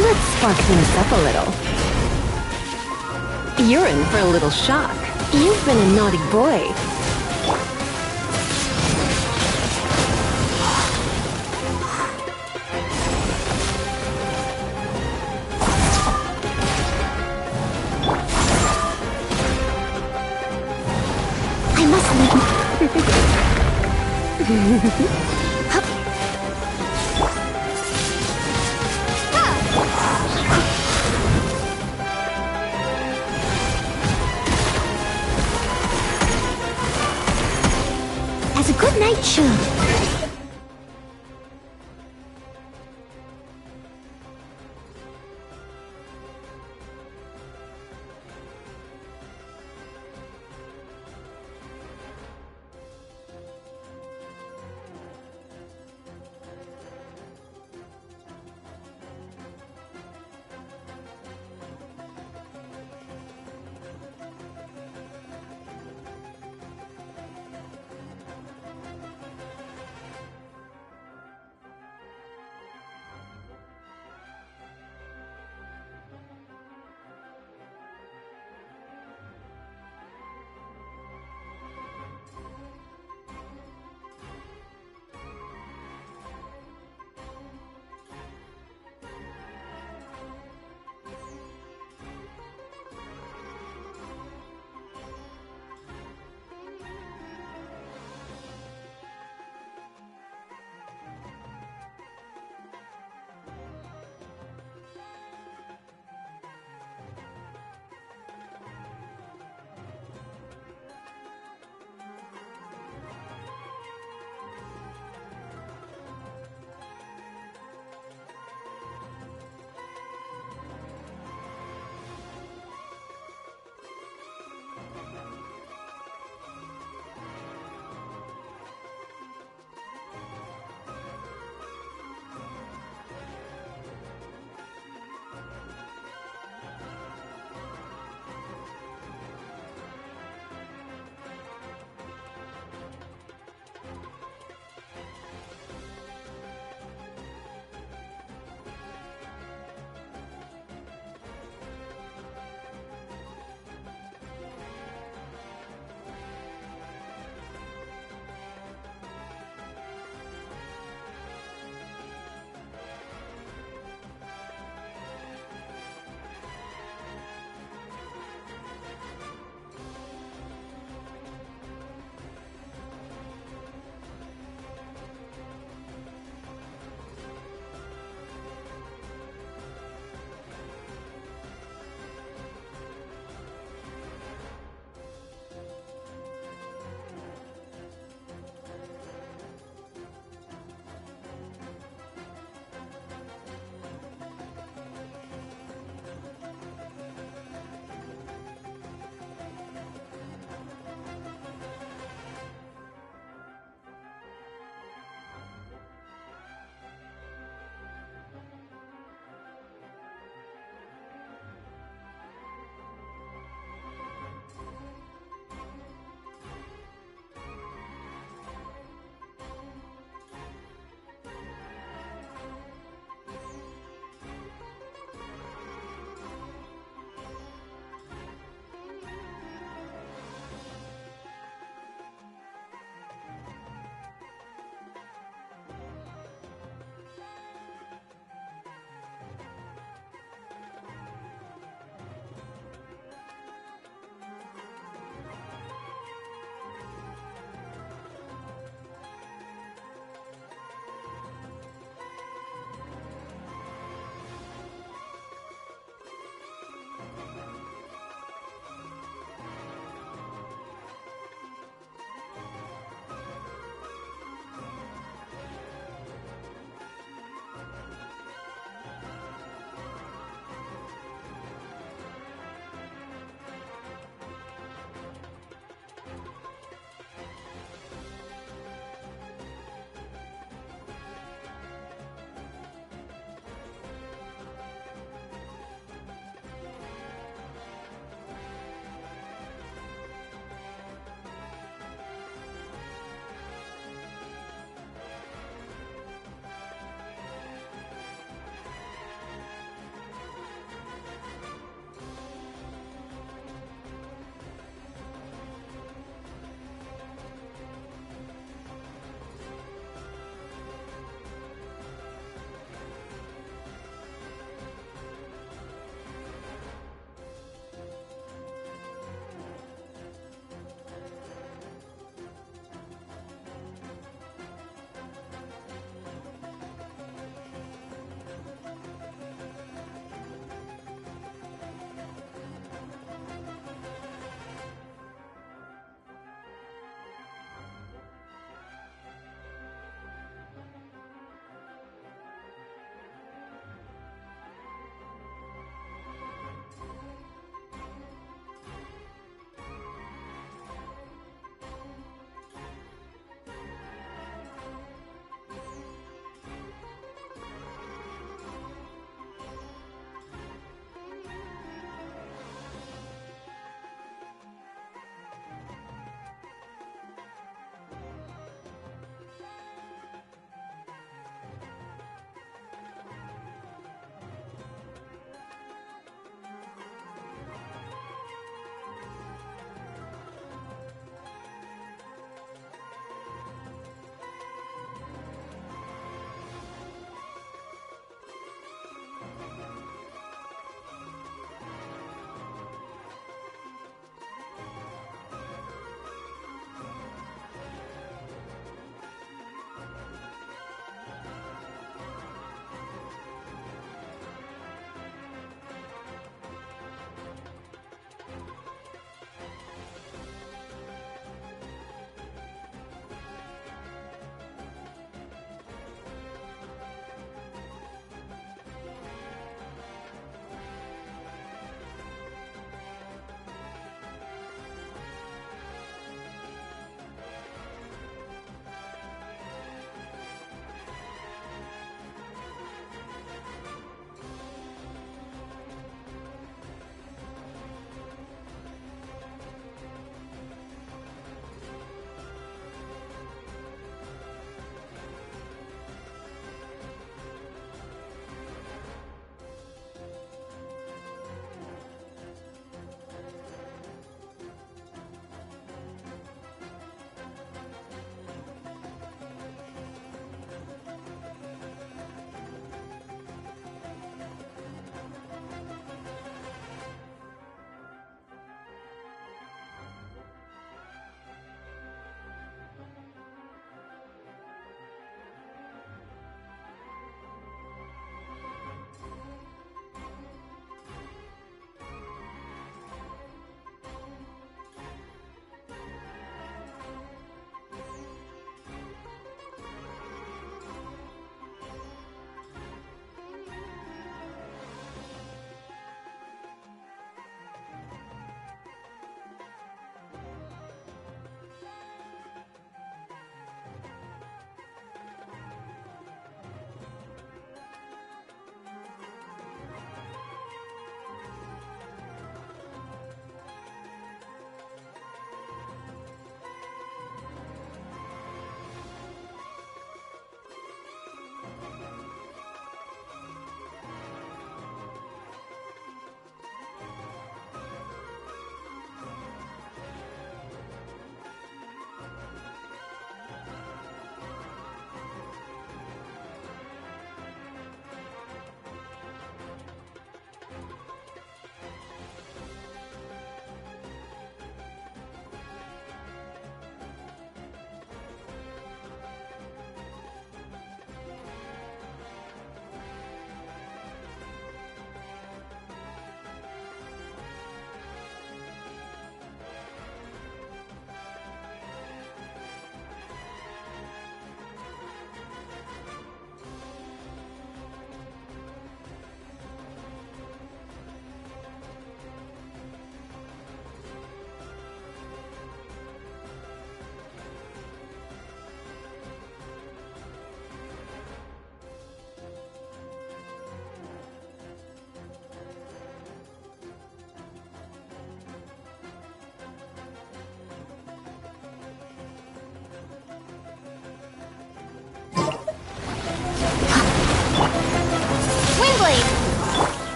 Let's spark things up a little. You're in for a little shock. You've been a naughty boy. I must leave. As a good night should.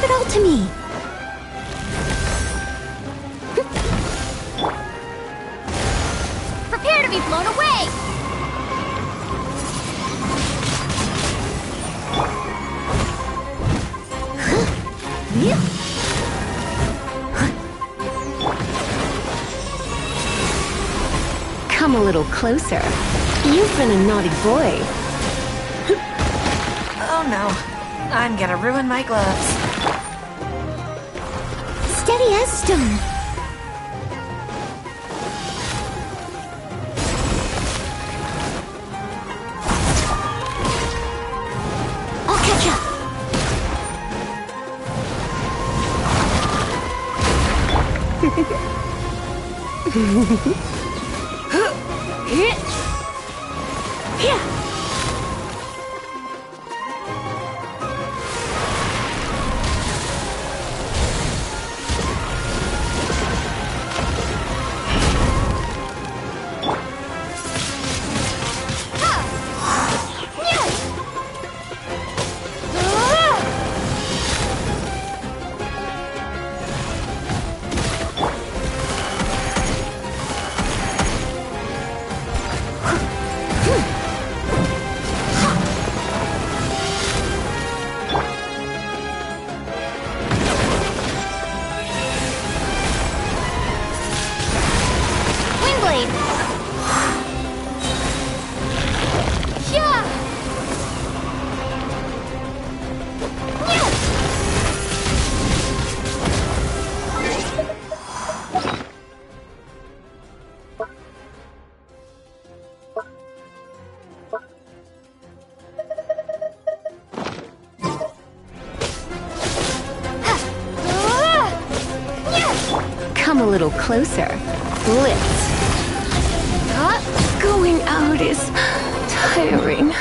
Give it all to me. Prepare to be blown away! Come a little closer. You've been a naughty boy. Oh no. I'm gonna ruin my gloves. Steady as stone. I'll catch up. Come a little closer. Blitz. Going out is tiring.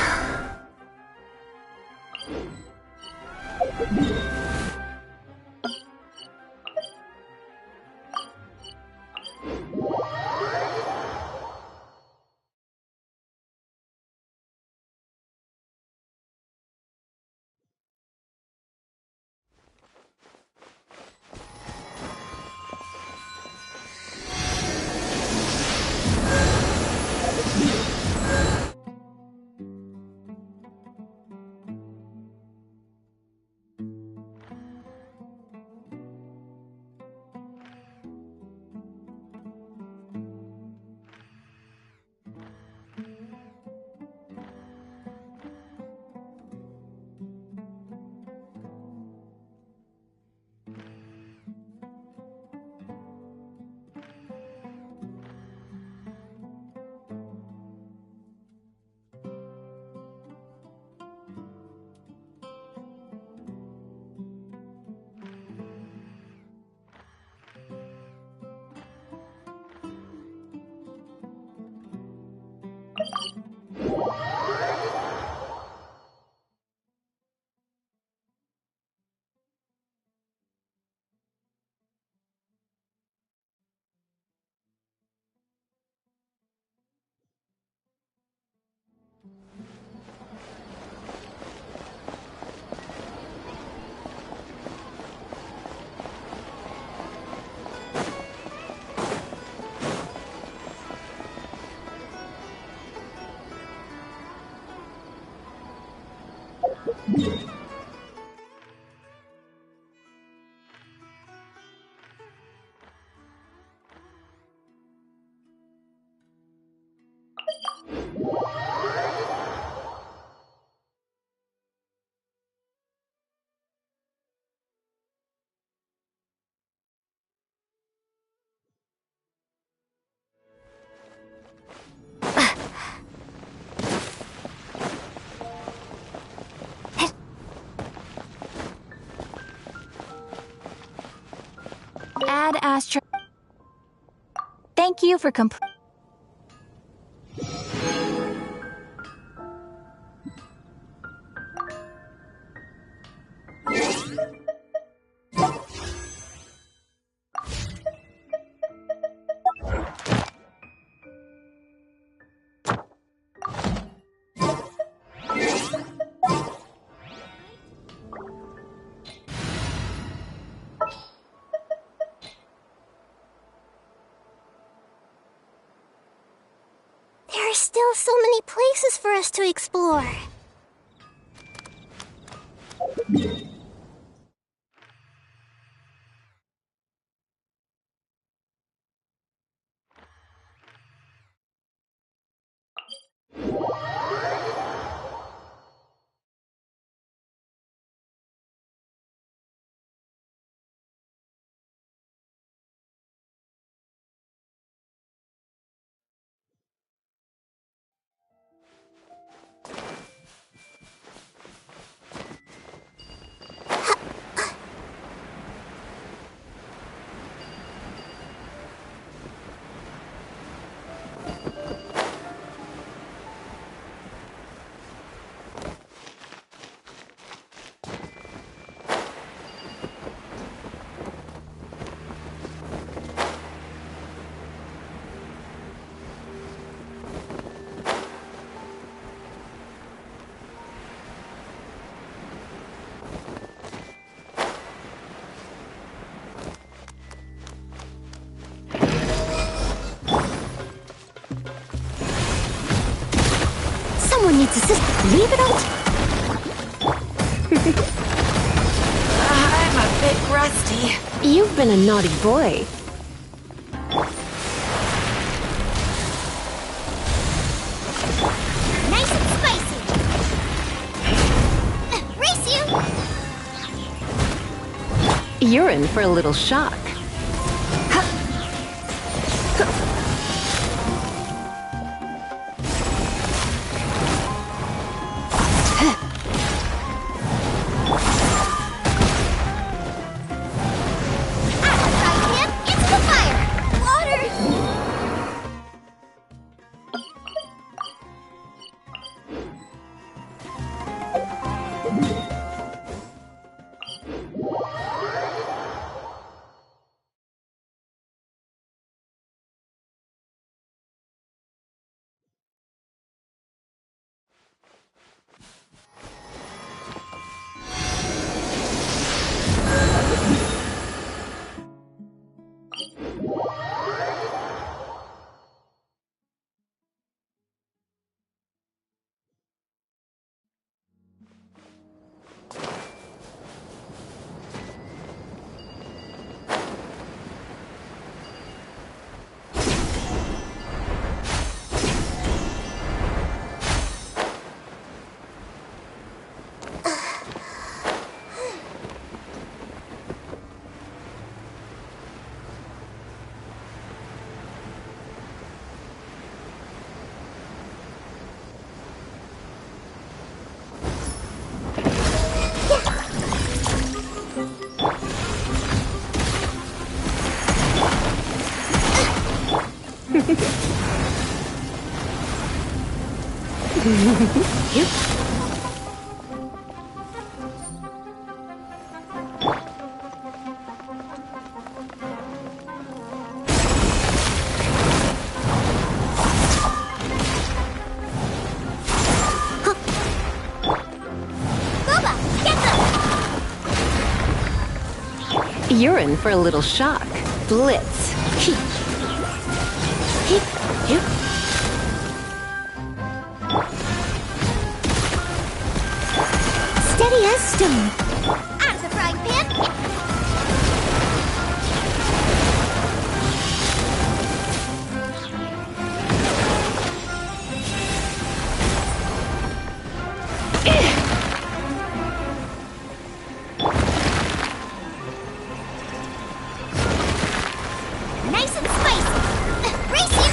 Add Astro. Thank you for still so many places for us to explore. Someone needs assistance. Leave it on. I'm a bit rusty. You've been a naughty boy. Nice and spicy. Race you. You're in for a little shock. Yep. You're in for a little shock. Blitz. Steady as stone. Out of the frying pan. Nice and spicy. Race you.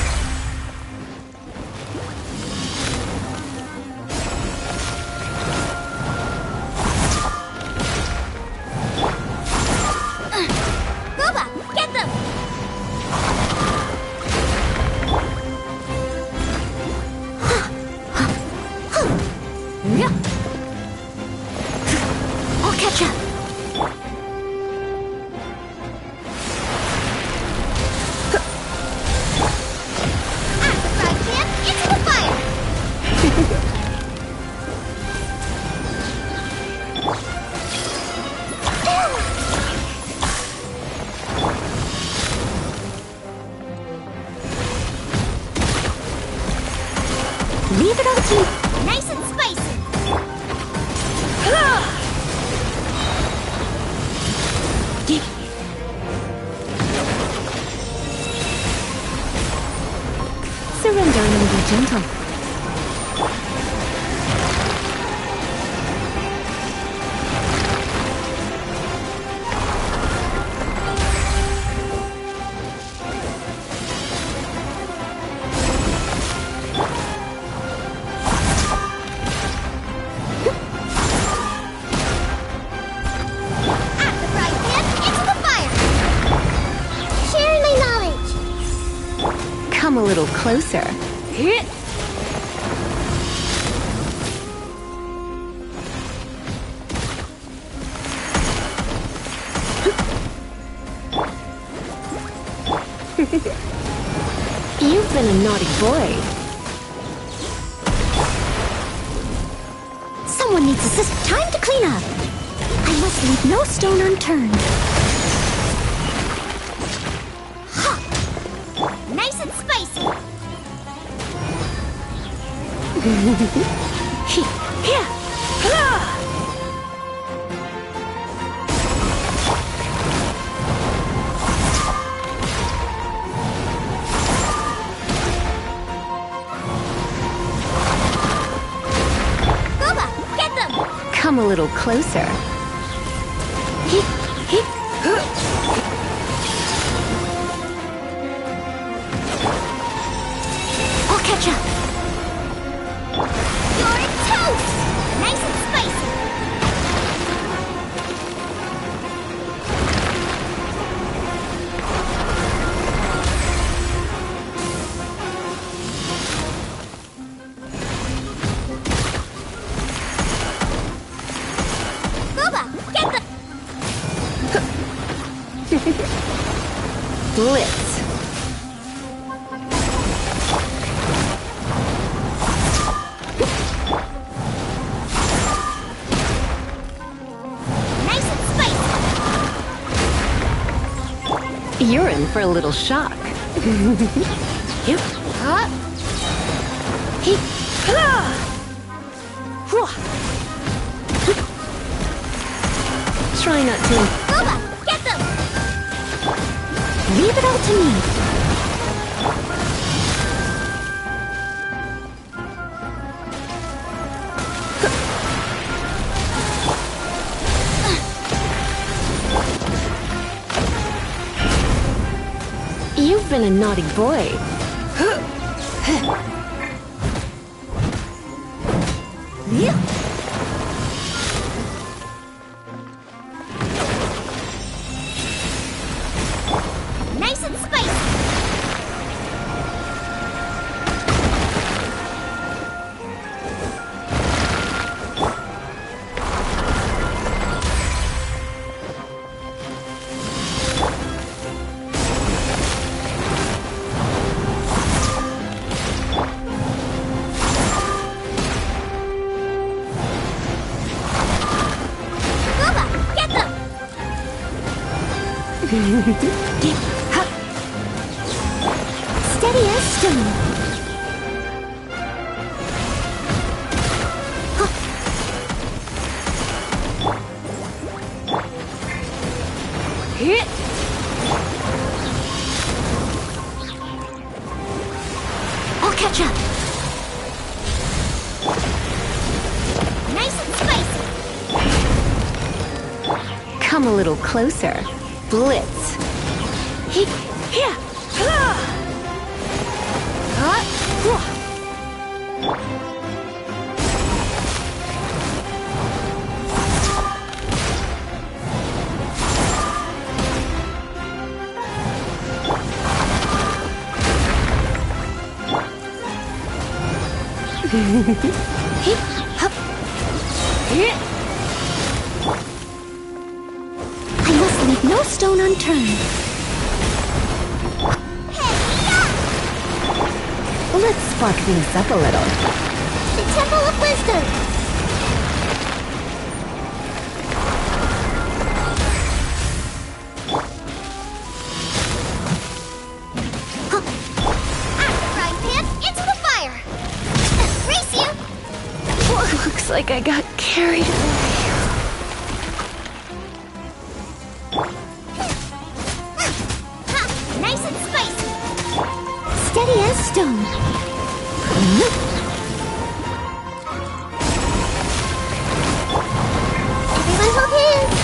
Leave it all to me. Nice and spicy. Surrender and be gentle. Come a little closer. You've been a naughty boy. Someone needs assist. Time to clean up. I must leave no stone unturned. Nice and spicy. Come a little closer. I'll catch up. You're toast! Nice and spicy. Blitz. Nice and spicy. You're in for a little shock. Yep. Try not to. Get them! Leave it all to me. You've been a naughty boy. Nice and spicy. Get them! Steady as stone. I'll catch up. Nice and spicy. Come a little closer. Blitz. I must leave no stone unturned. Let's spark things up a little. The Temple of Wisdom. Out the frying pan, into the fire. Looks like I got carried away. Nice and spicy! Steady as stone. Everyone hold hands!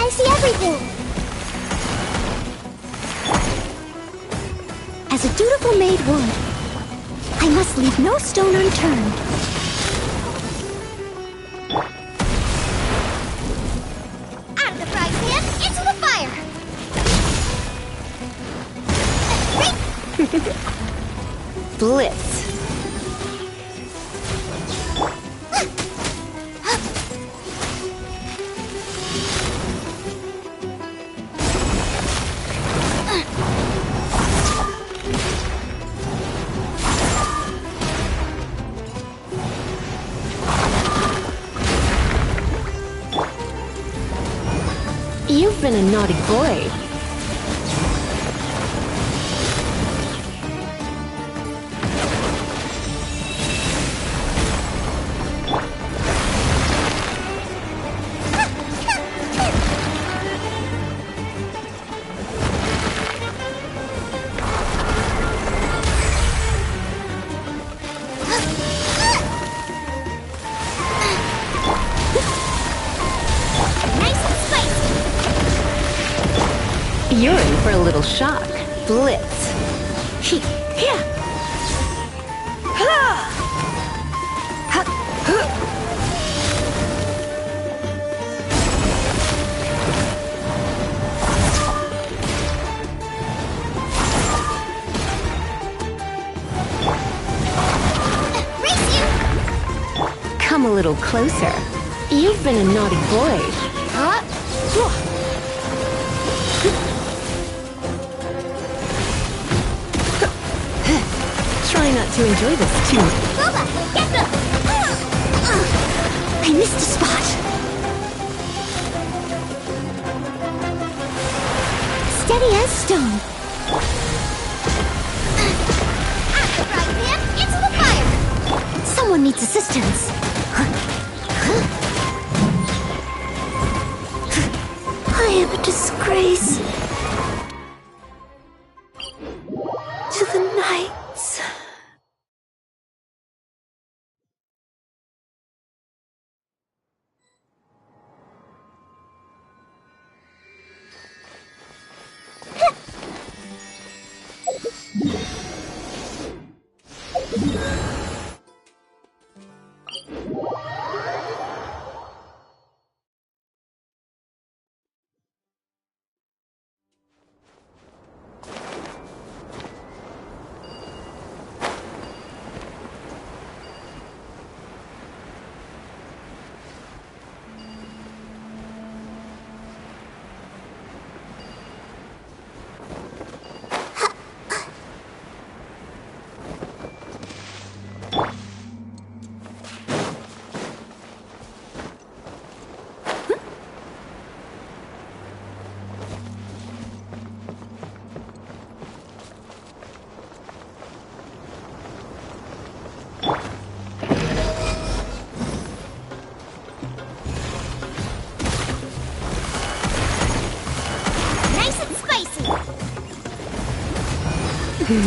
I see everything! As a dutiful maid would, I must leave no stone unturned. Out of the frying pan, into the fire! Blitz. You've been a naughty boy. You're in for a little shock. Blitz. Come a little closer. You've been a naughty boy. Try not to enjoy this too much. Boba, get them! I missed a spot. Steady as stone. Out of the frying pan, into the fire! Someone needs assistance. I am a disgrace to the knights. You're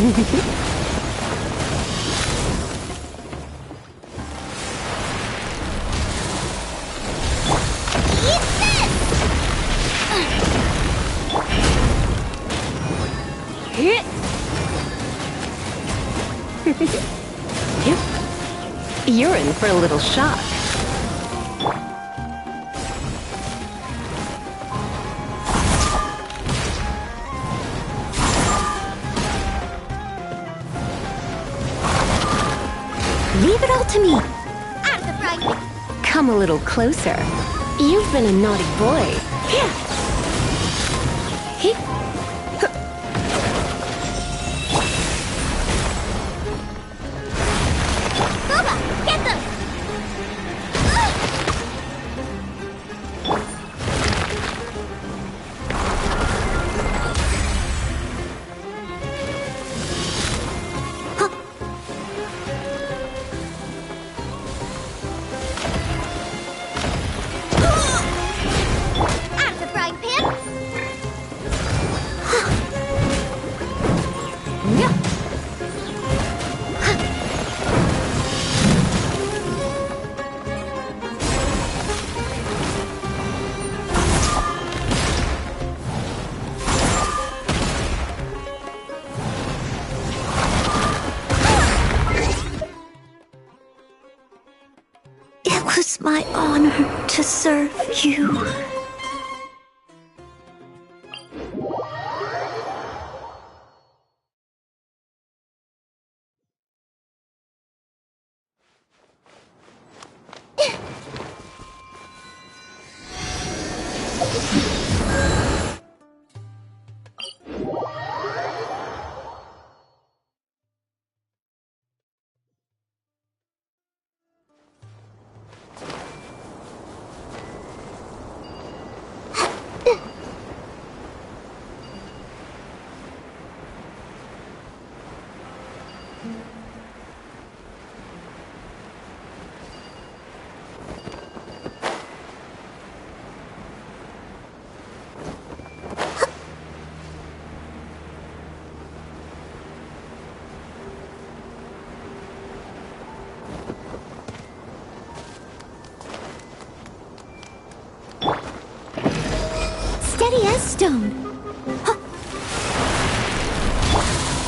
in for a little shock. Leave it all to me. Out of the frying pan. Come a little closer. You've been a naughty boy. Here. Boba, get them! Out of the frying pan. It was my honor to serve you. Steady as stone. Huh.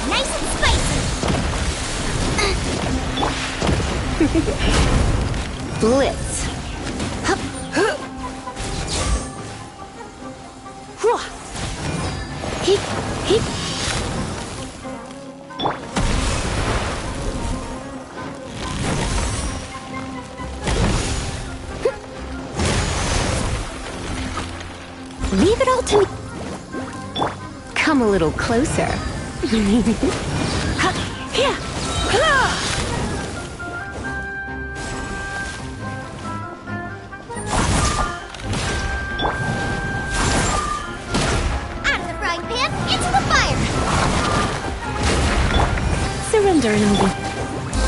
Nice and spicy. Blitz. Hup. Hwah. Heep, heep. Leave it all to me. Come a little closer. Here. Out of the frying pan, into the fire. Surrender and I'll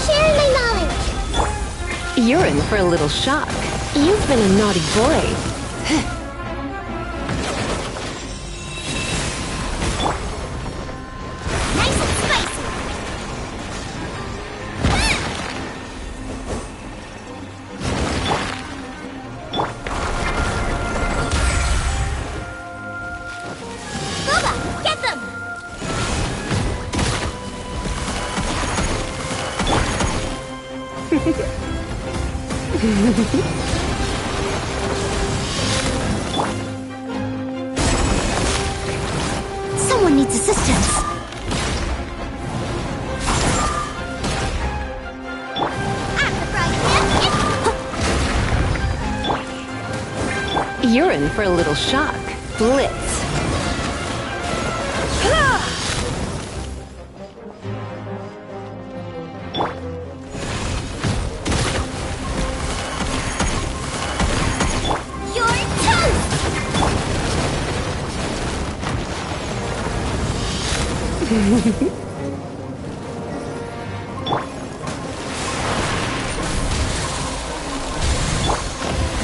Share my knowledge. You're in for a little shock. You've been a naughty boy. Nice and spicy. Boba, get them! Someone needs assistance. Out of the frying pan, You're in for a little shock. Blitz. your toast!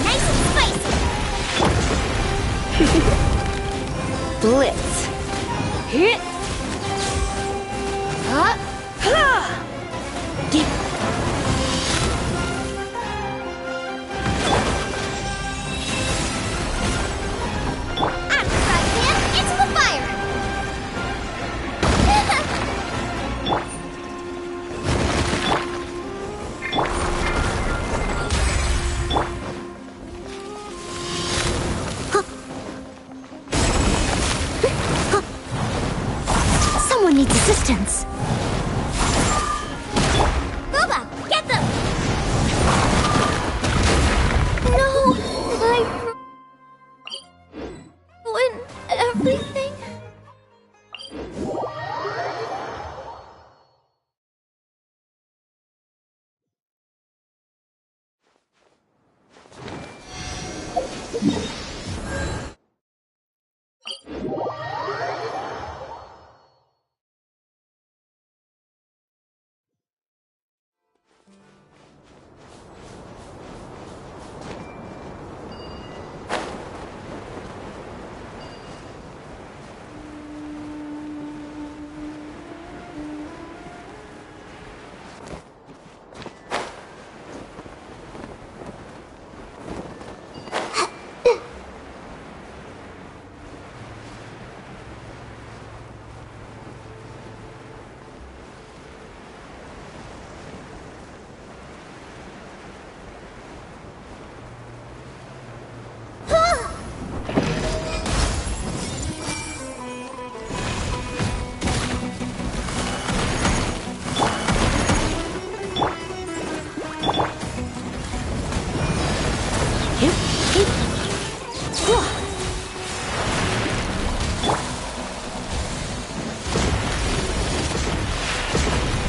Nice and spicy. Blitz. Hit. resistance. Boba, get them! No! I ruined everything?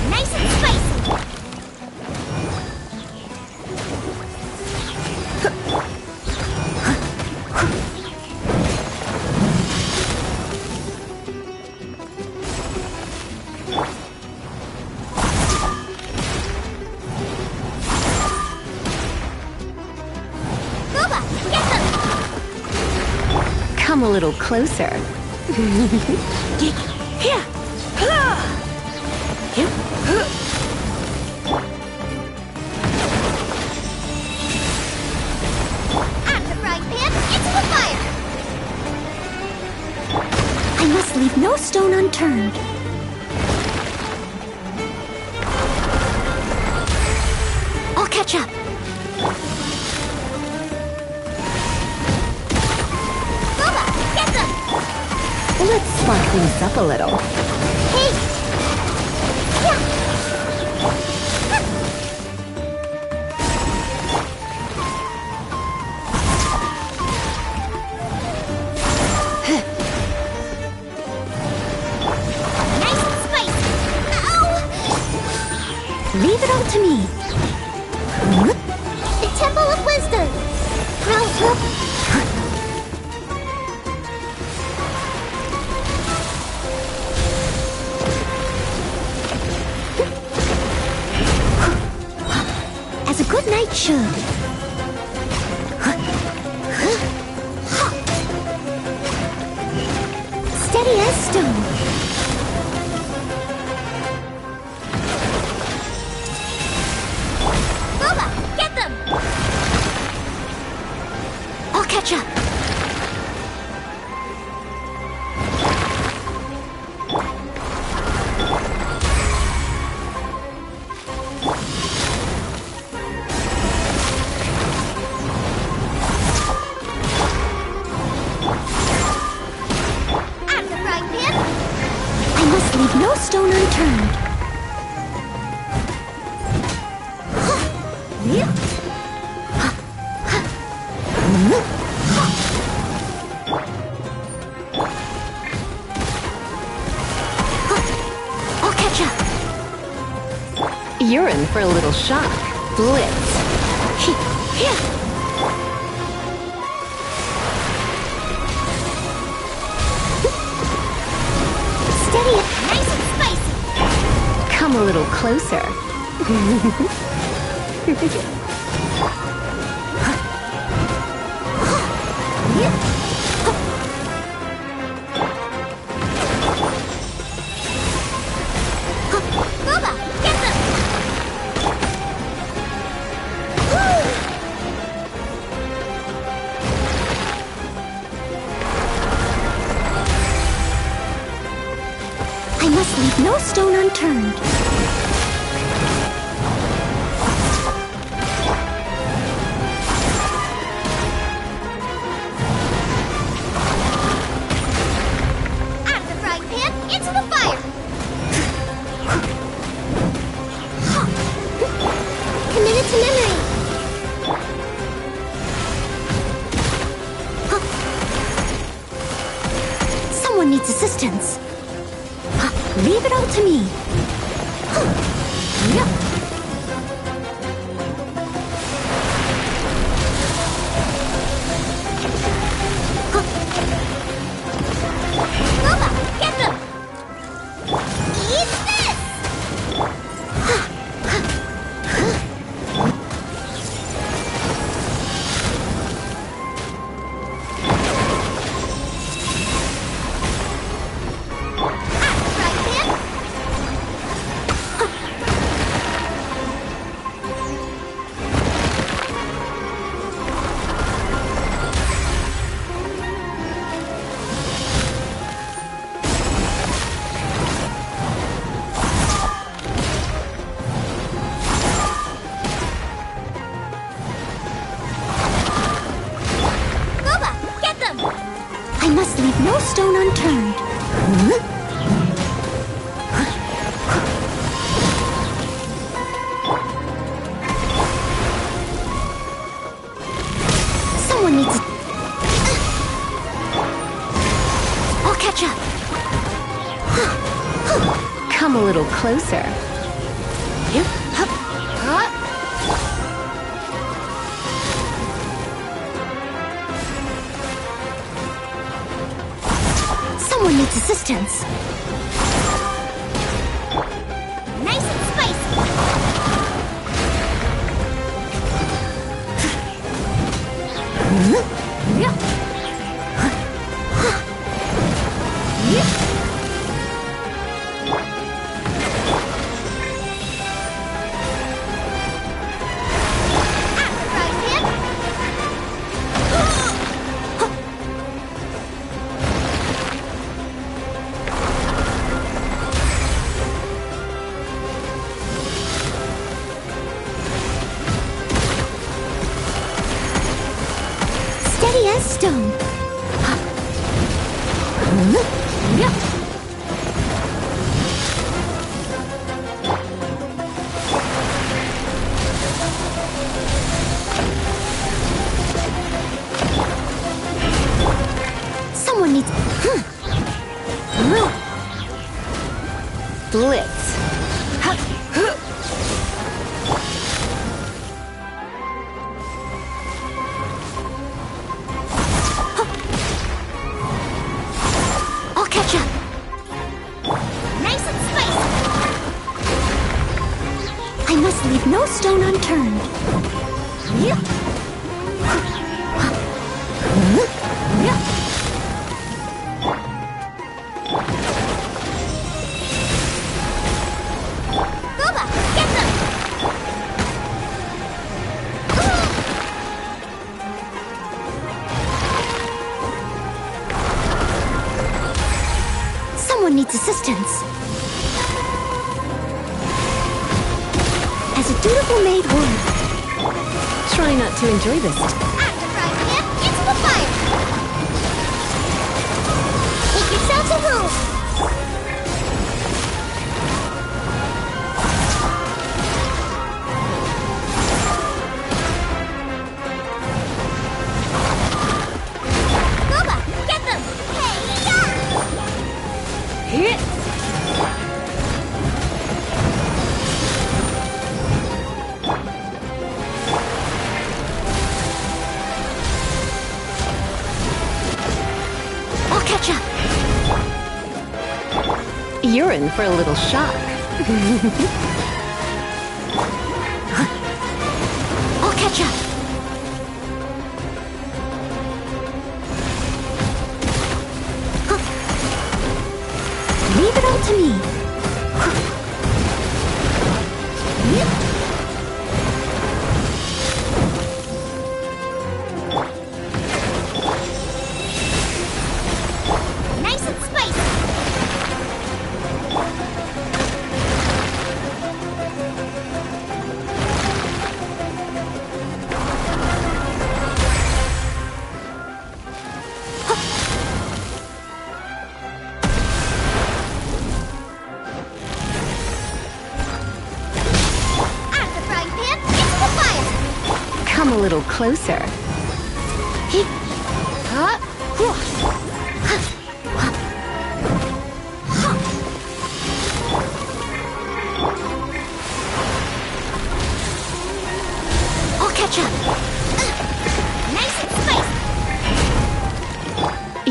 Nice and spicy! Boba, get them! Come a little closer. Here! Out the frying pan, into the fire! I must leave no stone unturned. I'll catch up. Boba, get them! Let's spark things up a little. Hey! Yeah! Nice and spicy! Ow! Leave it all to me. The Temple of Wisdom! As a good knight should. Steady as stone. Boba, get them! I'll catch up. Out the frying pan! I must leave no stone unturned. I'll catch up. You're in for a little shock. Blitz. Here. Steady. Nice and spicy! Come a little closer. Boba, get them! I must leave no stone unturned. Out of the frying pan, into the fire! Someone needs assistance. Leave it all to me. Nova, get them! Eat this! I must leave no stone unturned. Someone needs... I'll catch up. Come a little closer. Someone needs assistance. Nice and spicy! Steady as stone. Someone needs... Blitz. I'll catch up. Nice and spicy! I must leave no stone unturned. Nova, get them! Someone needs assistance. As a dutiful maid would. Try not to enjoy this. After frying pan, into the fire! Make yourselves a home! Nova, get them! Hey-ya! I'll catch up. You're in for a little shock. I'll catch up. Leave it all to me. Nice and spicy! After frying pan, into the fire! Come a little closer.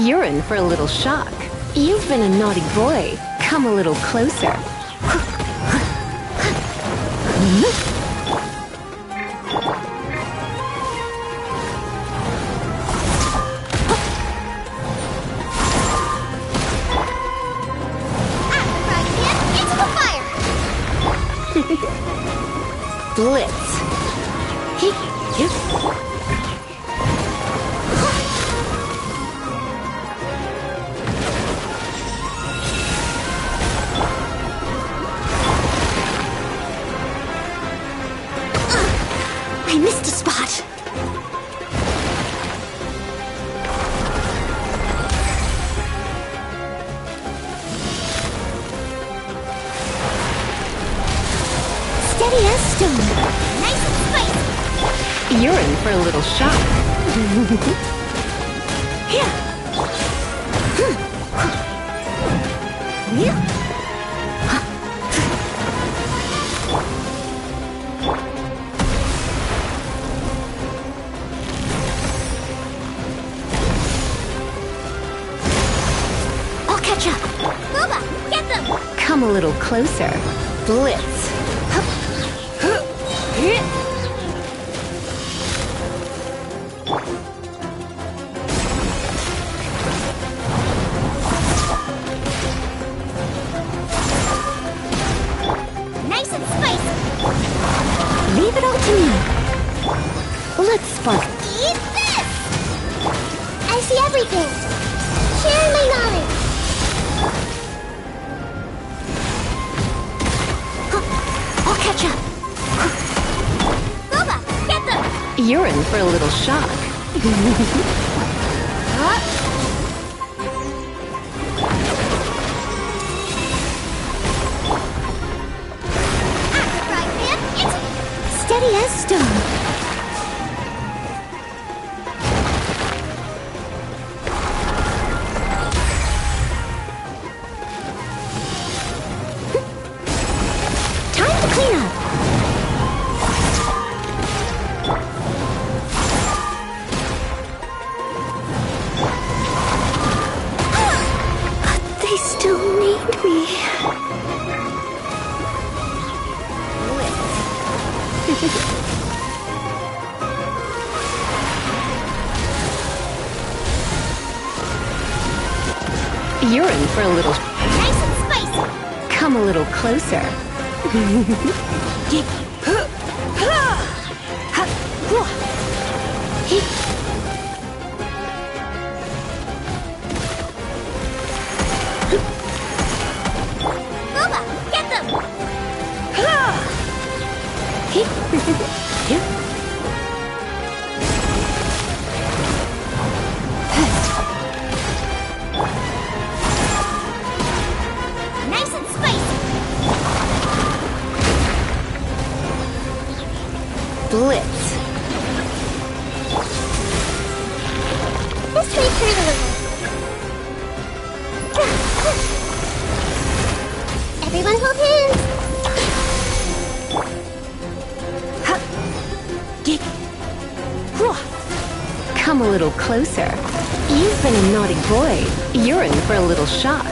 You're in for a little shock. You've been a naughty boy. Come a little closer. Into the fire! Blitz. I missed a spot. Steady as stone. Nice and spicy! You're in for a little shock. Here. I'll catch up. Boba, get them! Come a little closer. Blitz. Nice and spicy! Leave it all to me. Let's spark. Eat this! I see everything! Share my knowledge! I'll catch up. Boba, get them! You're in for a little shock. Steady as stone. Time to clean up. They still need me. You're in for a little... Nice and spicy! Come a little closer. Boba, get them! Nice and spicy! Blitz. Let's trade through the river. Everyone hold hands! Come a little closer. You've been a naughty boy. You're in for a little shock.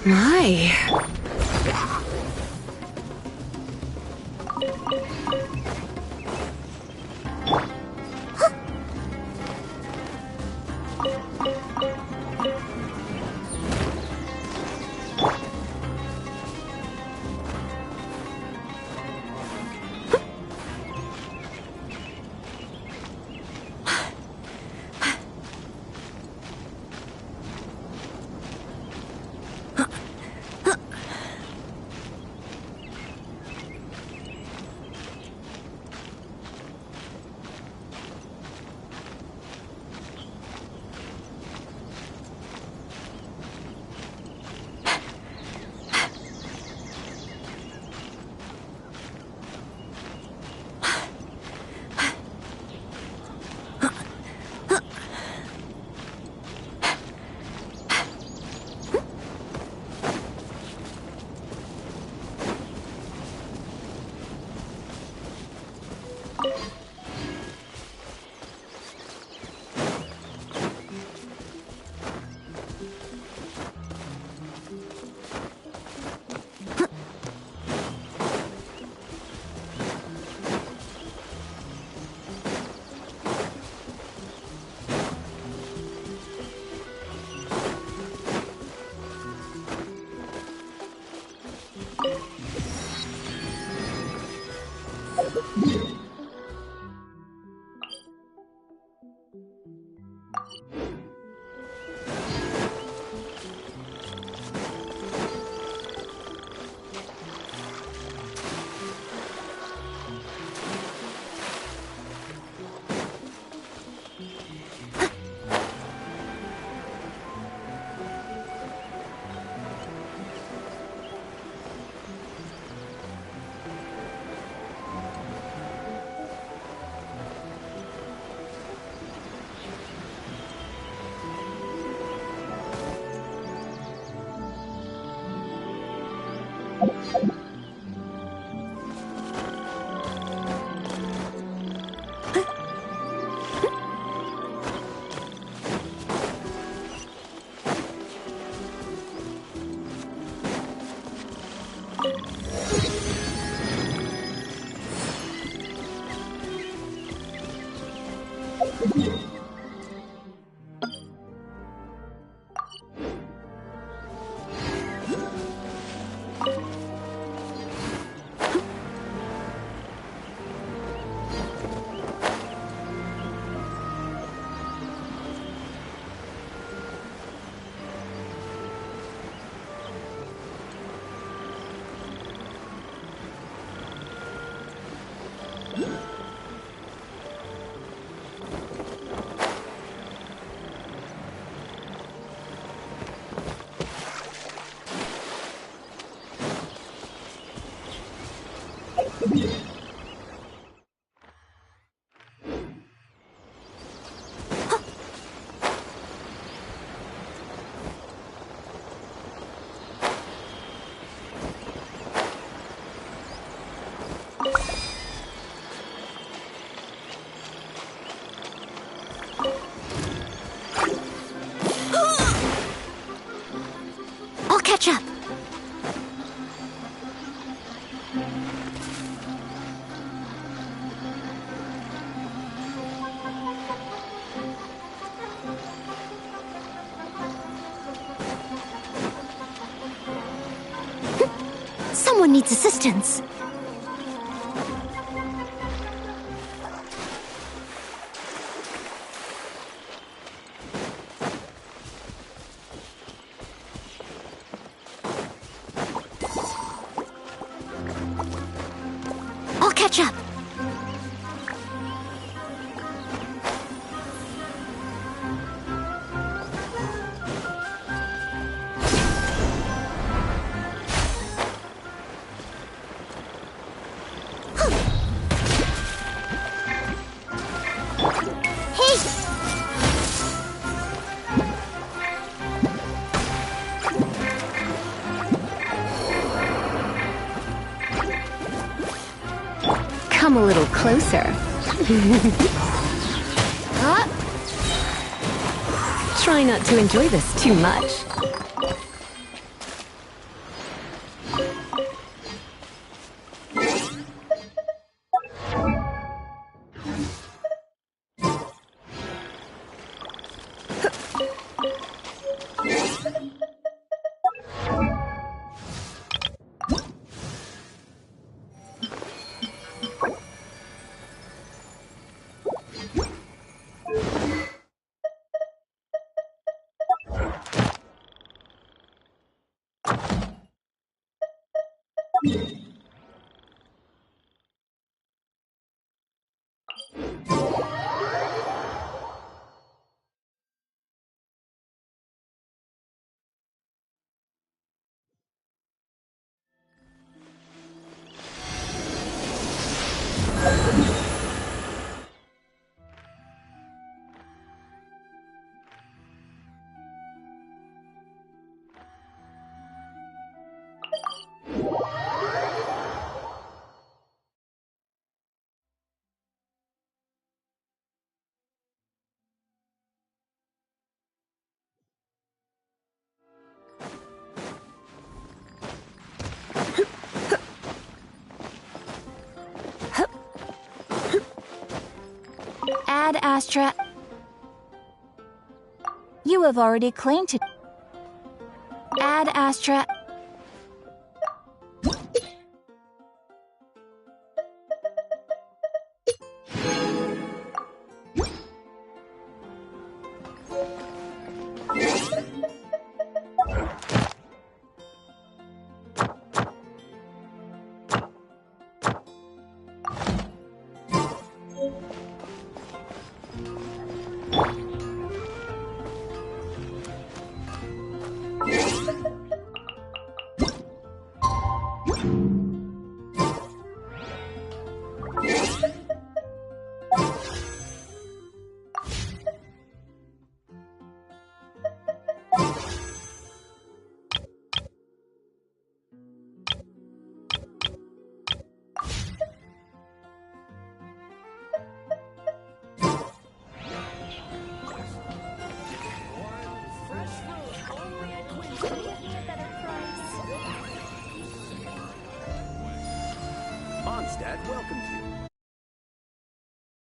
My. catch up. Someone needs assistance. I'll catch up. Come a little closer. Try not to enjoy this too much. Ad Astra. You have already claimed to. Ad Astra. Mondstadt welcomes you.